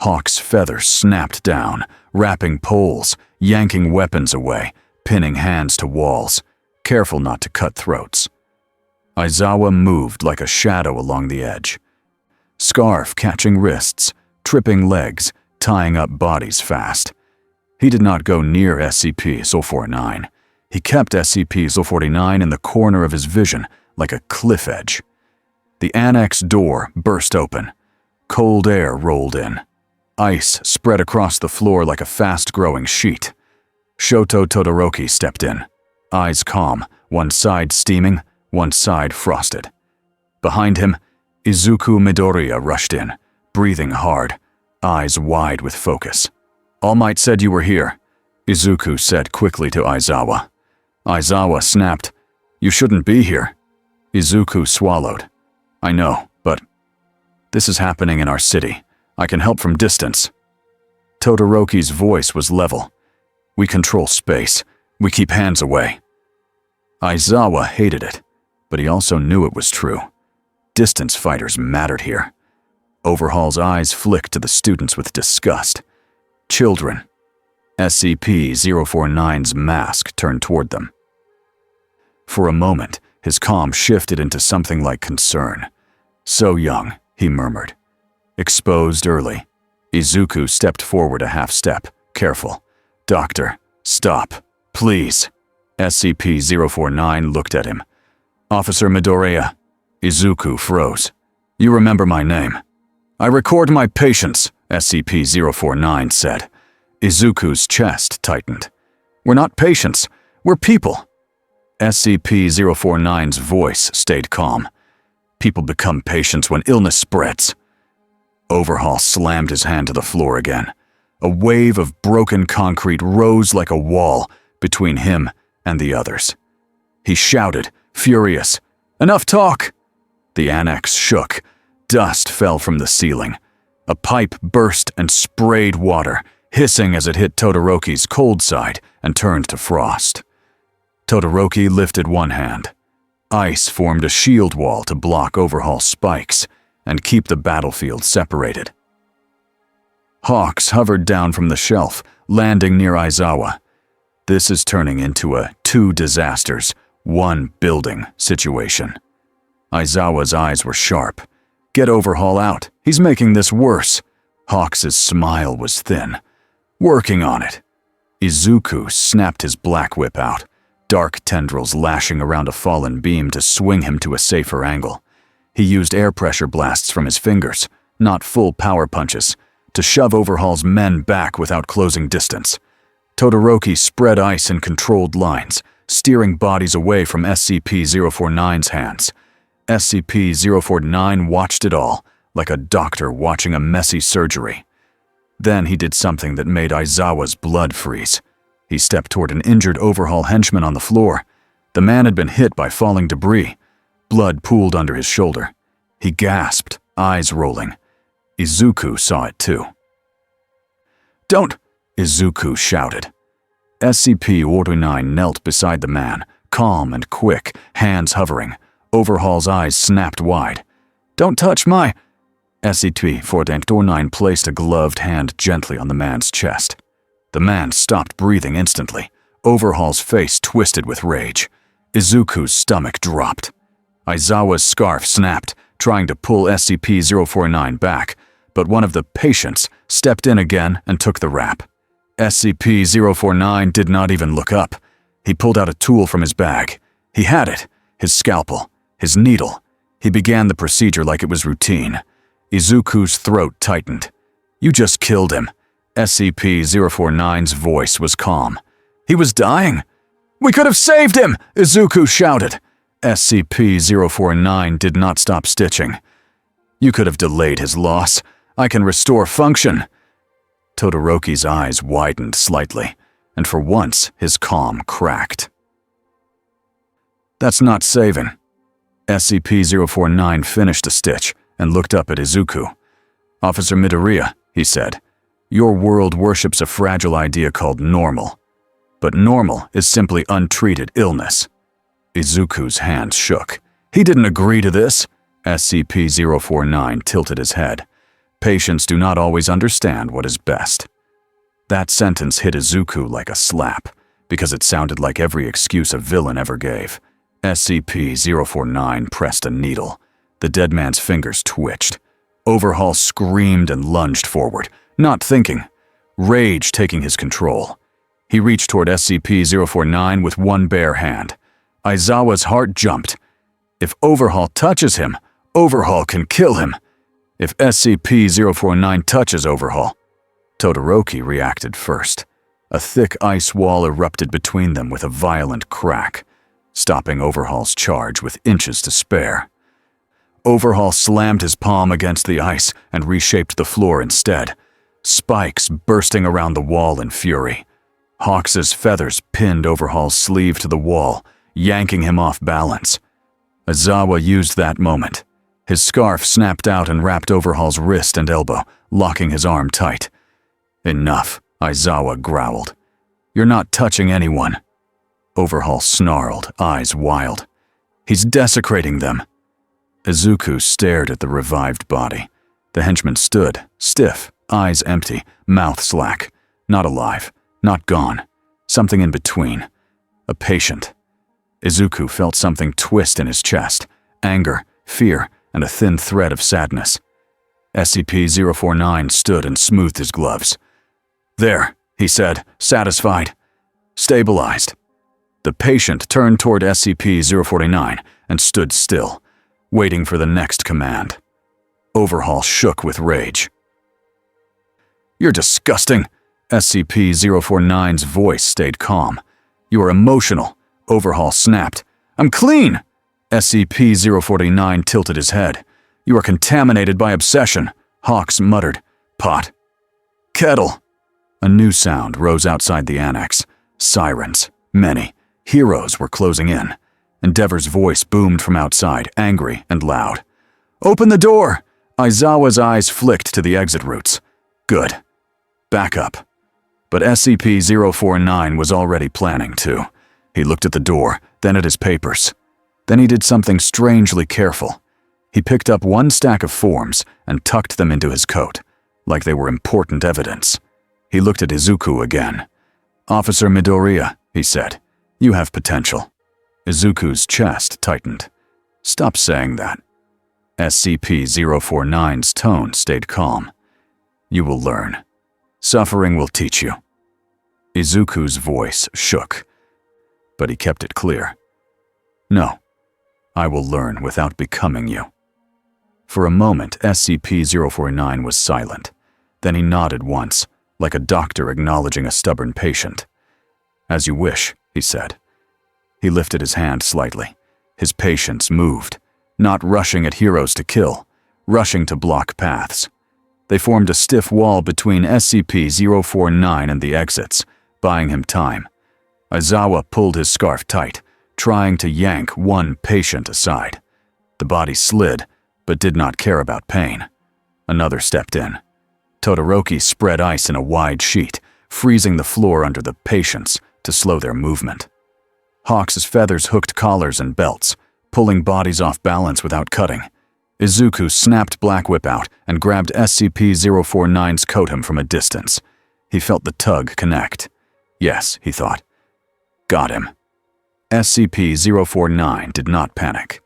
Hawk's feathers snapped down, wrapping poles, yanking weapons away, pinning hands to walls, careful not to cut throats. Aizawa moved like a shadow along the edge. Scarf catching wrists, tripping legs, tying up bodies fast. He did not go near SCP-049. He kept SCP-049 in the corner of his vision like a cliff edge. The annex door burst open. Cold air rolled in. Ice spread across the floor like a fast-growing sheet. Shoto Todoroki stepped in, eyes calm, one side steaming, one side frosted. Behind him, Izuku Midoriya rushed in, breathing hard, eyes wide with focus. All Might said you were here, Izuku said quickly to Aizawa. Aizawa snapped, You shouldn't be here. Izuku swallowed. I know, but this is happening in our city. I can help from distance. Todoroki's voice was level. We control space. We keep hands away. Aizawa hated it, but he also knew it was true. Distance fighters mattered here. Overhaul's eyes flicked to the students with disgust. Children. SCP-049's mask turned toward them. For a moment, his calm shifted into something like concern. So young, he murmured. Exposed early. Izuku stepped forward a half step, careful. Doctor, stop, please. SCP-049 looked at him. Officer Midoriya. Izuku froze. You remember my name. I record my patients, SCP-049 said. Izuku's chest tightened. We're not patients, we're people. SCP-049's voice stayed calm. People become patients when illness spreads. Overhaul slammed his hand to the floor again. A wave of broken concrete rose like a wall between him and the others. He shouted, furious, Enough talk! The annex shook. Dust fell from the ceiling. A pipe burst and sprayed water, hissing as it hit Todoroki's cold side and turned to frost. Todoroki lifted one hand. Ice formed a shield wall to block Overhaul's spikes and keep the battlefield separated. Hawks hovered down from the shelf, landing near Aizawa. This is turning into a two disasters, one building situation. Aizawa's eyes were sharp. Get Overhaul out. He's making this worse. Hawks' smile was thin. Working on it. Izuku snapped his black whip out, dark tendrils lashing around a fallen beam to swing him to a safer angle. He used air pressure blasts from his fingers, not full power punches, to shove Overhaul's men back without closing distance. Todoroki spread ice in controlled lines, steering bodies away from SCP-049's hands. SCP-049 watched it all, like a doctor watching a messy surgery. Then he did something that made Aizawa's blood freeze. He stepped toward an injured Overhaul henchman on the floor. The man had been hit by falling debris. Blood pooled under his shoulder. He gasped, eyes rolling. Izuku saw it too. "Don't!" Izuku shouted. SCP-049 knelt beside the man, calm and quick, hands hovering. Overhaul's eyes snapped wide. "Don't touch my—" SCP-049 placed a gloved hand gently on the man's chest. The man stopped breathing instantly. Overhaul's face twisted with rage. Izuku's stomach dropped. Aizawa's scarf snapped, trying to pull SCP-049 back, but one of the patients stepped in again and took the rap. SCP-049 did not even look up. He pulled out a tool from his bag. He had it, his scalpel, his needle. He began the procedure like it was routine. Izuku's throat tightened. "You just killed him." SCP-049's voice was calm. "He was dying." "We could have saved him!" Izuku shouted. SCP-049 did not stop stitching. "You could have delayed his loss. I can restore function." Todoroki's eyes widened slightly, and for once his calm cracked. "That's not saving." SCP-049 finished a stitch and looked up at Izuku. "Officer Midoriya," he said, "your world worships a fragile idea called normal. But normal is simply untreated illness." Izuku's hands shook. "He didn't agree to this." SCP-049 tilted his head. "Patients do not always understand what is best." That sentence hit Izuku like a slap, because it sounded like every excuse a villain ever gave. SCP-049 pressed a needle. The dead man's fingers twitched. Overhaul screamed and lunged forward, not thinking, rage taking his control. He reached toward SCP-049 with one bare hand. Aizawa's heart jumped. If Overhaul touches him, Overhaul can kill him. If SCP-049 touches Overhaul. Todoroki reacted first. A thick ice wall erupted between them with a violent crack, stopping Overhaul's charge with inches to spare. Overhaul slammed his palm against the ice and reshaped the floor instead, spikes bursting around the wall in fury. Hawks's feathers pinned Overhaul's sleeve to the wall, yanking him off balance. Aizawa used that moment. His scarf snapped out and wrapped Overhaul's wrist and elbow, locking his arm tight. "Enough," Aizawa growled. "You're not touching anyone." Overhaul snarled, eyes wild. "He's desecrating them." Izuku stared at the revived body. The henchman stood, stiff, eyes empty, mouth slack. Not alive, not gone. Something in between. A patient. Izuku felt something twist in his chest. Anger, fear, and a thin thread of sadness. SCP-049 stood and smoothed his gloves. "There," he said, satisfied. "Stabilized." The patient turned toward SCP-049 and stood still, waiting for the next command. Overhaul shook with rage. "You're disgusting." SCP-049's voice stayed calm. "You are emotional." Overhaul snapped. "I'm clean." SCP-049 tilted his head. "You are contaminated by obsession." Hawks muttered. "Pot." "Kettle." A new sound rose outside the annex. Sirens. Many. Heroes were closing in. Endeavor's voice boomed from outside, angry and loud. "Open the door!" Aizawa's eyes flicked to the exit routes. Good. Back up. But SCP-049 was already planning to. He looked at the door, then at his papers. Then he did something strangely careful. He picked up one stack of forms and tucked them into his coat, like they were important evidence. He looked at Izuku again. "Officer Midoriya," he said, "you have potential." Izuku's chest tightened. "Stop saying that." SCP-049's tone stayed calm. "You will learn. Suffering will teach you." Izuku's voice shook, but he kept it clear. "No, I will learn without becoming you." For a moment, SCP-049 was silent. Then he nodded once, like a doctor acknowledging a stubborn patient. "As you wish," he said. He lifted his hand slightly. His patience moved, not rushing at heroes to kill, rushing to block paths. They formed a stiff wall between SCP-049 and the exits, buying him time. Aizawa pulled his scarf tight, trying to yank one patient aside. The body slid, but did not care about pain. Another stepped in. Todoroki spread ice in a wide sheet, freezing the floor under the patients to slow their movement. Hawks' feathers hooked collars and belts, pulling bodies off balance without cutting. Izuku snapped Black Whip out and grabbed SCP-049's coat him from a distance. He felt the tug connect. Yes, he thought. Got him. SCP-049 did not panic.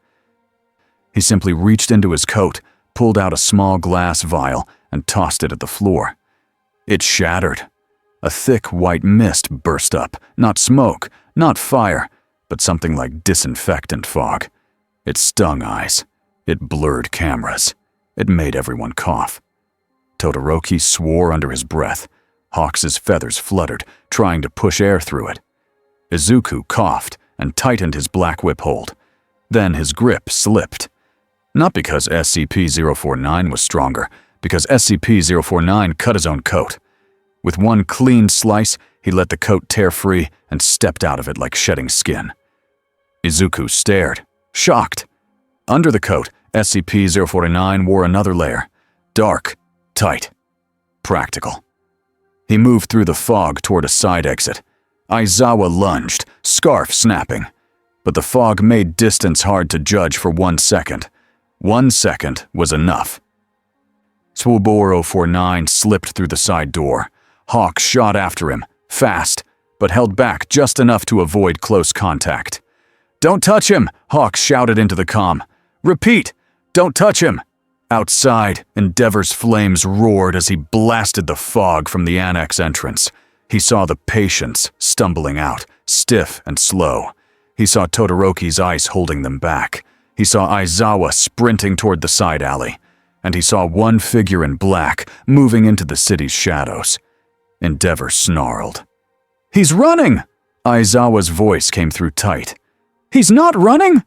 He simply reached into his coat, pulled out a small glass vial, and tossed it at the floor. It shattered. A thick white mist burst up, not smoke, not fire, but something like disinfectant fog. It stung eyes. It blurred cameras. It made everyone cough. Todoroki swore under his breath. Hawks' feathers fluttered, trying to push air through it. Izuku coughed and tightened his Black Whip hold. Then his grip slipped. Not because SCP-049 was stronger, because SCP-049 cut his own coat. With one clean slice, he let the coat tear free and stepped out of it like shedding skin. Izuku stared, shocked. Under the coat, SCP-049 wore another layer. Dark, tight, practical. He moved through the fog toward a side exit. Aizawa lunged, scarf snapping. But the fog made distance hard to judge for 1 second. 1 second was enough. SCP-049 slipped through the side door. Hawk shot after him, fast, but held back just enough to avoid close contact. "Don't touch him!" Hawk shouted into the comm. "Repeat! Don't touch him!" Outside, Endeavor's flames roared as he blasted the fog from the annex entrance. He saw the patients stumbling out, stiff and slow. He saw Todoroki's ice holding them back. He saw Aizawa sprinting toward the side alley. And he saw one figure in black moving into the city's shadows. Endeavor snarled. "He's running!" Aizawa's voice came through tight. "He's not running!"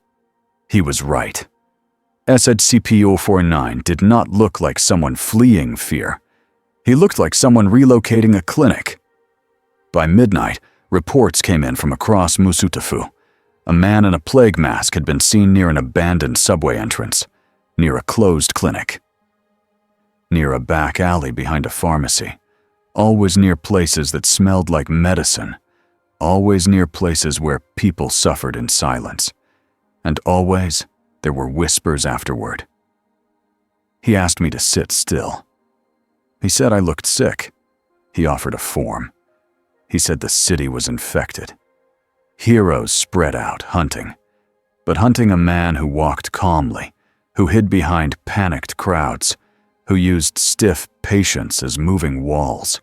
He was right. SCP-049 did not look like someone fleeing fear. He looked like someone relocating a clinic. By midnight, reports came in from across Musutafu. A man in a plague mask had been seen near an abandoned subway entrance, near a closed clinic, near a back alley behind a pharmacy, always near places that smelled like medicine, always near places where people suffered in silence, and always there were whispers afterward. He asked me to sit still. He said I looked sick. He offered a form. He said the city was infected. Heroes spread out, hunting. But hunting a man who walked calmly, who hid behind panicked crowds, who used stiff patience as moving walls.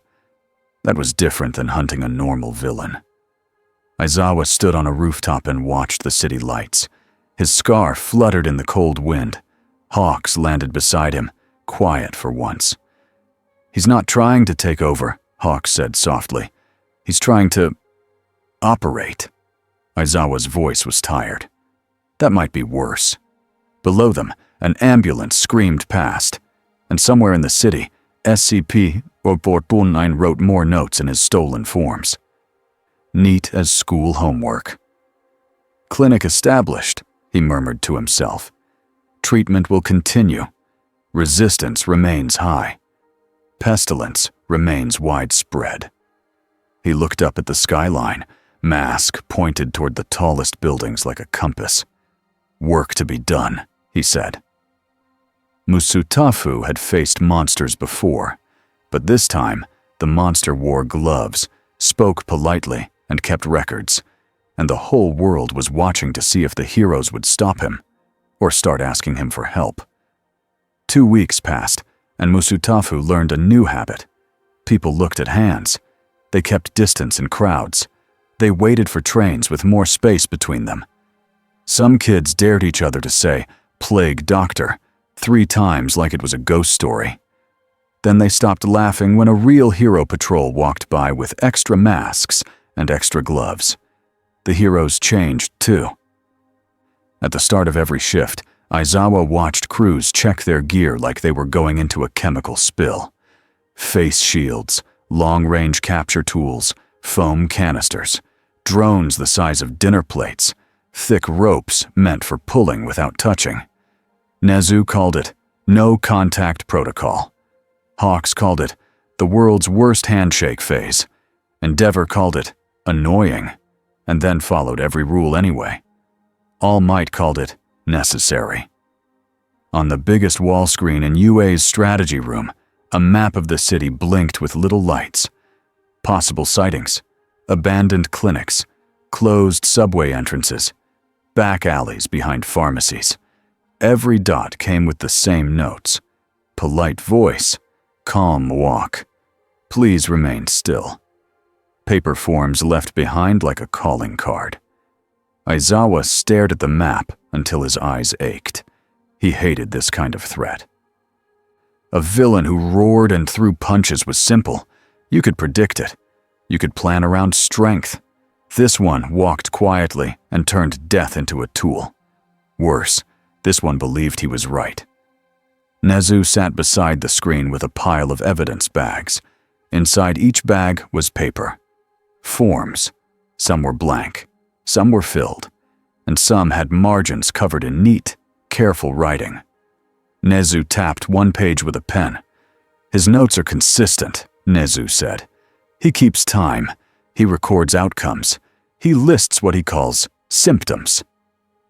That was different than hunting a normal villain. Aizawa stood on a rooftop and watched the city lights. His scarf fluttered in the cold wind. Hawks landed beside him, quiet for once. "He's not trying to take over," Hawks said softly. "He's trying to operate." Aizawa's voice was tired. That might be worse. Below them, an ambulance screamed past, and somewhere in the city, SCP-049 wrote more notes in his stolen forms. Neat as school homework. "Clinic established," he murmured to himself. "Treatment will continue. Resistance remains high. Pestilence remains widespread." He looked up at the skyline, mask pointed toward the tallest buildings like a compass. "Work to be done," he said. Musutafu had faced monsters before, but this time the monster wore gloves, spoke politely, and kept records, and the whole world was watching to see if the heroes would stop him, or start asking him for help. 2 weeks passed, and Musutafu learned a new habit. People looked at hands. They kept distance in crowds. They waited for trains with more space between them. Some kids dared each other to say, "Plague Doctor," 3 times like it was a ghost story. Then they stopped laughing when a real hero patrol walked by with extra masks and extra gloves. The heroes changed too. At the start of every shift, Aizawa watched crews check their gear like they were going into a chemical spill. Face shields, long-range capture tools, foam canisters, drones the size of dinner plates, thick ropes meant for pulling without touching. Nezu called it No contact protocol. Hawks called it the world's worst handshake phase. Endeavor called it annoying, and then followed every rule anyway. All Might called it necessary. On the biggest wall screen in UA's strategy room, a map of the city blinked with little lights. Possible sightings, abandoned clinics, closed subway entrances, back alleys behind pharmacies. Every dot came with the same notes. Polite voice, calm walk. Please remain still. Paper forms left behind like a calling card. Aizawa stared at the map until his eyes ached. He hated this kind of threat. A villain who roared and threw punches was simple. You could predict it. You could plan around strength. This one walked quietly and turned death into a tool. Worse, this one believed he was right. Nezu sat beside the screen with a pile of evidence bags. Inside each bag was paper. Forms. Some were blank, some were filled, and some had margins covered in neat, careful writing. Nezu tapped one page with a pen. His notes are consistent, Nezu said. He keeps time. He records outcomes. He lists what he calls symptoms.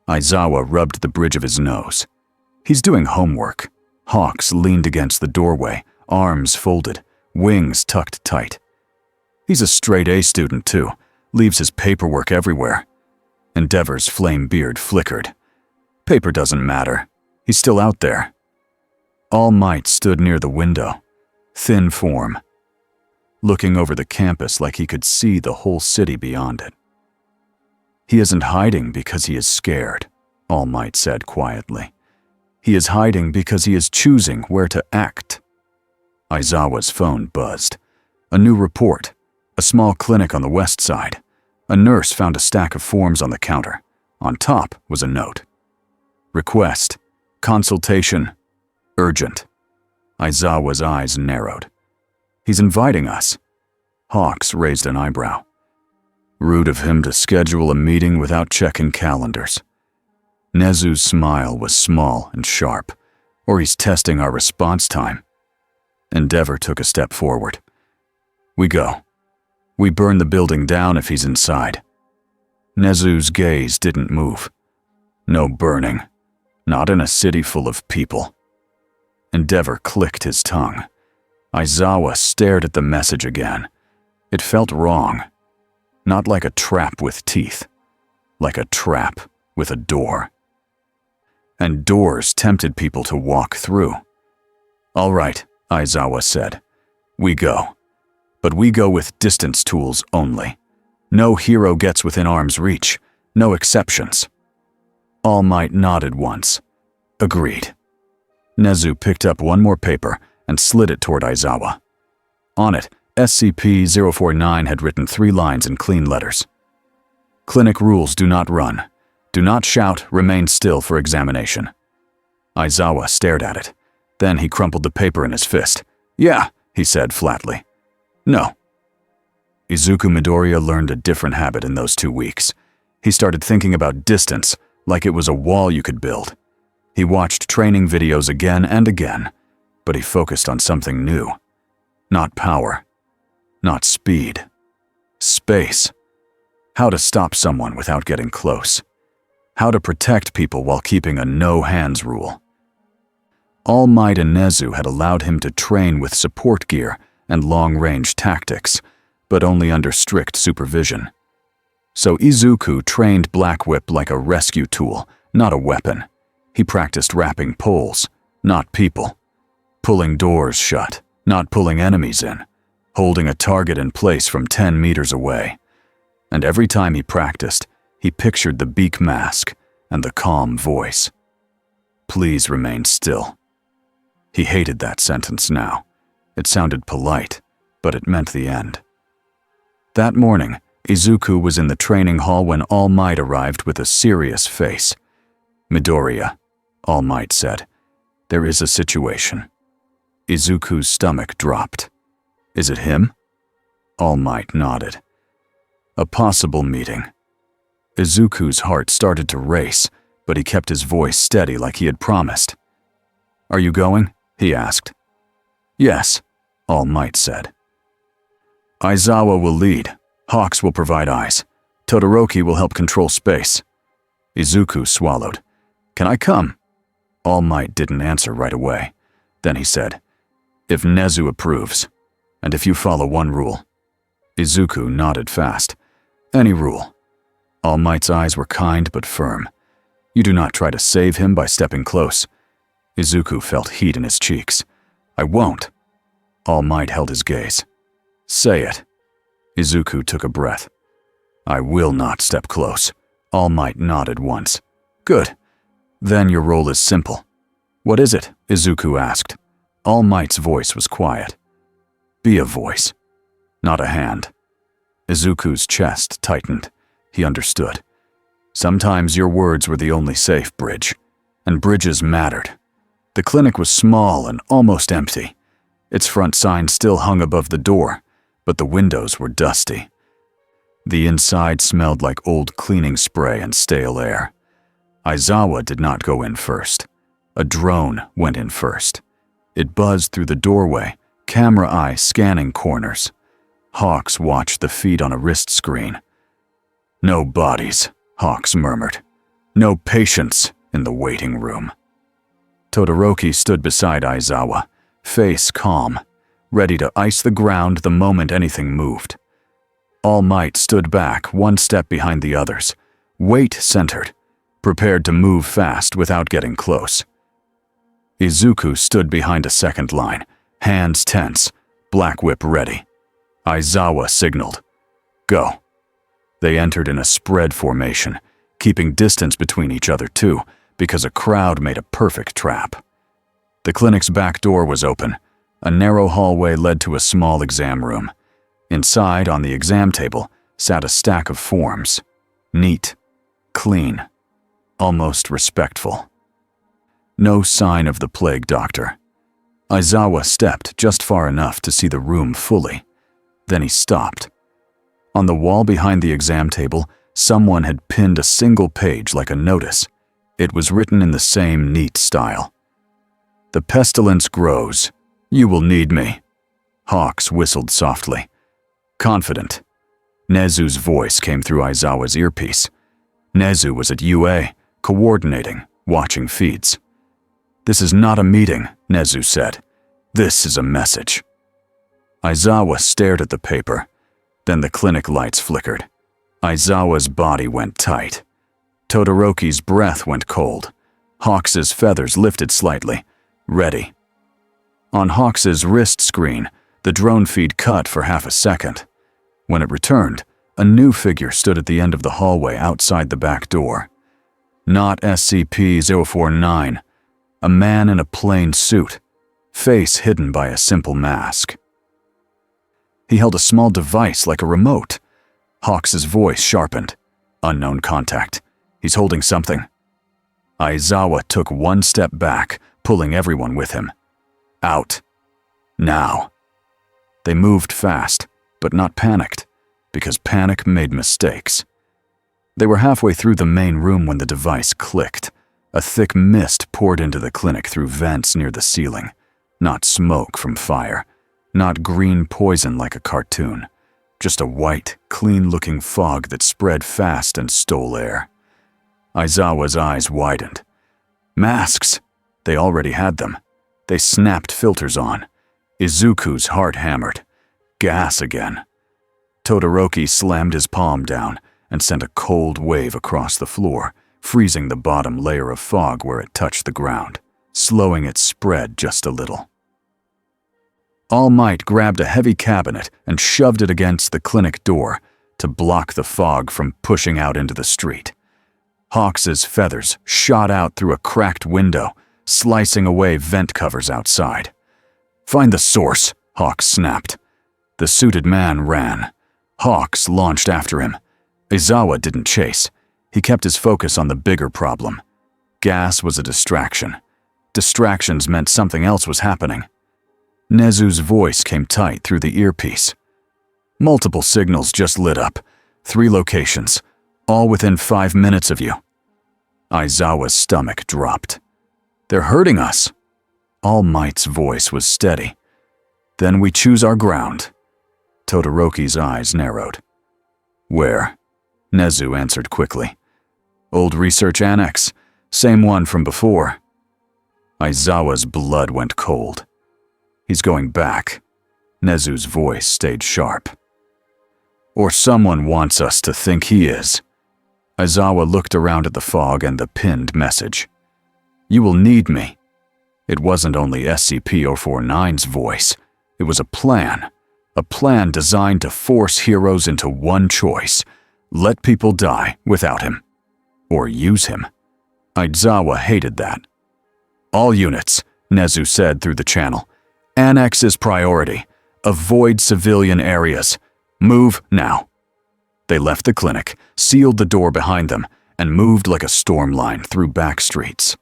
Aizawa rubbed the bridge of his nose. He's doing homework. Hawks leaned against the doorway, arms folded, wings tucked tight. He's a straight-A student, too. Leaves his paperwork everywhere. Endeavor's flame beard flickered. Paper doesn't matter. He's still out there. All Might stood near the window, thin form, looking over the campus like he could see the whole city beyond it. He isn't hiding because he is scared, All Might said quietly. He is hiding because he is choosing where to act. Aizawa's phone buzzed. A new report. A small clinic on the west side. A nurse found a stack of forms on the counter. On top was a note. Request. Consultation. Urgent. Aizawa's eyes narrowed. He's inviting us. Hawks raised an eyebrow. Rude of him to schedule a meeting without checking calendars. Nezu's smile was small and sharp. Or he's testing our response time. Endeavor took a step forward. We go. We burn the building down if he's inside. Nezu's gaze didn't move. No burning. Not in a city full of people. Endeavor clicked his tongue. Aizawa stared at the message again. It felt wrong. Not like a trap with teeth. Like a trap with a door. And doors tempted people to walk through. All right, Aizawa said. We go. But we go with distance tools only. No hero gets within arm's reach. No exceptions. All Might nodded once. Agreed. Nezu picked up one more paper and slid it toward Aizawa. On it, SCP-049 had written 3 lines in clean letters. Clinic rules do not run. Do not shout, remain still for examination. Aizawa stared at it. Then he crumpled the paper in his fist. Yeah, he said flatly. No. Izuku Midoriya learned a different habit in those 2 weeks. He started thinking about distance like it was a wall you could build. He watched training videos again and again, but he focused on something new. Not power. Not speed. Space. How to stop someone without getting close. How to protect people while keeping a no-hands rule. All Might and Nezu had allowed him to train with support gear and long-range tactics, but only under strict supervision. So Izuku trained Black Whip like a rescue tool, not a weapon. He practiced wrapping poles, not people. Pulling doors shut, not pulling enemies in. Holding a target in place from 10 meters away. And every time he practiced, he pictured the beak mask and the calm voice. Please remain still. He hated that sentence now. It sounded polite, but it meant the end. That morning, Izuku was in the training hall when All Might arrived with a serious face. Midoriya, All Might said, there is a situation. Izuku's stomach dropped. Is it him? All Might nodded. A possible meeting. Izuku's heart started to race, but he kept his voice steady like he had promised. "Are you going?" he asked. "Yes," All Might said. "Aizawa will lead. Hawks will provide eyes. Todoroki will help control space." Izuku swallowed. "Can I come?" All Might didn't answer right away. Then he said, "If Nezu approves, and if you follow one rule." Izuku nodded fast. "Any rule." All Might's eyes were kind but firm. "You do not try to save him by stepping close." Izuku felt heat in his cheeks. "I won't." All Might held his gaze. "Say it." Izuku took a breath. "I will not step close." All Might nodded once. "Good. Then your role is simple." "What is it?" Izuku asked. All Might's voice was quiet. "Be a voice, not a hand." Izuku's chest tightened. He understood. Sometimes your words were the only safe bridge, and bridges mattered. The clinic was small and almost empty. Its front sign still hung above the door, but the windows were dusty. The inside smelled like old cleaning spray and stale air. Aizawa did not go in first. A drone went in first. It buzzed through the doorway, camera eye scanning corners. Hawks watched the feed on a wrist screen. "No bodies," Hawks murmured. "No patients in the waiting room." Todoroki stood beside Aizawa, face calm, ready to ice the ground the moment anything moved. All Might stood back, one step behind the others, weight centered, prepared to move fast without getting close. Izuku stood behind a second line, hands tense, black whip ready. Aizawa signaled, "Go." They entered in a spread formation, keeping distance between each other too, because a crowd made a perfect trap. The clinic's back door was open. A narrow hallway led to a small exam room. Inside, on the exam table, sat a stack of forms. Neat, clean, almost respectful. No sign of the plague doctor. Aizawa stepped just far enough to see the room fully. Then he stopped. On the wall behind the exam table, someone had pinned a single page like a notice. It was written in the same neat style. "The pestilence grows. You will need me." Hawks whistled softly. Confident. Nezu's voice came through Aizawa's earpiece. Nezu was at UA, coordinating, watching feeds. "This is not a meeting," Nezu said. "This is a message." Aizawa stared at the paper. Then the clinic lights flickered. Aizawa's body went tight. Todoroki's breath went cold. Hawks's feathers lifted slightly, ready. On Hawks's wrist screen, the drone feed cut for half a second. When it returned, a new figure stood at the end of the hallway outside the back door. Not SCP-049, a man in a plain suit, face hidden by a simple mask. He held a small device like a remote. Hawks's voice sharpened. "Unknown contact. He's holding something." Aizawa took one step back, pulling everyone with him. "Out. Now." They moved fast, but not panicked, because panic made mistakes. They were halfway through the main room when the device clicked. A thick mist poured into the clinic through vents near the ceiling. Not smoke from fire, not green poison like a cartoon. Just a white, clean-looking fog that spread fast and stole air. Aizawa's eyes widened. Masks! They already had them. They snapped filters on. Izuku's heart hammered. Gas again. Todoroki slammed his palm down and sent a cold wave across the floor, freezing the bottom layer of fog where it touched the ground, slowing its spread just a little. All Might grabbed a heavy cabinet and shoved it against the clinic door to block the fog from pushing out into the street. Hawks's feathers shot out through a cracked window, slicing away vent covers outside. "Find the source," Hawks snapped. The suited man ran. Hawks launched after him. Aizawa didn't chase. He kept his focus on the bigger problem. Gas was a distraction. Distractions meant something else was happening. Nezu's voice came tight through the earpiece. "Multiple signals just lit up. 3 locations, all within 5 minutes of you." Aizawa's stomach dropped. "They're hurting us." All Might's voice was steady. Then we choose our ground. Todoroki's eyes narrowed. Where? Nezu answered quickly. Old research annex, same one from before. Aizawa's blood went cold. He's going back. Nezu's voice stayed sharp. Or someone wants us to think he is. Aizawa looked around at the fog and the pinned message. You will need me. It wasn't only SCP-049's voice. It was a plan designed to force heroes into one choice. Let people die without him. Or use him. Aizawa hated that. All units, Nezu said through the channel. Annex is priority. Avoid civilian areas. Move now. They left the clinic, sealed the door behind them, and moved like a storm line through back streets.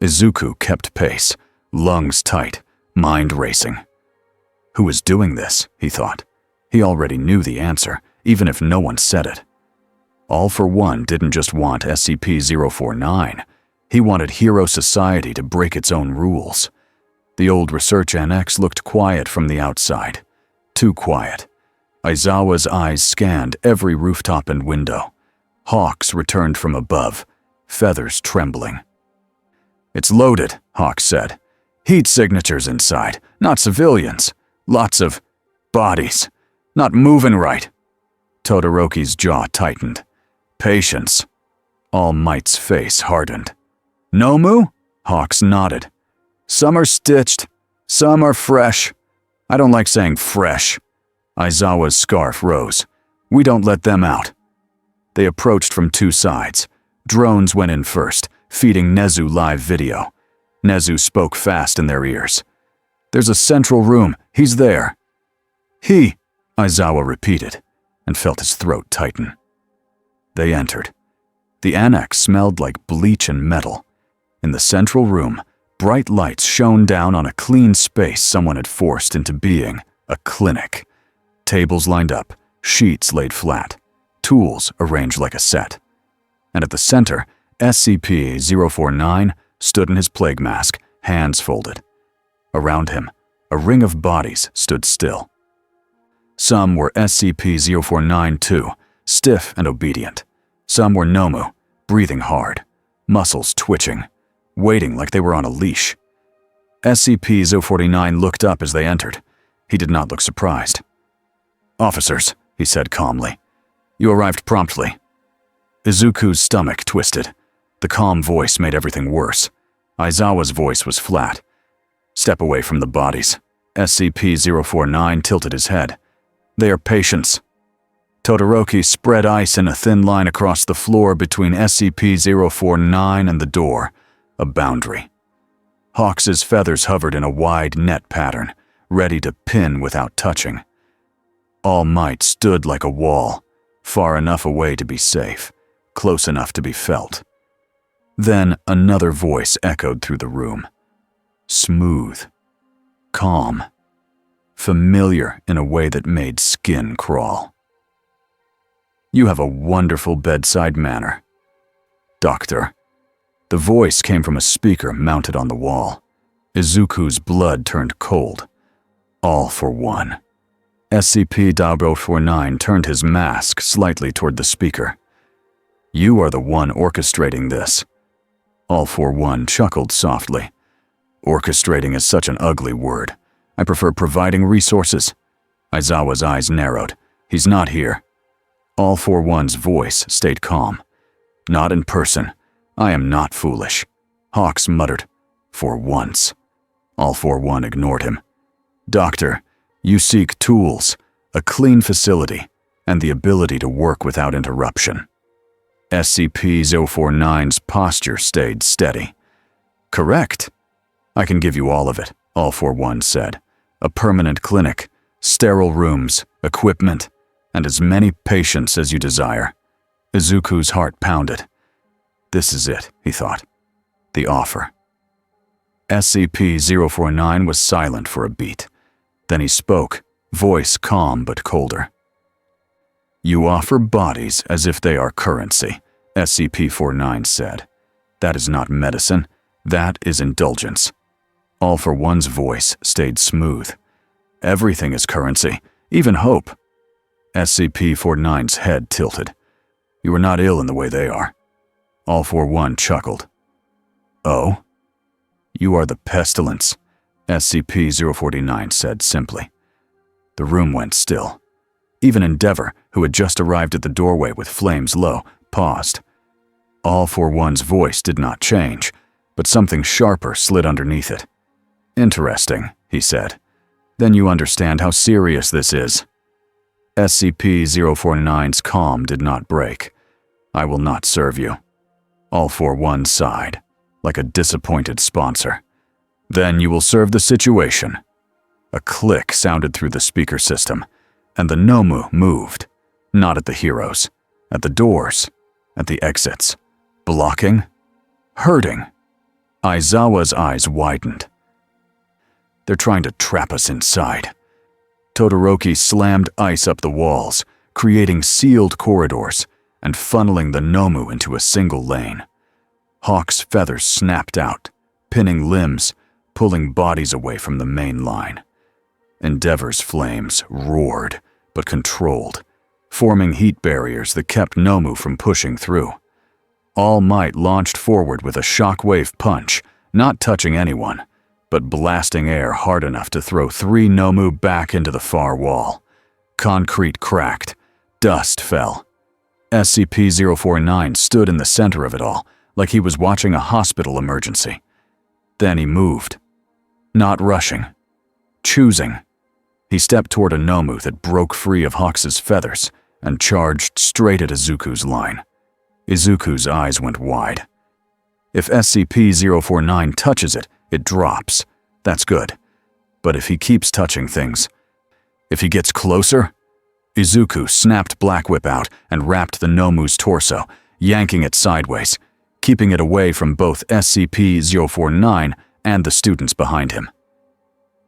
Izuku kept pace, lungs tight, mind racing. Who was doing this, he thought. He already knew the answer, even if no one said it. All for One didn't just want SCP-049. He wanted Hero Society to break its own rules. The old research annex looked quiet from the outside. Too quiet. Aizawa's eyes scanned every rooftop and window. Hawks returned from above, feathers trembling. It's loaded, Hawks said. Heat signatures inside, not civilians. Lots of bodies. Not moving right. Todoroki's jaw tightened. Patience. All Might's face hardened. Nomu? Hawks nodded. Some are stitched. Some are fresh. I don't like saying fresh. Aizawa's scarf rose. We don't let them out. They approached from two sides. Drones went in first, feeding Nezu live video. Nezu spoke fast in their ears. There's a central room. He's there. He, Aizawa repeated, and felt his throat tighten. They entered. The annex smelled like bleach and metal. In the central room, bright lights shone down on a clean space someone had forced into being, a clinic. Tables lined up, sheets laid flat, tools arranged like a set. And at the center, SCP-049 stood in his plague mask, hands folded. Around him, a ring of bodies stood still. Some were SCP-049 too, stiff and obedient. Some were Nomu, breathing hard, muscles twitching, waiting like they were on a leash. SCP-049 looked up as they entered. He did not look surprised. Officers, he said calmly. You arrived promptly. Izuku's stomach twisted. The calm voice made everything worse. Aizawa's voice was flat. Step away from the bodies. SCP-049 tilted his head. They are patients. Todoroki spread ice in a thin line across the floor between SCP-049 and the door, a boundary. Hawks's feathers hovered in a wide net pattern, ready to pin without touching. All Might stood like a wall, far enough away to be safe, close enough to be felt. Then another voice echoed through the room. Smooth, calm, familiar in a way that made skin crawl. You have a wonderful bedside manner. Doctor. The voice came from a speaker mounted on the wall. Izuku's blood turned cold. All for One. SCP-049 turned his mask slightly toward the speaker. You are the one orchestrating this. All for One chuckled softly. Orchestrating is such an ugly word. I prefer providing resources. Aizawa's eyes narrowed. He's not here. All for One's voice stayed calm. Not in person. I am not foolish. Hawks muttered. For once. All for One ignored him. Doctor, you seek tools, a clean facility, and the ability to work without interruption. SCP-049's posture stayed steady. Correct. I can give you all of it, All for One said. A permanent clinic, sterile rooms, equipment, and as many patients as you desire. Izuku's heart pounded. This is it, he thought. The offer. SCP-049 was silent for a beat. Then he spoke, voice calm but colder. You offer bodies as if they are currency, SCP-49 said. That is not medicine. That is indulgence. All for One's voice stayed smooth. Everything is currency, even hope. SCP-049's head tilted. You are not ill in the way they are. All for One chuckled. Oh? You are the pestilence, SCP-049 said simply. The room went still. Even Endeavor, who had just arrived at the doorway with flames low, paused. All for One's voice did not change, but something sharper slid underneath it. Interesting, he said. Then you understand how serious this is. SCP-049's calm did not break. I will not serve you. All for One sighed, like a disappointed sponsor. Then you will serve the situation. A click sounded through the speaker system, and the Nomu moved, not at the heroes, at the doors, at the exits, blocking, hurting. Aizawa's eyes widened. They're trying to trap us inside. Todoroki slammed ice up the walls, creating sealed corridors and funneling the Nomu into a single lane. Hawk's feathers snapped out, pinning limbs, pulling bodies away from the main line. Endeavor's flames roared, but controlled, forming heat barriers that kept Nomu from pushing through. All Might launched forward with a shockwave punch, not touching anyone, but blasting air hard enough to throw 3 Nomu back into the far wall. Concrete cracked. Dust fell. SCP-049 stood in the center of it all, like he was watching a hospital emergency. Then he moved. Not rushing. Choosing. He stepped toward a Nomu that broke free of Hawks' feathers and charged straight at Izuku's line. Izuku's eyes went wide. If SCP-049 touches it, it drops. That's good. But if he keeps touching things, if he gets closer? Izuku snapped Black Whip out and wrapped the Nomu's torso, yanking it sideways, keeping it away from both SCP-049 and the students behind him.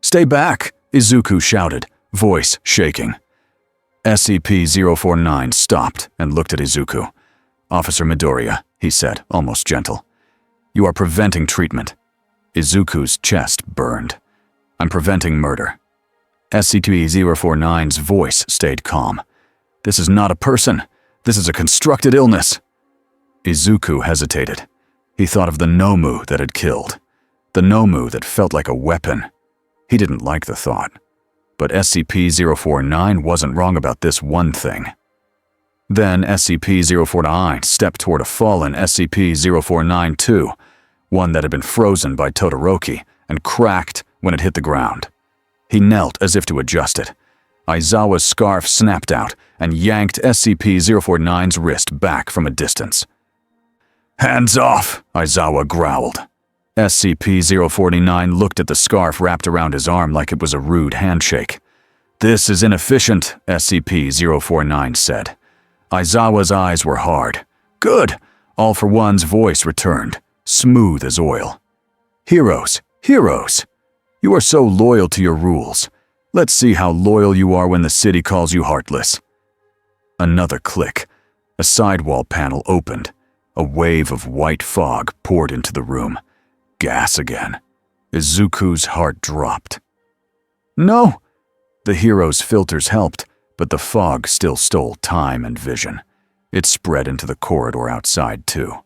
Stay back, Izuku shouted, voice shaking. SCP-049 stopped and looked at Izuku. Officer Midoriya, he said, almost gentle. You are preventing treatment. Izuku's chest burned. I'm preventing murder. SCP-049's voice stayed calm. This is not a person. This is a constructed illness. Izuku hesitated. He thought of the Nomu that had killed. The Nomu that felt like a weapon. He didn't like the thought. But SCP-049 wasn't wrong about this one thing. Then SCP-049 stepped toward a fallen SCP-049 too, one that had been frozen by Todoroki and cracked when it hit the ground. He knelt as if to adjust it. Aizawa's scarf snapped out and yanked SCP-049's wrist back from a distance. Hands off, Aizawa growled. SCP-049 looked at the scarf wrapped around his arm like it was a rude handshake. This is inefficient, SCP-049 said. Aizawa's eyes were hard. Good, All for One's voice returned, smooth as oil. Heroes, heroes. You are so loyal to your rules. Let's see how loyal you are when the city calls you heartless. Another click. A sidewall panel opened. A wave of white fog poured into the room. Gas again. Izuku's heart dropped. No! The hero's filters helped, but the fog still stole time and vision. It spread into the corridor outside, too.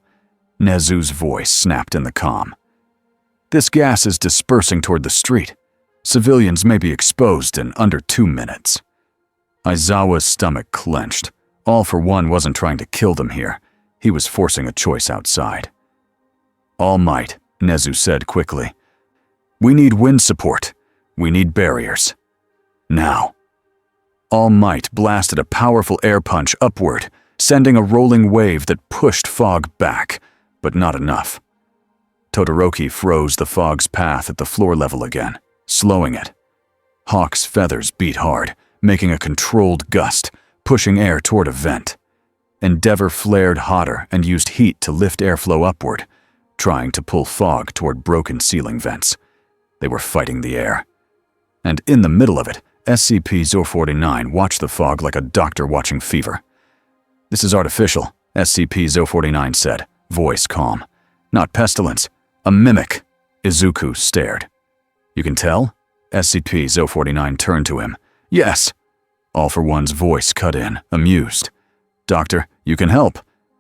Nezu's voice snapped in the comm. This gas is dispersing toward the street. Civilians may be exposed in under 2 minutes. Aizawa's stomach clenched. All for One wasn't trying to kill them here. He was forcing a choice outside. All Might, Nezu said quickly. We need wind support. We need barriers. Now. All Might blasted a powerful air punch upward, sending a rolling wave that pushed fog back, but not enough. Todoroki froze the fog's path at the floor level again, slowing it. Hawk's feathers beat hard, making a controlled gust, pushing air toward a vent. Endeavor flared hotter and used heat to lift airflow upward, trying to pull fog toward broken ceiling vents. They were fighting the air. And in the middle of it, SCP-049 watched the fog like a doctor watching fever. This is artificial, SCP-049 said, voice calm. Not pestilence. A mimic. Izuku stared. You can tell? SCP-049 turned to him. Yes. All for One's voice cut in, amused. Doctor, you can help.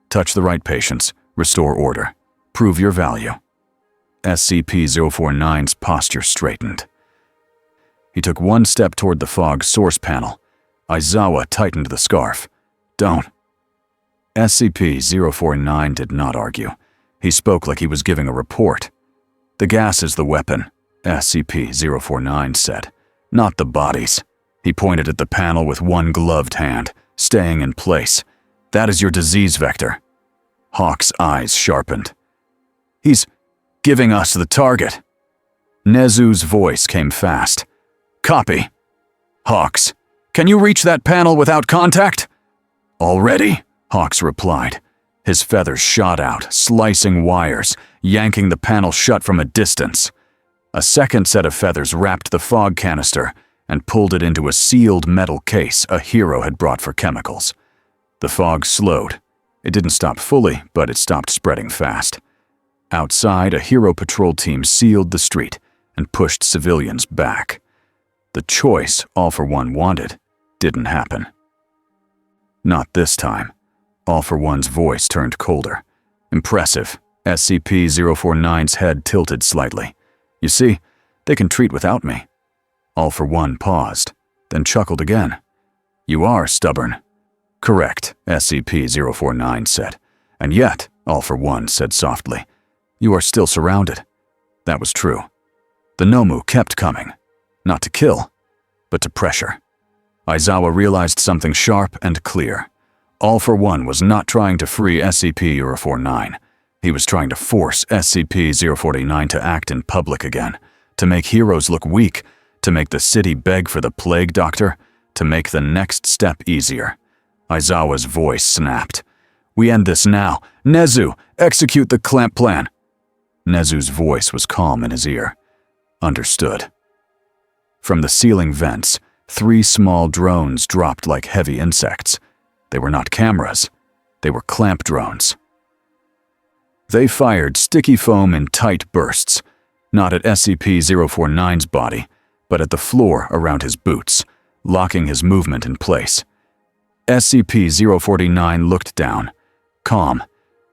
Touch the right patients. Restore order. Prove your value. SCP-049's posture straightened. He took one step toward the fog source panel. Aizawa tightened the scarf. Don't. SCP-049 did not argue. He spoke like he was giving a report. The gas is the weapon, SCP-049 said. Not the bodies. He pointed at the panel with one gloved hand, staying in place. That is your disease vector. Hawk's eyes sharpened. He's giving us the target. Nezu's voice came fast. Copy. Hawks, can you reach that panel without contact? Already? Hawks replied. His feathers shot out, slicing wires, yanking the panel shut from a distance. A second set of feathers wrapped the fog canister and pulled it into a sealed metal case a hero had brought for chemicals. The fog slowed. It didn't stop fully, but it stopped spreading fast. Outside, a hero patrol team sealed the street and pushed civilians back. The choice All for One wanted didn't happen. Not this time. All for One's voice turned colder. Impressive. SCP-049's head tilted slightly. You see, they can treat without me. All for One paused, then chuckled again. You are stubborn. Correct, SCP-049 said. And yet, All for One said softly, you are still surrounded. That was true. The Nomu kept coming. Not to kill, but to pressure. Aizawa realized something sharp and clear. All for One was not trying to free SCP-049. He was trying to force SCP-049 to act in public again, to make heroes look weak, to make the city beg for the plague doctor, to make the next step easier. Aizawa's voice snapped. We end this now. Nezu, execute the clamp plan. Nezu's voice was calm in his ear. Understood. From the ceiling vents, 3 small drones dropped like heavy insects. They were not cameras. They were clamp drones. They fired sticky foam in tight bursts, not at SCP-049's body, but at the floor around his boots, locking his movement in place. SCP-049 looked down, calm,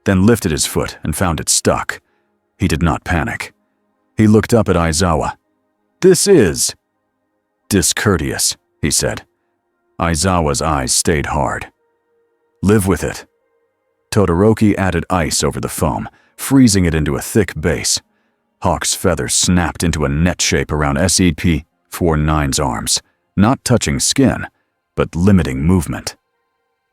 then lifted his foot and found it stuck. He did not panic. He looked up at Aizawa. This is discourteous, he said. Aizawa's eyes stayed hard. Live with it. Todoroki added ice over the foam, freezing it into a thick base. Hawk's feathers snapped into a net shape around SCP-049's arms, not touching skin, but limiting movement.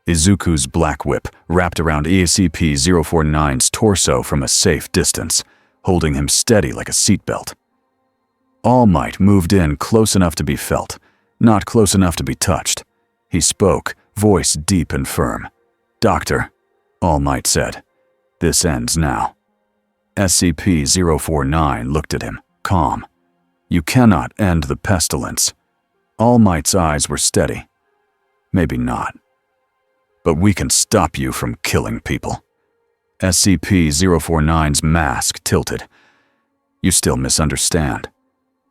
Izuku's black whip wrapped around SCP-049's torso from a safe distance, holding him steady like a seatbelt. All Might moved in close enough to be felt, not close enough to be touched. He spoke, voice deep and firm. Doctor, All Might said, this ends now. SCP-049 looked at him, calm. You cannot end the pestilence. All Might's eyes were steady. Maybe not. But we can stop you from killing people. SCP-049's mask tilted. You still misunderstand.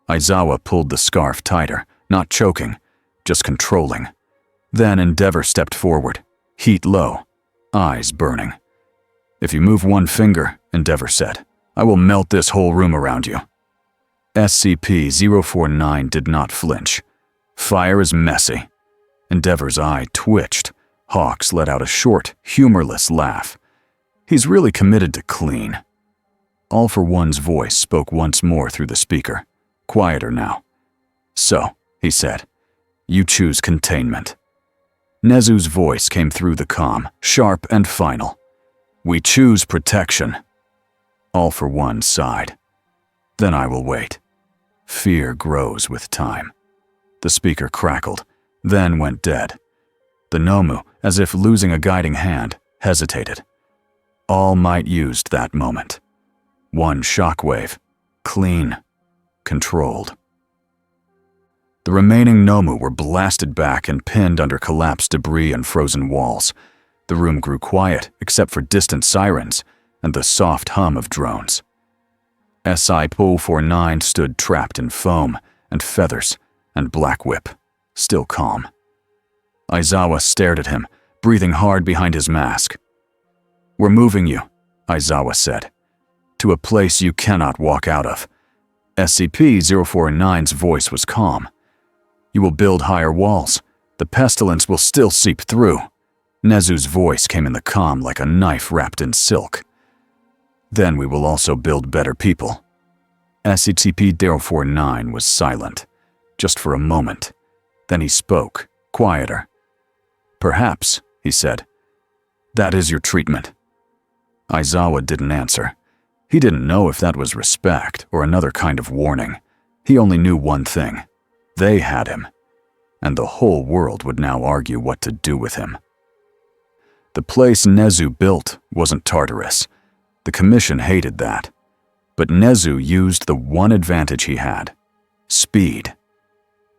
Aizawa pulled the scarf tighter, not choking, just controlling. Then Endeavor stepped forward, heat low, eyes burning. If you move one finger, Endeavor said, I will melt this whole room around you. SCP-049 did not flinch. Fire is messy. Endeavor's eye twitched. Hawks let out a short, humorless laugh. He's really committed to clean. All for One's voice spoke once more through the speaker, quieter now. So, he said, you choose containment. Nezu's voice came through the comm, sharp and final. We choose protection. All for One sighed. Then I will wait. Fear grows with time. The speaker crackled, then went dead. The Nomu, as if losing a guiding hand, hesitated. All Might used that moment. One shockwave, clean, controlled. The remaining Nomu were blasted back and pinned under collapsed debris and frozen walls. The room grew quiet except for distant sirens and the soft hum of drones. SCP-049 stood trapped in foam and feathers and black whip, still calm. Aizawa stared at him, breathing hard behind his mask. "We're moving you," Aizawa said, "to a place you cannot walk out of." SCP-049's voice was calm. "You will build higher walls. The pestilence will still seep through." Nezu's voice came in the calm like a knife wrapped in silk. "Then we will also build better people." SCP-049 was silent, just for a moment. Then he spoke, quieter. "Perhaps," he said. "That is your treatment." Aizawa didn't answer. He didn't know if that was respect or another kind of warning. He only knew one thing. They had him. And the whole world would now argue what to do with him. The place Nezu built wasn't Tartarus. The Commission hated that. But Nezu used the one advantage he had: speed.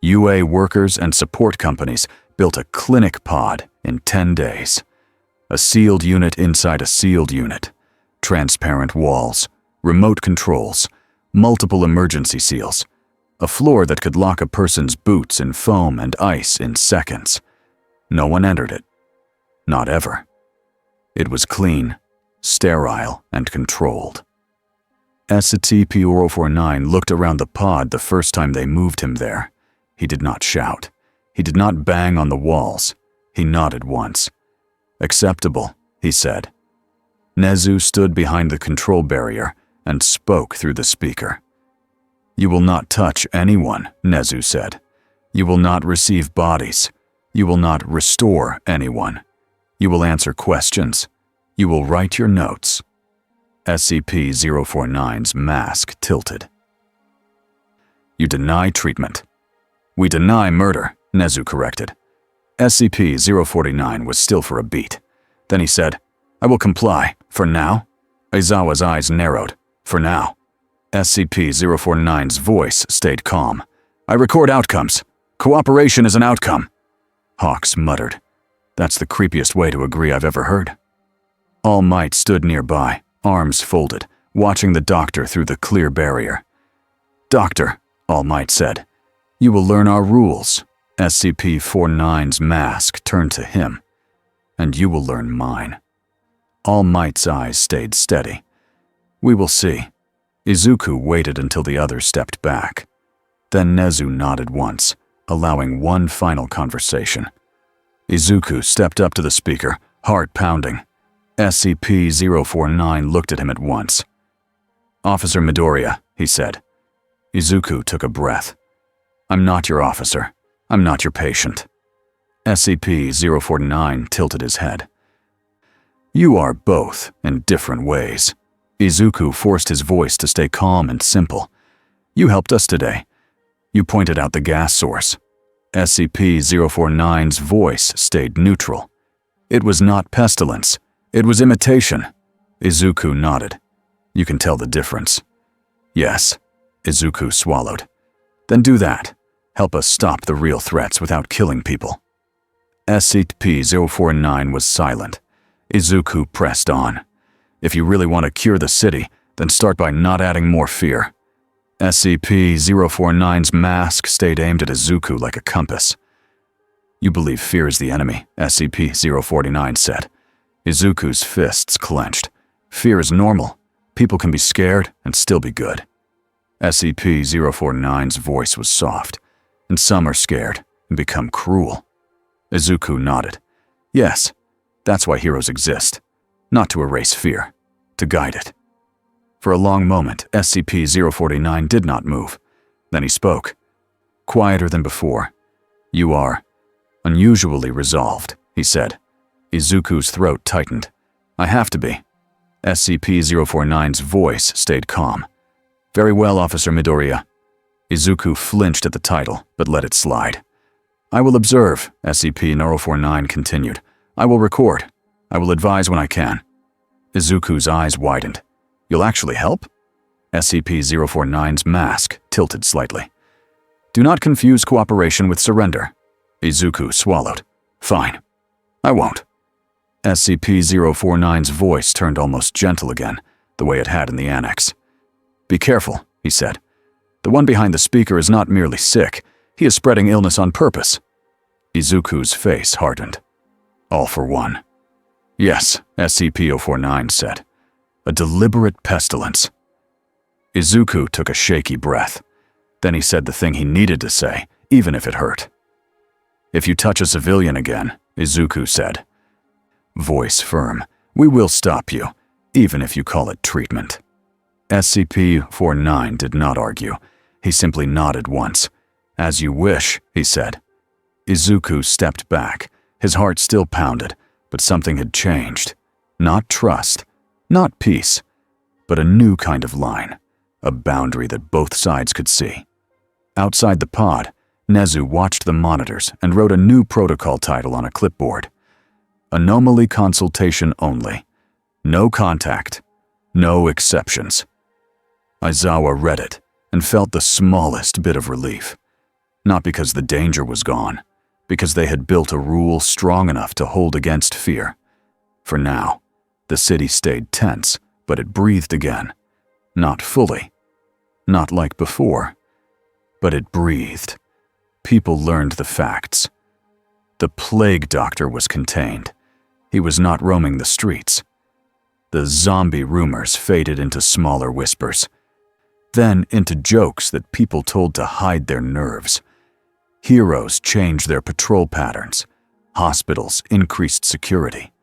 UA workers and support companies built a clinic pod in 10 days. A sealed unit inside a sealed unit. Transparent walls, remote controls, multiple emergency seals. A floor that could lock a person's boots in foam and ice in seconds. No one entered it. Not ever. It was clean, sterile, and controlled. SCP-049 looked around the pod the first time they moved him there. He did not shout. He did not bang on the walls. He nodded once. "Acceptable," he said. Nezu stood behind the control barrier and spoke through the speaker. "You will not touch anyone," Nezu said. "You will not receive bodies. You will not restore anyone. You will answer questions. You will write your notes." SCP-049's mask tilted. "You deny treatment." "We deny murder," Nezu corrected. SCP-049 was still for a beat. Then he said, "I will comply. For now." Aizawa's eyes narrowed. "For now." SCP-049's voice stayed calm. "I record outcomes. Cooperation is an outcome." Hawks muttered. "That's the creepiest way to agree I've ever heard." All Might stood nearby, arms folded, watching the doctor through the clear barrier. "Doctor," All Might said, "you will learn our rules." SCP-49's mask turned to him. "And you will learn mine." All Might's eyes stayed steady. "We will see." Izuku waited until the others stepped back. Then Nezu nodded once, allowing one final conversation. Izuku stepped up to the speaker, heart pounding. SCP-049 looked at him at once. "Officer Midoriya," he said. Izuku took a breath. "I'm not your officer. I'm not your patient." SCP-049 tilted his head. "You are both in different ways." Izuku forced his voice to stay calm and simple. "You helped us today. You pointed out the gas source." SCP-049's voice stayed neutral. "It was not pestilence. It was imitation." Izuku nodded. "You can tell the difference." "Yes." Izuku swallowed. "Then do that. Help us stop the real threats without killing people." SCP-049 was silent. Izuku pressed on. "If you really want to cure the city, then start by not adding more fear." SCP-049's mask stayed aimed at Izuku like a compass. "You believe fear is the enemy," SCP-049 said. Izuku's fists clenched. "Fear is normal. People can be scared and still be good." SCP-049's voice was soft. "And some are scared and become cruel." Izuku nodded. "Yes, that's why heroes exist. Not to erase fear, to guide it." For a long moment, SCP-049 did not move. Then he spoke. Quieter than before. "You are unusually resolved," he said. Izuku's throat tightened. "I have to be." SCP-049's voice stayed calm. "Very well, Officer Midoriya." Izuku flinched at the title, but let it slide. "I will observe," SCP-049 continued. "I will record. I will advise when I can." Izuku's eyes widened. "You'll actually help?" SCP-049's mask tilted slightly. "Do not confuse cooperation with surrender." Izuku swallowed. "Fine. I won't." SCP-049's voice turned almost gentle again, the way it had in the annex. Be careful, he said. The one behind the speaker is not merely sick, he is spreading illness on purpose. Izuku's face hardened. All for one. Yes, SCP-049 said. A deliberate pestilence. Izuku took a shaky breath. Then he said the thing he needed to say, even if it hurt. If you touch a civilian again, Izuku said. Voice firm. We will stop you, even if you call it treatment. SCP-049 did not argue. He simply nodded once. As you wish, he said. Izuku stepped back. His heart still pounded, but something had changed. Not trust, not peace, but a new kind of line, a boundary that both sides could see. Outside the pod, Nezu watched the monitors and wrote a new protocol title on a clipboard. Anomaly consultation only. No contact. No exceptions. Aizawa read it and felt the smallest bit of relief. Not because the danger was gone, because they had built a rule strong enough to hold against fear. For now, the city stayed tense, but it breathed again. Not fully. Not like before. But it breathed. People learned the facts. The plague doctor was contained. He was not roaming the streets. The zombie rumors faded into smaller whispers, then into jokes that people told to hide their nerves. Heroes changed their patrol patterns. Hospitals increased security.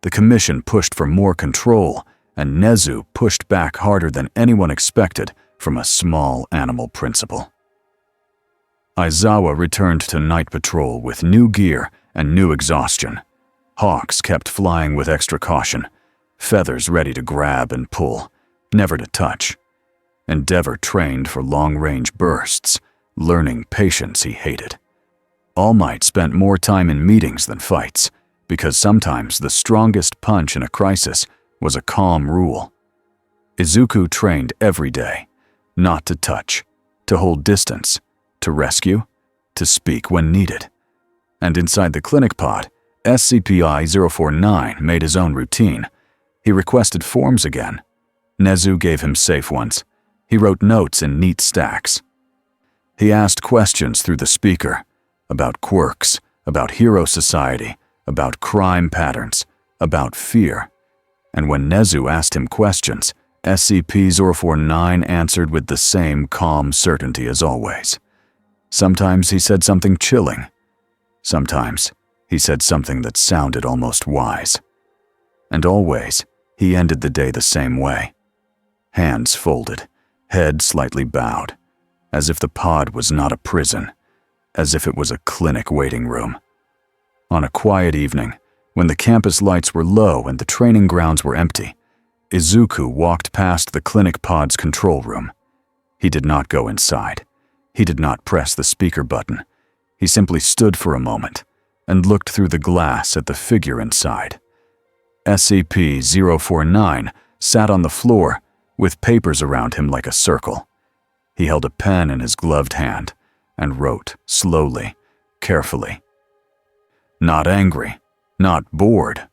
The Commission pushed for more control, and Nezu pushed back harder than anyone expected from a small animal principle. Aizawa returned to night patrol with new gear and new exhaustion. Hawks kept flying with extra caution, feathers ready to grab and pull, never to touch. Endeavor trained for long-range bursts, learning patience he hated. All Might spent more time in meetings than fights, because sometimes the strongest punch in a crisis was a calm rule. Izuku trained every day, not to touch, to hold distance, to rescue, to speak when needed. And inside the clinic pod, SCP-049 made his own routine. He requested forms again. Nezu gave him safe ones. He wrote notes in neat stacks. He asked questions through the speaker, about quirks, about hero society, about crime patterns, about fear. And when Nezu asked him questions, SCP-049 answered with the same calm certainty as always. Sometimes he said something chilling. Sometimes he said something that sounded almost wise. And always, he ended the day the same way. Hands folded, head slightly bowed, as if the pod was not a prison, as if it was a clinic waiting room. On a quiet evening, when the campus lights were low and the training grounds were empty, Izuku walked past the clinic pod's control room. He did not go inside. He did not press the speaker button. He simply stood for a moment and looked through the glass at the figure inside. SCP-049 sat on the floor with papers around him like a circle. He held a pen in his gloved hand and wrote slowly, carefully. Not angry, not bored,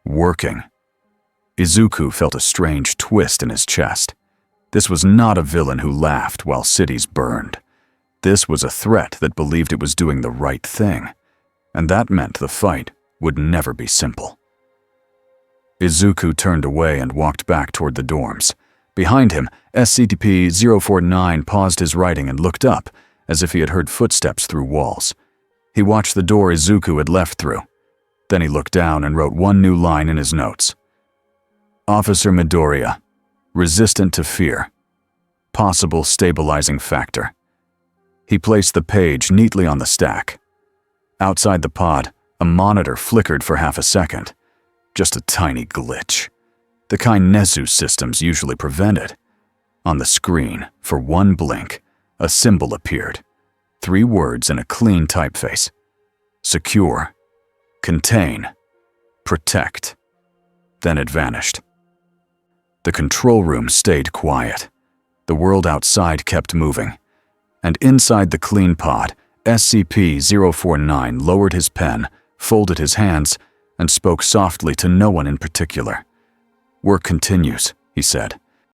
working. Izuku felt a strange twist in his chest. This was not a villain who laughed while cities burned. This was a threat that believed it was doing the right thing, and that meant the fight would never be simple. Izuku turned away and walked back toward the dorms. Behind him, SCP-049 paused his writing and looked up, as if he had heard footsteps through walls. He watched the door Izuku had left through. Then he looked down and wrote one new line in his notes. Officer Midoriya, resistant to fear. Possible stabilizing factor. He placed the page neatly on the stack. Outside the pod, a monitor flickered for half a second. Just a tiny glitch. The kind Nezu systems usually prevented. On the screen, for one blink, a symbol appeared. 3 words in a clean typeface. Secure. Contain. Protect. Then it vanished. The control room stayed quiet. The world outside kept moving. And inside the clean pod, SCP-049 lowered his pen, folded his hands, and spoke softly to no one in particular. Work continues, he said.